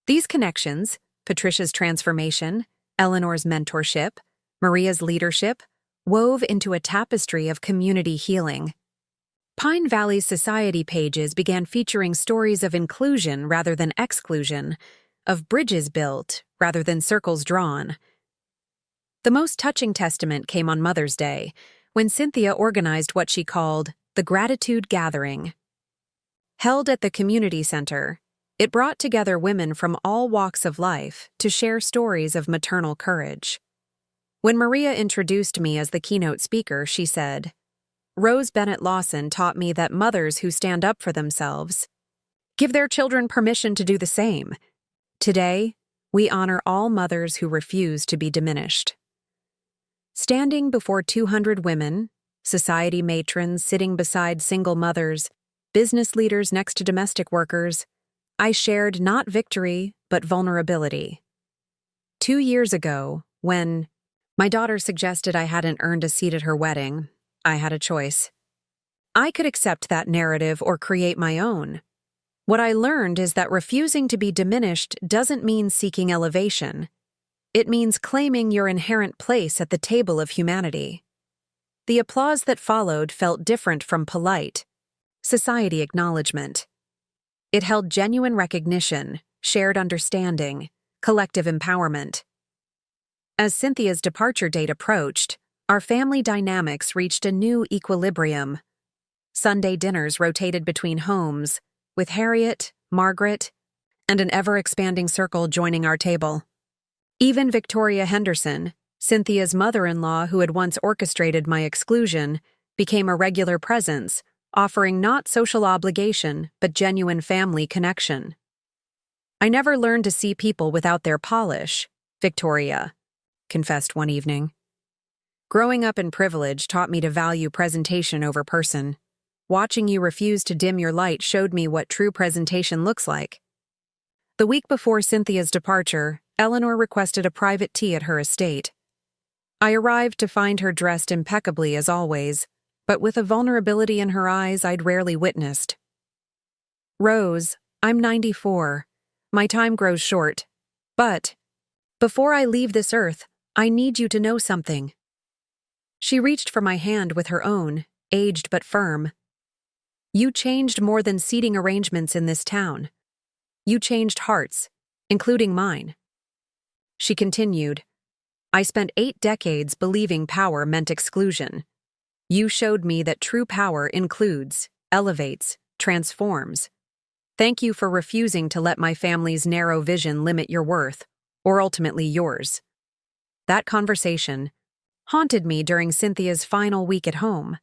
Speaker 1: These connections, Patricia's transformation, Eleanor's mentorship, Maria's leadership, wove into a tapestry of community healing. Pine Valley's society pages began featuring stories of inclusion rather than exclusion, of bridges built rather than circles drawn. The most touching testament came on Mother's Day, when Cynthia organized what she called the Gratitude Gathering. Held at the community center, it brought together women from all walks of life to share stories of maternal courage. When Maria introduced me as the keynote speaker, she said, "Rose Bennett Lawson taught me that mothers who stand up for themselves give their children permission to do the same. Today, we honor all mothers who refuse to be diminished." Standing before 200 women, society matrons sitting beside single mothers, business leaders next to domestic workers, I shared not victory, but vulnerability. 2 years ago, when my daughter suggested I hadn't earned a seat at her wedding, I had a choice. I could accept that narrative or create my own. What I learned is that refusing to be diminished doesn't mean seeking elevation. It means claiming your inherent place at the table of humanity. The applause that followed felt different from polite society acknowledgement. It held genuine recognition, shared understanding, collective empowerment. As Cynthia's departure date approached, our family dynamics reached a new equilibrium. Sunday dinners rotated between homes, with Harriet, Margaret, and an ever-expanding circle joining our table. Even Victoria Henderson, Cynthia's mother-in-law who had once orchestrated my exclusion, became a regular presence, offering not social obligation but genuine family connection. "I never learned to see people without their polish," Victoria confessed one evening. "Growing up in privilege taught me to value presentation over person. Watching you refuse to dim your light showed me what true presentation looks like." The week before Cynthia's departure, Eleanor requested a private tea at her estate. I arrived to find her dressed impeccably as always, but with a vulnerability in her eyes I'd rarely witnessed. "Rose, I'm 94. My time grows short. But before I leave this earth, I need you to know something." She reached for my hand with her own, aged but firm. "You changed more than seating arrangements in this town. You changed hearts, including mine." She continued, "I spent 8 decades believing power meant exclusion. You showed me that true power includes, elevates, transforms. Thank you for refusing to let my family's narrow vision limit your worth, or ultimately yours." That conversation haunted me during Cynthia's final week at home.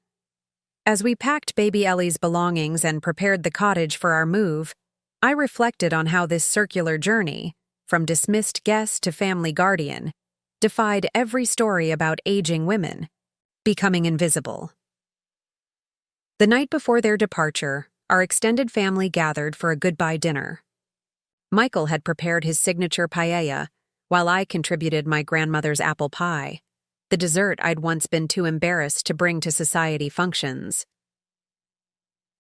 Speaker 1: As we packed baby Ellie's belongings and prepared the cottage for our move, I reflected on how this circular journey, from dismissed guest to family guardian, defied every story about aging women becoming invisible. The night before their departure, our extended family gathered for a goodbye dinner. Michael had prepared his signature paella, while I contributed my grandmother's apple pie, the dessert I'd once been too embarrassed to bring to society functions.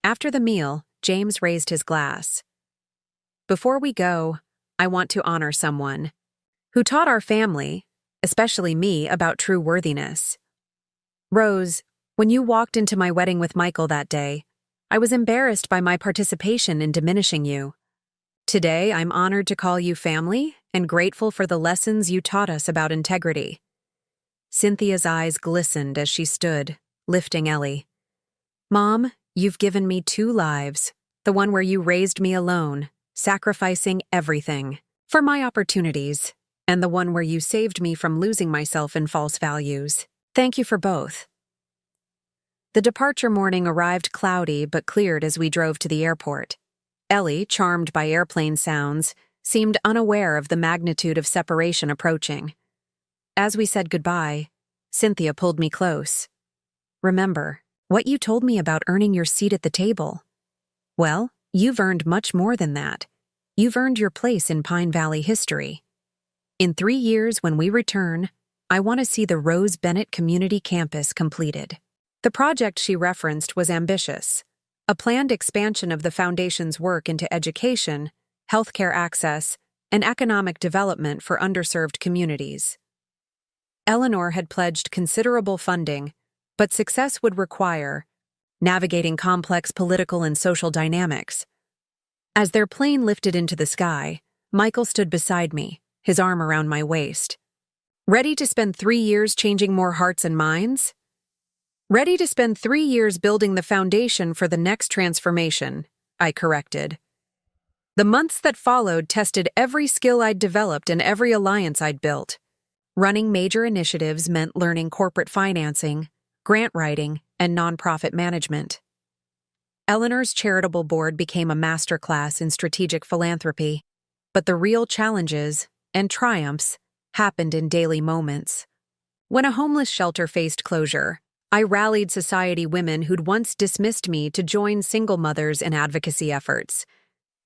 Speaker 1: After the meal, James raised his glass. Before we go, I want to honor someone who taught our family, especially me, about true worthiness. Rose, when you walked into my wedding with Michael that day, I was embarrassed by my participation in diminishing you. Today, I'm honored to call you family and grateful for the lessons you taught us about integrity. Cynthia's eyes glistened as she stood, lifting Ellie. Mom, you've given me 2 lives, the one where you raised me alone, sacrificing everything for my opportunities, and the one where you saved me from losing myself in false values. Thank you for both. The departure morning arrived cloudy but cleared as we drove to the airport. Ellie, charmed by airplane sounds, seemed unaware of the magnitude of separation approaching. As we said goodbye, Cynthia pulled me close. Remember, what you told me about earning your seat at the table? Well, you've earned much more than that. You've earned your place in Pine Valley history. In 3 years, when we return, I want to see the Rose Bennett Community Campus completed. The project she referenced was ambitious, a planned expansion of the foundation's work into education, healthcare access, and economic development for underserved communities. Eleanor had pledged considerable funding, but success would require navigating complex political and social dynamics. As their plane lifted into the sky, Michael stood beside me, his arm around my waist. Ready to spend 3 years changing more hearts and minds? Ready to spend 3 years building the foundation for the next transformation, I corrected. The months that followed tested every skill I'd developed and every alliance I'd built. Running major initiatives meant learning corporate financing, grant writing, and nonprofit management. Eleanor's charitable board became a masterclass in strategic philanthropy, but the real challenges and triumphs happened in daily moments. When a homeless shelter faced closure, I rallied society women who'd once dismissed me to join single mothers in advocacy efforts.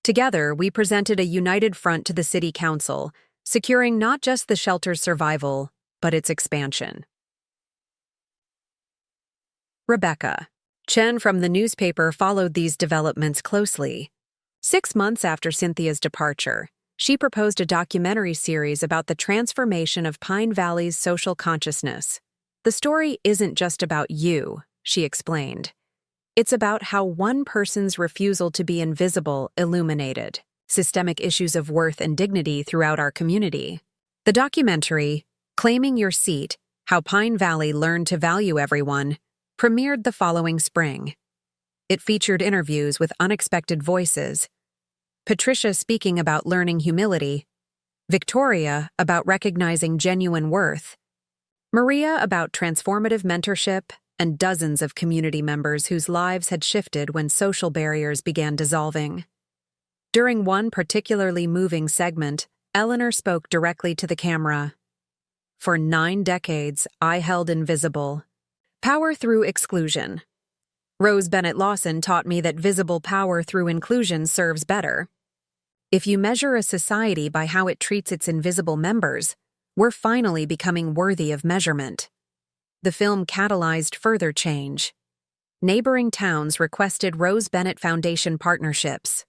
Speaker 1: Together, we presented a united front to the city council, securing not just the shelter's survival, but its expansion. Rebecca. Chen from the newspaper followed these developments closely. 6 months after Cynthia's departure, she proposed a documentary series about the transformation of Pine Valley's social consciousness. The story isn't just about you, she explained. It's about how one person's refusal to be invisible illuminated systemic issues of worth and dignity throughout our community. The documentary, Claiming Your Seat, How Pine Valley Learned to Value Everyone, premiered the following spring. It featured interviews with unexpected voices. Patricia speaking about learning humility, Victoria about recognizing genuine worth, Maria about transformative mentorship, and dozens of community members whose lives had shifted when social barriers began dissolving. During one particularly moving segment, Eleanor spoke directly to the camera. For 9 decades, I held invisible. Power through exclusion. Rose Bennett Lawson taught me that visible power through inclusion serves better. If you measure a society by how it treats its invisible members, we're finally becoming worthy of measurement. The film catalyzed further change. Neighboring towns requested Rose Bennett Foundation partnerships.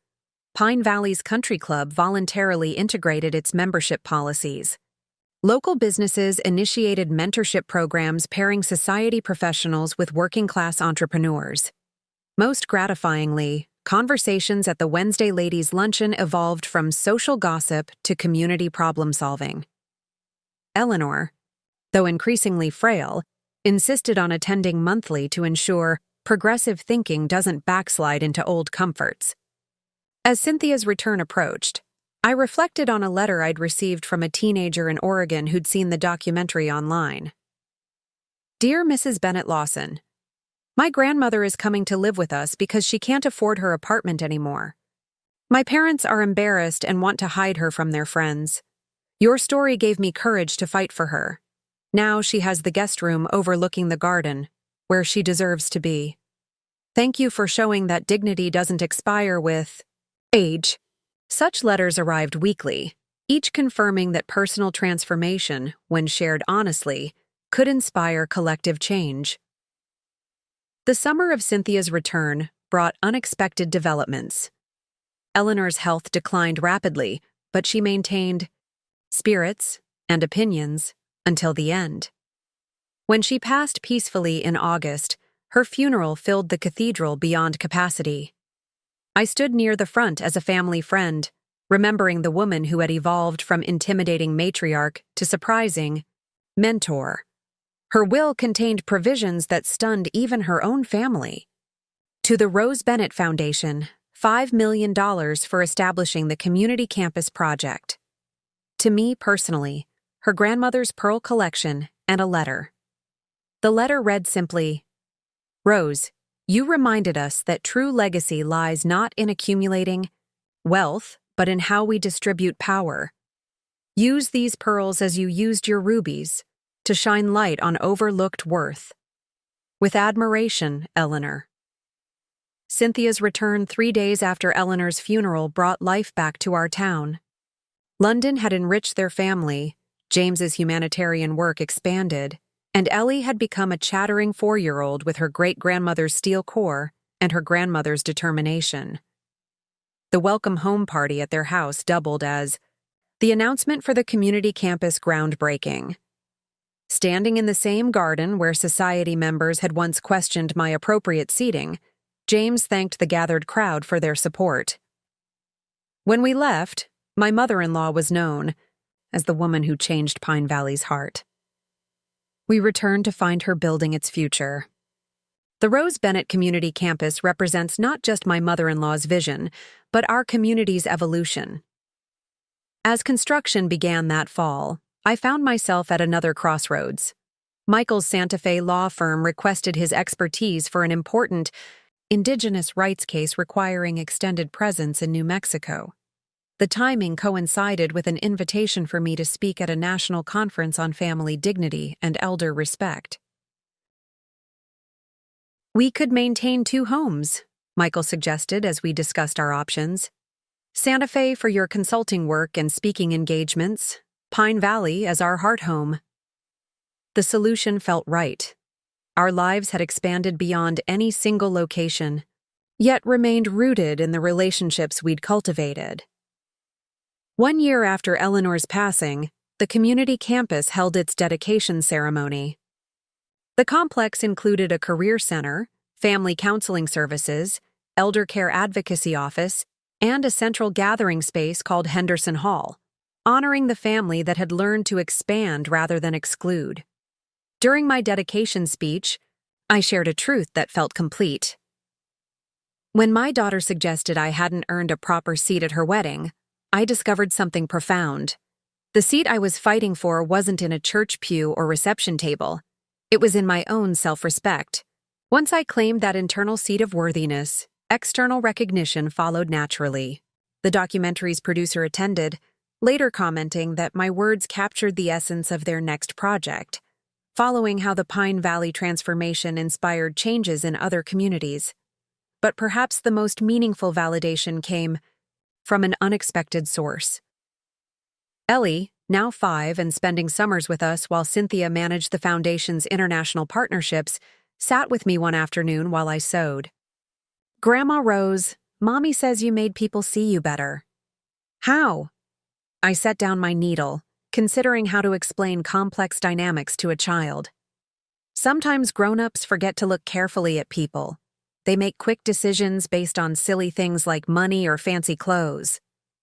Speaker 1: Pine Valley's country club voluntarily integrated its membership policies. Local businesses initiated mentorship programs pairing society professionals with working-class entrepreneurs. Most gratifyingly, conversations at the Wednesday Ladies' Luncheon evolved from social gossip to community problem-solving. Eleanor, though increasingly frail, insisted on attending monthly to ensure progressive thinking doesn't backslide into old comforts. As Cynthia's return approached, I reflected on a letter I'd received from a teenager in Oregon who'd seen the documentary online. Dear Mrs. Bennett Lawson, my grandmother is coming to live with us because she can't afford her apartment anymore. My parents are embarrassed and want to hide her from their friends. Your story gave me courage to fight for her. Now she has the guest room overlooking the garden, where she deserves to be. Thank you for showing that dignity doesn't expire with age. Such letters arrived weekly, each confirming that personal transformation, when shared honestly, could inspire collective change. The summer of Cynthia's return brought unexpected developments. Eleanor's health declined rapidly, but she maintained spirits and opinions until the end. When she passed peacefully in August, her funeral filled the cathedral beyond capacity. I stood near the front as a family friend, remembering the woman who had evolved from intimidating matriarch to surprising mentor. Her will contained provisions that stunned even her own family. To the Rose Bennett Foundation, $5 million for establishing the community campus project. To me personally, her grandmother's pearl collection and a letter. The letter read simply, "Rose, you reminded us that true legacy lies not in accumulating wealth, but in how we distribute power. Use these pearls as you used your rubies, to shine light on overlooked worth. With admiration, Eleanor." Cynthia's return 3 days after Eleanor's funeral brought life back to our town. London had enriched their family, James's humanitarian work expanded, and Ellie had become a chattering 4-year-old with her great-grandmother's steel core and her grandmother's determination. The welcome home party at their house doubled as the announcement for the community campus groundbreaking. Standing in the same garden where society members had once questioned my appropriate seating, James thanked the gathered crowd for their support. When we left, my mother-in-law was known as the woman who changed Pine Valley's heart. We returned to find her building its future. The Rose Bennett Community Campus represents not just my mother-in-law's vision, but our community's evolution. As construction began that fall, I found myself at another crossroads. Michael's Santa Fe law firm requested his expertise for an important indigenous rights case requiring extended presence in New Mexico. The timing coincided with an invitation for me to speak at a national conference on family dignity and elder respect. We could maintain 2 homes, Michael suggested as we discussed our options. Santa Fe for your consulting work and speaking engagements, Pine Valley as our heart home. The solution felt right. Our lives had expanded beyond any single location, yet remained rooted in the relationships we'd cultivated. 1 year after Eleanor's passing, the community campus held its dedication ceremony. The complex included a career center, family counseling services, elder care advocacy office, and a central gathering space called Henderson Hall, honoring the family that had learned to expand rather than exclude. During my dedication speech, I shared a truth that felt complete. When my daughter suggested I hadn't earned a proper seat at her wedding, I discovered something profound. The seat I was fighting for wasn't in a church pew or reception table. It was in my own self-respect. Once I claimed that internal seat of worthiness, external recognition followed naturally. The documentary's producer attended, later commenting that my words captured the essence of their next project, following how the Pine Valley transformation inspired changes in other communities. But perhaps the most meaningful validation came from an unexpected source. Ellie, now 5 and spending summers with us while Cynthia managed the foundation's international partnerships, sat with me one afternoon while I sewed. "Grandma Rose, Mommy says you made people see you better." "How?" I set down my needle, considering how to explain complex dynamics to a child. "Sometimes grown-ups forget to look carefully at people. They make quick decisions based on silly things like money or fancy clothes."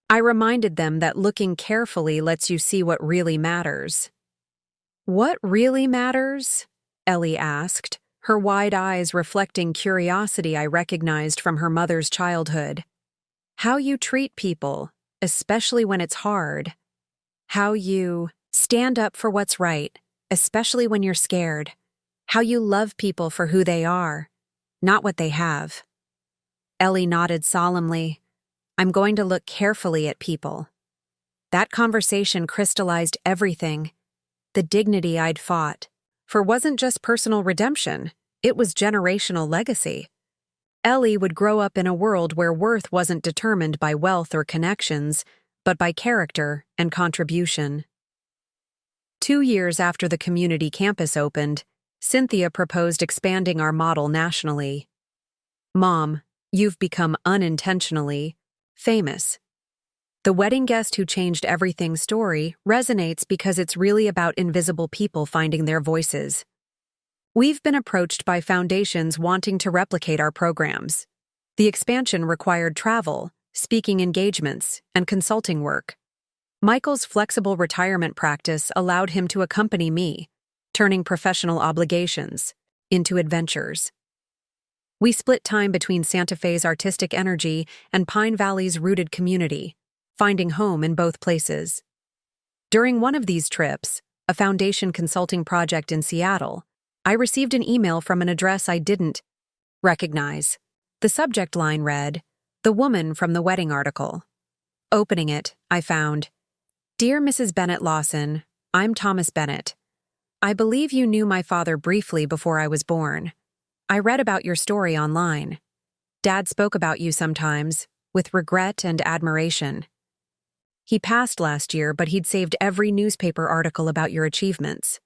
Speaker 1: I reminded them that looking carefully lets you see what really matters. "What really matters?" Ellie asked, her wide eyes reflecting curiosity I recognized from her mother's childhood. "How you treat people, especially when it's hard. How you stand up for what's right, especially when you're scared. How you love people for who they are, not what they have." Ellie nodded solemnly. "I'm going to look carefully at people." That conversation crystallized everything. The dignity I'd fought for wasn't just personal redemption, it was generational legacy. Ellie would grow up in a world where worth wasn't determined by wealth or connections, but by character and contribution. 2 years after the community campus opened, Cynthia proposed expanding our model nationally. "Mom, you've become unintentionally famous." The wedding guest who changed everything story resonates because it's really about invisible people finding their voices. We've been approached by foundations wanting to replicate our programs. The expansion required travel, speaking engagements, and consulting work. Michael's flexible retirement practice allowed him to accompany me, turning professional obligations into adventures. We split time between Santa Fe's artistic energy and Pine Valley's rooted community, finding home in both places. During one of these trips, a foundation consulting project in Seattle, I received an email from an address I didn't recognize. The subject line read, "The woman from the wedding article." Opening it, I found, "Dear Mrs. Bennett Lawson, I'm Thomas Bennett. I believe you knew my father briefly before I was born. I read about your story online. Dad spoke about you sometimes, with regret and admiration. He passed last year, but he'd saved every newspaper article about your achievements.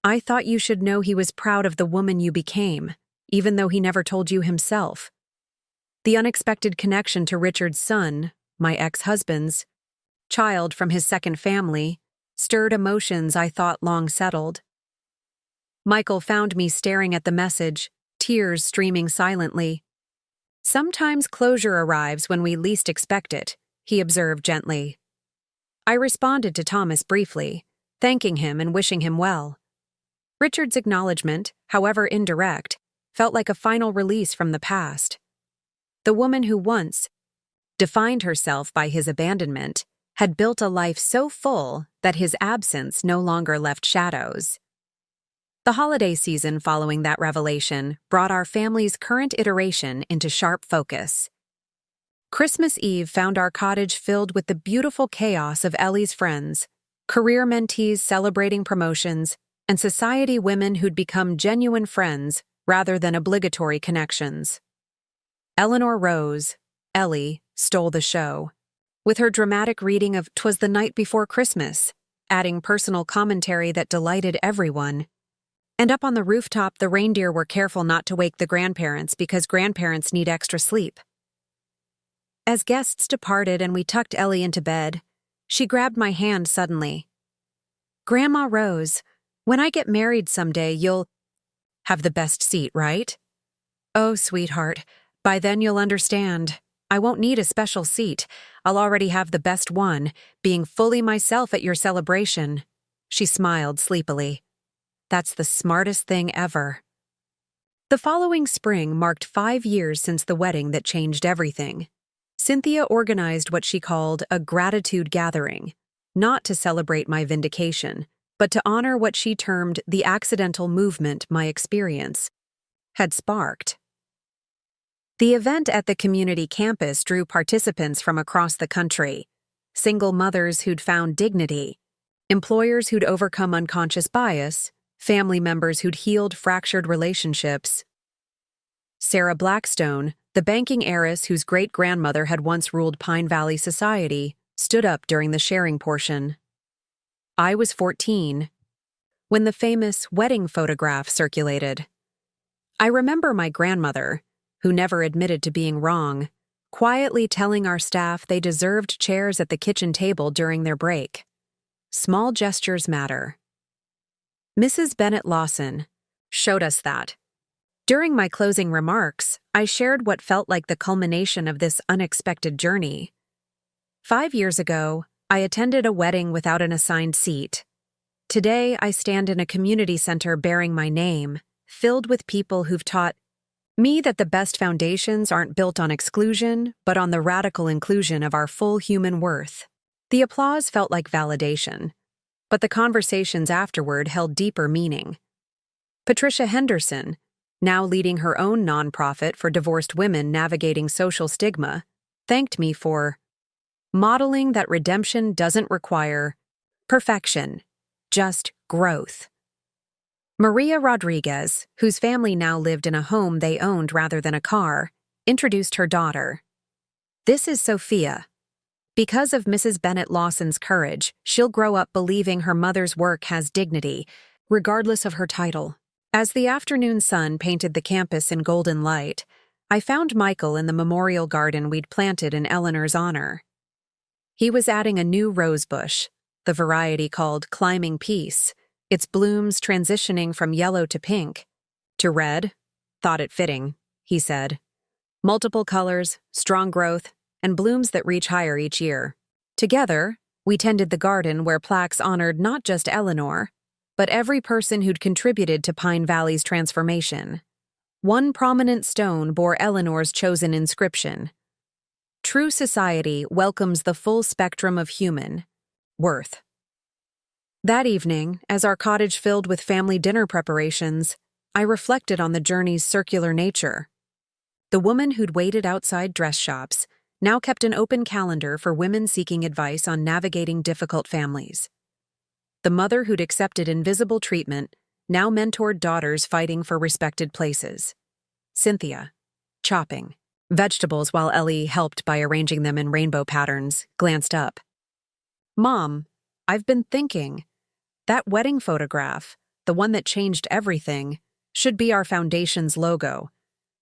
Speaker 1: I thought you should know he was proud of the woman you became, even though he never told you himself. The unexpected connection to Richard's son, my ex-husband's, child from his second family, stirred emotions I thought long settled." Michael found me staring at the message, tears streaming silently. "Sometimes closure arrives when we least expect it," he observed gently. I responded to Thomas briefly, thanking him and wishing him well. Richard's acknowledgement, however indirect, felt like a final release from the past. The woman who once defined herself by his abandonment had built a life so full that his absence no longer left shadows. The holiday season following that revelation brought our family's current iteration into sharp focus. Christmas Eve found our cottage filled with the beautiful chaos of Ellie's friends, career mentees celebrating promotions, and society women who'd become genuine friends rather than obligatory connections. Eleanor Rose, Ellie, stole the show, with her dramatic reading of "'Twas the Night Before Christmas," adding personal commentary that delighted everyone. And up on the rooftop, the reindeer were careful not to wake the grandparents because grandparents need extra sleep. As guests departed and we tucked Ellie into bed, she grabbed my hand suddenly. "Grandma Rose, when I get married someday, you'll have the best seat, right?" "Oh, sweetheart, by then you'll understand. I won't need a special seat. I'll already have the best one, being fully myself at your celebration." She smiled sleepily. "That's the smartest thing ever." The following spring marked 5 years since the wedding that changed everything. Cynthia organized what she called a gratitude gathering, not to celebrate my vindication, but to honor what she termed the accidental movement my experience had sparked. The event at the community campus drew participants from across the country: single mothers who'd found dignity, employers who'd overcome unconscious bias, family members who'd healed fractured relationships. Sarah Blackstone, the banking heiress whose great-grandmother had once ruled Pine Valley society, stood up during the sharing portion. I was 14 when the famous wedding photograph circulated. I remember my grandmother, who never admitted to being wrong, quietly telling our staff they deserved chairs at the kitchen table during their break. Small gestures matter. Mrs. Bennett Lawson showed us that. During my closing remarks, I shared what felt like the culmination of this unexpected journey. 5 years ago, I attended a wedding without an assigned seat. Today, I stand in a community center bearing my name, filled with people who've taught me that the best foundations aren't built on exclusion, but on the radical inclusion of our full human worth. The applause felt like validation, but the conversations afterward held deeper meaning. Patricia Henderson, now leading her own nonprofit for divorced women navigating social stigma, thanked me for modeling that redemption doesn't require perfection, just growth. Maria Rodriguez, whose family now lived in a home they owned rather than a car, introduced her daughter. This is Sophia. Because of Mrs. Bennett Lawson's courage, she'll grow up believing her mother's work has dignity, regardless of her title. As the afternoon sun painted the campus in golden light, I found Michael in the memorial garden we'd planted in Eleanor's honor. He was adding a new rose bush, the variety called Climbing Peace, its blooms transitioning from yellow to pink. To red, thought it fitting, he said. Multiple colors, strong growth, and blooms that reach higher each year. Together, we tended the garden where plaques honored not just Eleanor, but every person who'd contributed to Pine Valley's transformation. One prominent stone bore Eleanor's chosen inscription: "True society welcomes the full spectrum of human worth." That evening, as our cottage filled with family dinner preparations, I reflected on the journey's circular nature. The woman who'd waited outside dress shops now kept an open calendar for women seeking advice on navigating difficult families. The mother who'd accepted invisible treatment now mentored daughters fighting for respected places. Cynthia, chopping vegetables while Ellie helped by arranging them in rainbow patterns, glanced up. "Mom, I've been thinking. That wedding photograph, the one that changed everything, should be our foundation's logo.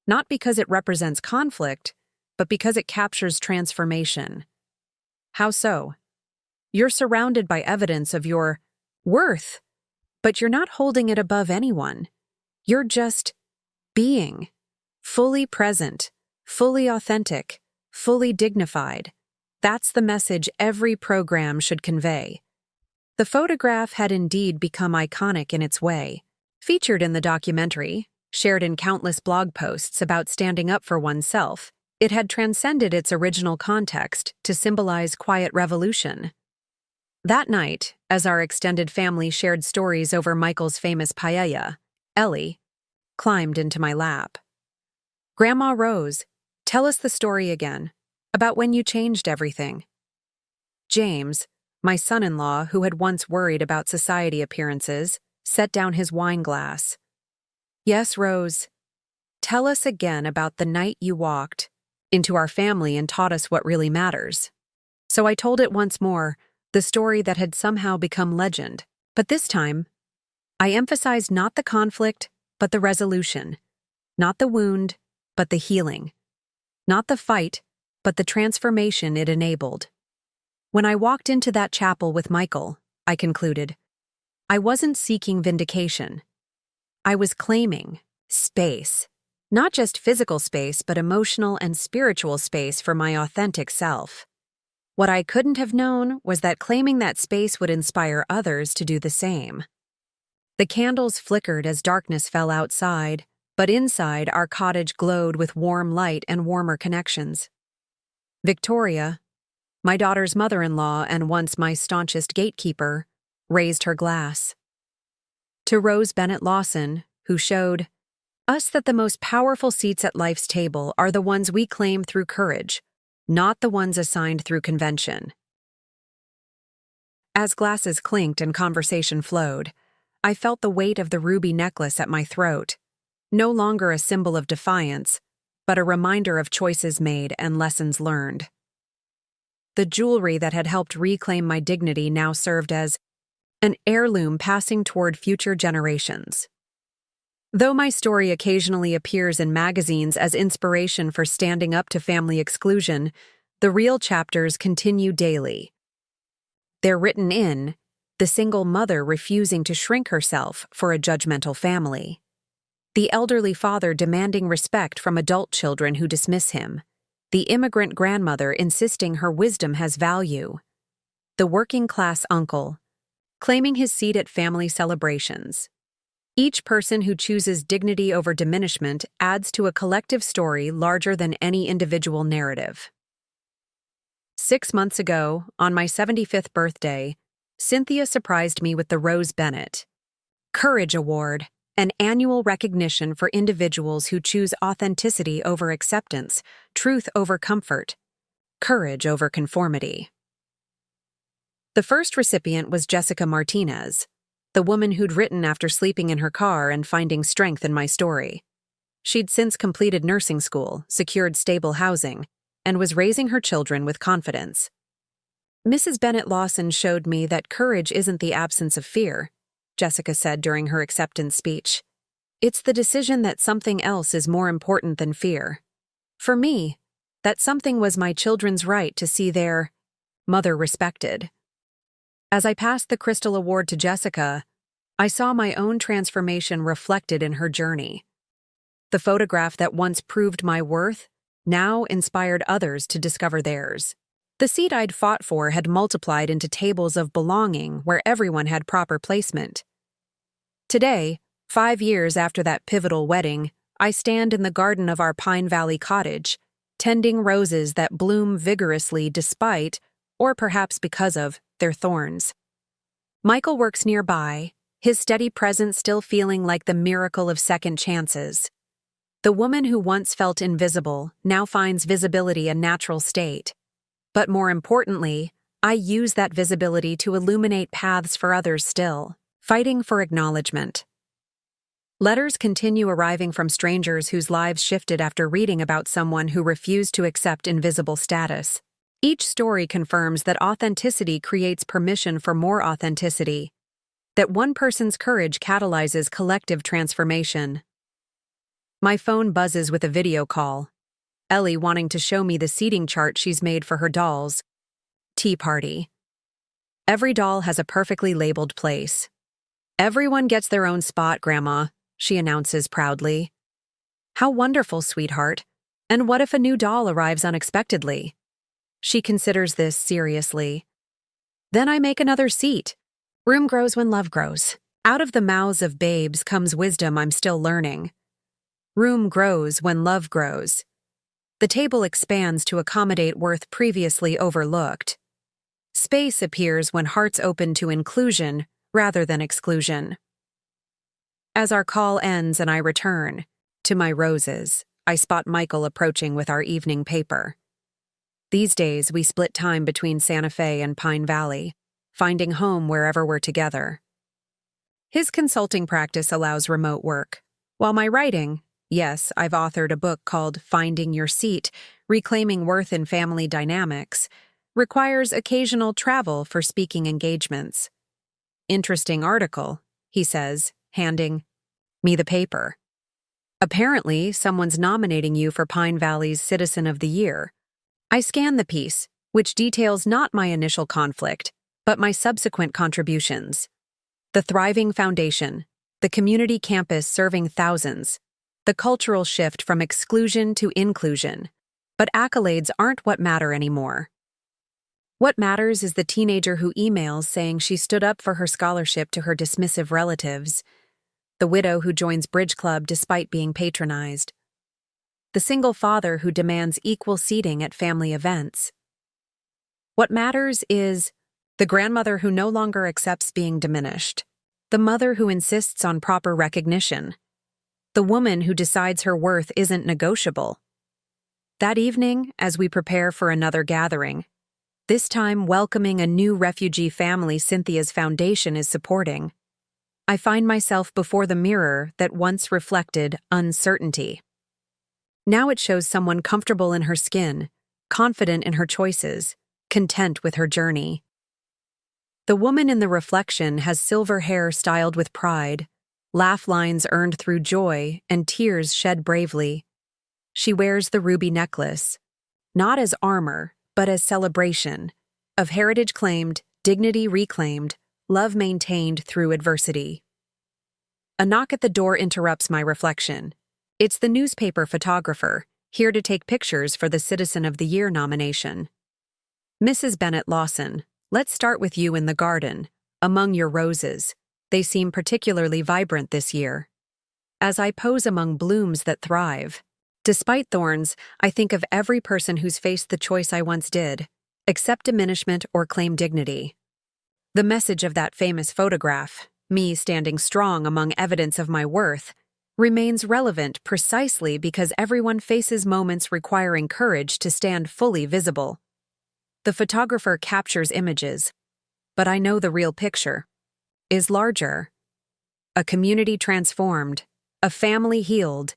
Speaker 1: Not because it represents conflict, but because it captures transformation." "How so?" "You're surrounded by evidence of your worth, but you're not holding it above anyone. You're just being, fully present, fully authentic, fully dignified. That's the message every program should convey." The photograph had indeed become iconic in its way. Featured in the documentary, shared in countless blog posts about standing up for oneself, it had transcended its original context to symbolize quiet revolution. That night, as our extended family shared stories over Michael's famous paella, Ellie climbed into my lap. "Grandma Rose, tell us the story again, about when you changed everything." James, my son-in-law who had once worried about society appearances, set down his wine glass. "Yes, Rose. Tell us again about the night you walked into our family and taught us what really matters." So I told it once more, the story that had somehow become legend. But this time, I emphasized not the conflict, but the resolution. Not the wound, but the healing. Not the fight, but the transformation it enabled. When I walked into that chapel with Michael, I concluded, I wasn't seeking vindication. I was claiming space. Not just physical space, but emotional and spiritual space for my authentic self. What I couldn't have known was that claiming that space would inspire others to do the same. The candles flickered as darkness fell outside, but inside our cottage glowed with warm light and warmer connections. Victoria, my daughter's mother-in-law and once my staunchest gatekeeper, raised her glass. To Rose Bennett Lawson, who showed us that the most powerful seats at life's table are the ones we claim through courage, not the ones assigned through convention. As glasses clinked and conversation flowed, I felt the weight of the ruby necklace at my throat, no longer a symbol of defiance, but a reminder of choices made and lessons learned. The jewelry that had helped reclaim my dignity now served as an heirloom passing toward future generations. Though my story occasionally appears in magazines as inspiration for standing up to family exclusion, the real chapters continue daily. They're written in the single mother refusing to shrink herself for a judgmental family, the elderly father demanding respect from adult children who dismiss him, the immigrant grandmother insisting her wisdom has value, the working-class uncle claiming his seat at family celebrations. Each person who chooses dignity over diminishment adds to a collective story larger than any individual narrative. 6 months ago, on my 75th birthday, Cynthia surprised me with the Rose Bennett Courage Award, an annual recognition for individuals who choose authenticity over acceptance, truth over comfort, courage over conformity. The first recipient was Jessica Martinez, the the woman who'd written after sleeping in her car and finding strength in my story. She'd since completed nursing school, secured stable housing, and was raising her children with confidence. Mrs. Bennet Lawson showed me that courage isn't the absence of fear, Jessica said during her acceptance speech. It's the decision that something else is more important than fear. For me, that something was my children's right to see their mother respected. As I passed the Crystal Award to Jessica, I saw my own transformation reflected in her journey. The photograph that once proved my worth now inspired others to discover theirs. The seat I'd fought for had multiplied into tables of belonging where everyone had proper placement. Today, 5 years after that pivotal wedding, I stand in the garden of our Pine Valley cottage, tending roses that bloom vigorously despite, or perhaps because of, their thorns. Michael works nearby, his steady presence still feeling like the miracle of second chances. The woman who once felt invisible now finds visibility a natural state. But more importantly, I use that visibility to illuminate paths for others still, fighting for acknowledgement. Letters continue arriving from strangers whose lives shifted after reading about someone who refused to accept invisible status. Each story confirms that authenticity creates permission for more authenticity, that one person's courage catalyzes collective transformation. My phone buzzes with a video call. Ellie wanting to show me the seating chart she's made for her dolls. Tea party. Every doll has a perfectly labeled place. Everyone gets their own spot, Grandma, she announces proudly. How wonderful, sweetheart. And what if a new doll arrives unexpectedly? She considers this seriously. Then I make another seat. Room grows when love grows. Out of the mouths of babes comes wisdom I'm still learning. Room grows when love grows. The table expands to accommodate worth previously overlooked. Space appears when hearts open to inclusion rather than exclusion. As our call ends and I return to my roses, I spot Michael approaching with our evening paper. These days, we split time between Santa Fe and Pine Valley, finding home wherever we're together. His consulting practice allows remote work, while my writing, yes, I've authored a book called Finding Your Seat, Reclaiming Worth in Family Dynamics, requires occasional travel for speaking engagements. Interesting article, he says, handing me the paper. Apparently, someone's nominating you for Pine Valley's Citizen of the Year. I scan the piece, which details not my initial conflict, but my subsequent contributions. The thriving foundation, the community campus serving thousands, the cultural shift from exclusion to inclusion. But accolades aren't what matter anymore. What matters is the teenager who emails saying she stood up for her scholarship to her dismissive relatives, the widow who joins Bridge Club despite being patronized, the single father who demands equal seating at family events. What matters is the grandmother who no longer accepts being diminished, the mother who insists on proper recognition, the woman who decides her worth isn't negotiable. That evening, as we prepare for another gathering, this time welcoming a new refugee family Cynthia's foundation is supporting, I find myself before the mirror that once reflected uncertainty. Now it shows someone comfortable in her skin, confident in her choices, content with her journey. The woman in the reflection has silver hair styled with pride, laugh lines earned through joy, and tears shed bravely. She wears the ruby necklace, not as armor, but as celebration, of heritage claimed, dignity reclaimed, love maintained through adversity. A knock at the door interrupts my reflection. It's the newspaper photographer, here to take pictures for the Citizen of the Year nomination. Mrs. Bennet Lawson, let's start with you in the garden, among your roses. They seem particularly vibrant this year. As I pose among blooms that thrive, despite thorns, I think of every person who's faced the choice I once did, accept diminishment or claim dignity. The message of that famous photograph, me standing strong among evidence of my worth, remains relevant precisely because everyone faces moments requiring courage to stand fully visible. The photographer captures images, but I know the real picture. is larger. A community transformed, a family healed,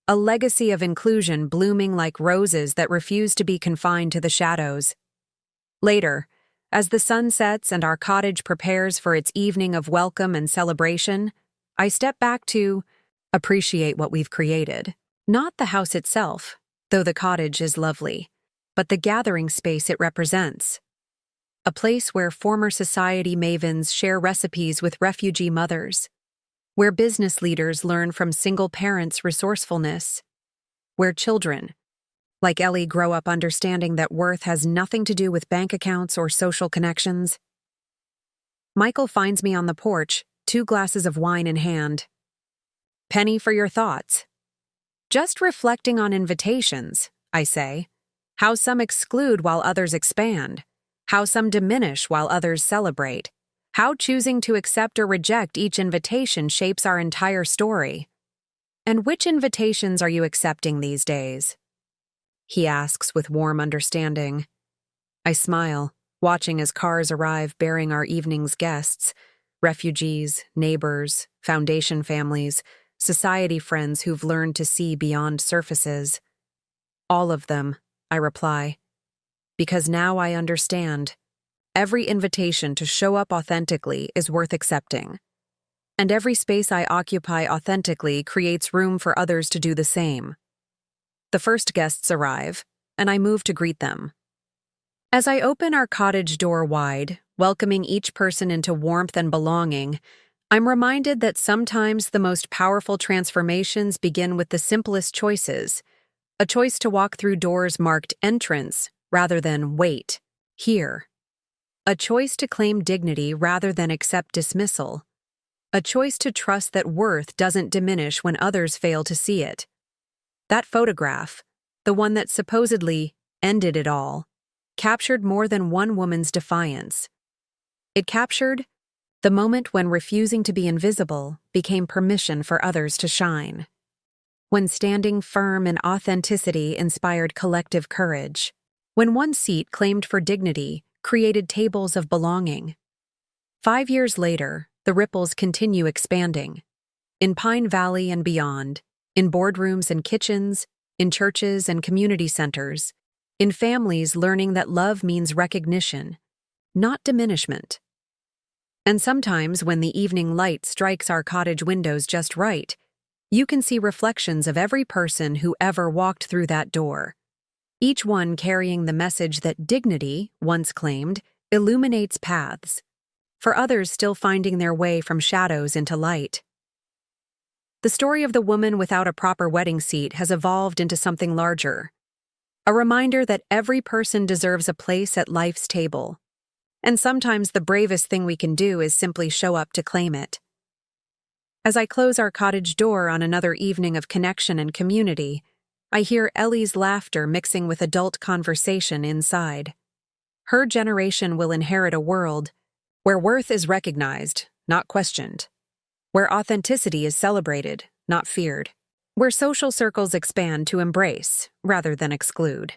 Speaker 1: a legacy of inclusion blooming like roses that refuse to be confined to the shadows. Later, as the sun sets and our cottage prepares for its evening of welcome and celebration, I step back to appreciate what we've created. Not the house itself, though the cottage is lovely, but the gathering space it represents. A place where former society mavens share recipes with refugee mothers, where business leaders learn from single parents' resourcefulness, where children, like Ellie, grow up understanding that worth has nothing to do with bank accounts or social connections. Michael finds me on the porch, 2 glasses of wine in hand. "Penny for your thoughts." "Just reflecting on invitations," I say. "How some exclude while others expand. How some diminish while others celebrate. How choosing to accept or reject each invitation shapes our entire story." "And which invitations are you accepting these days?" he asks with warm understanding. I smile, watching as cars arrive bearing our evening's guests, refugees, neighbors, foundation families, society friends who've learned to see beyond surfaces. "All of them," I reply, "because now I understand. Every invitation to show up authentically is worth accepting. And every space I occupy authentically creates room for others to do the same." The first guests arrive, and I move to greet them. As I open our cottage door wide, welcoming each person into warmth and belonging, I'm reminded that sometimes the most powerful transformations begin with the simplest choices. A choice to walk through doors marked entrance rather than wait, here. A choice to claim dignity rather than accept dismissal. A choice to trust that worth doesn't diminish when others fail to see it. That photograph, the one that supposedly ended it all, captured more than one woman's defiance. It captured the moment when refusing to be invisible became permission for others to shine. When standing firm in authenticity inspired collective courage. When one seat claimed for dignity created tables of belonging. 5 years later, the ripples continue expanding. In Pine Valley and beyond, in boardrooms and kitchens, in churches and community centers, in families learning that love means recognition, not diminishment. And sometimes when the evening light strikes our cottage windows just right, you can see reflections of every person who ever walked through that door. Each one carrying the message that dignity, once claimed, illuminates paths, for others still finding their way from shadows into light. The story of the woman without a proper wedding seat has evolved into something larger. A reminder that every person deserves a place at life's table. And sometimes the bravest thing we can do is simply show up to claim it. As I close our cottage door on another evening of connection and community, I hear Ellie's laughter mixing with adult conversation inside. Her generation will inherit a world where worth is recognized, not questioned. Where authenticity is celebrated, not feared. Where social circles expand to embrace, rather than exclude.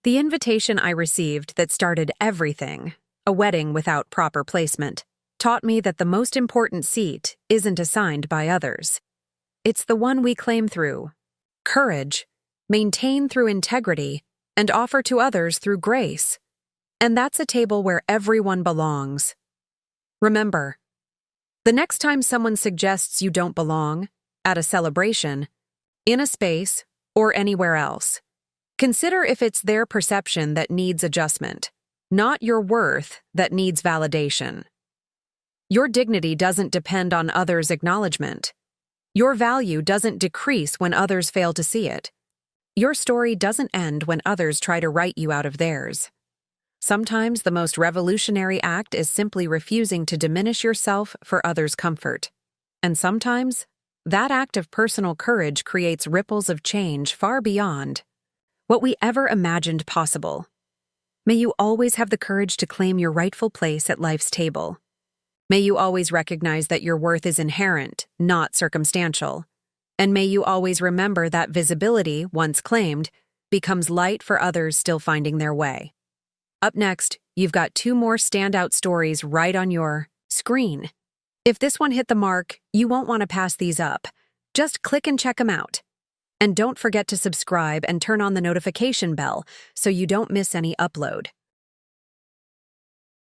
Speaker 1: The invitation I received that started everything, a wedding without proper placement, taught me that the most important seat isn't assigned by others. It's the one we claim through courage, maintain through integrity, and offer to others through grace. And that's a table where everyone belongs. Remember, the next time someone suggests you don't belong, at a celebration, in a space, or anywhere else, consider if it's their perception that needs adjustment, not your worth that needs validation. Your dignity doesn't depend on others' acknowledgement. Your value doesn't decrease when others fail to see it. Your story doesn't end when others try to write you out of theirs. Sometimes the most revolutionary act is simply refusing to diminish yourself for others' comfort. And sometimes, that act of personal courage creates ripples of change far beyond what we ever imagined possible. May you always have the courage to claim your rightful place at life's table. May you always recognize that your worth is inherent, not circumstantial. And may you always remember that visibility, once claimed, becomes light for others still finding their way. Up next, you've got 2 more standout stories right on your screen. If this one hit the mark, you won't want to pass these up. Just click and check them out. And don't forget to subscribe and turn on the notification bell so you don't miss any upload.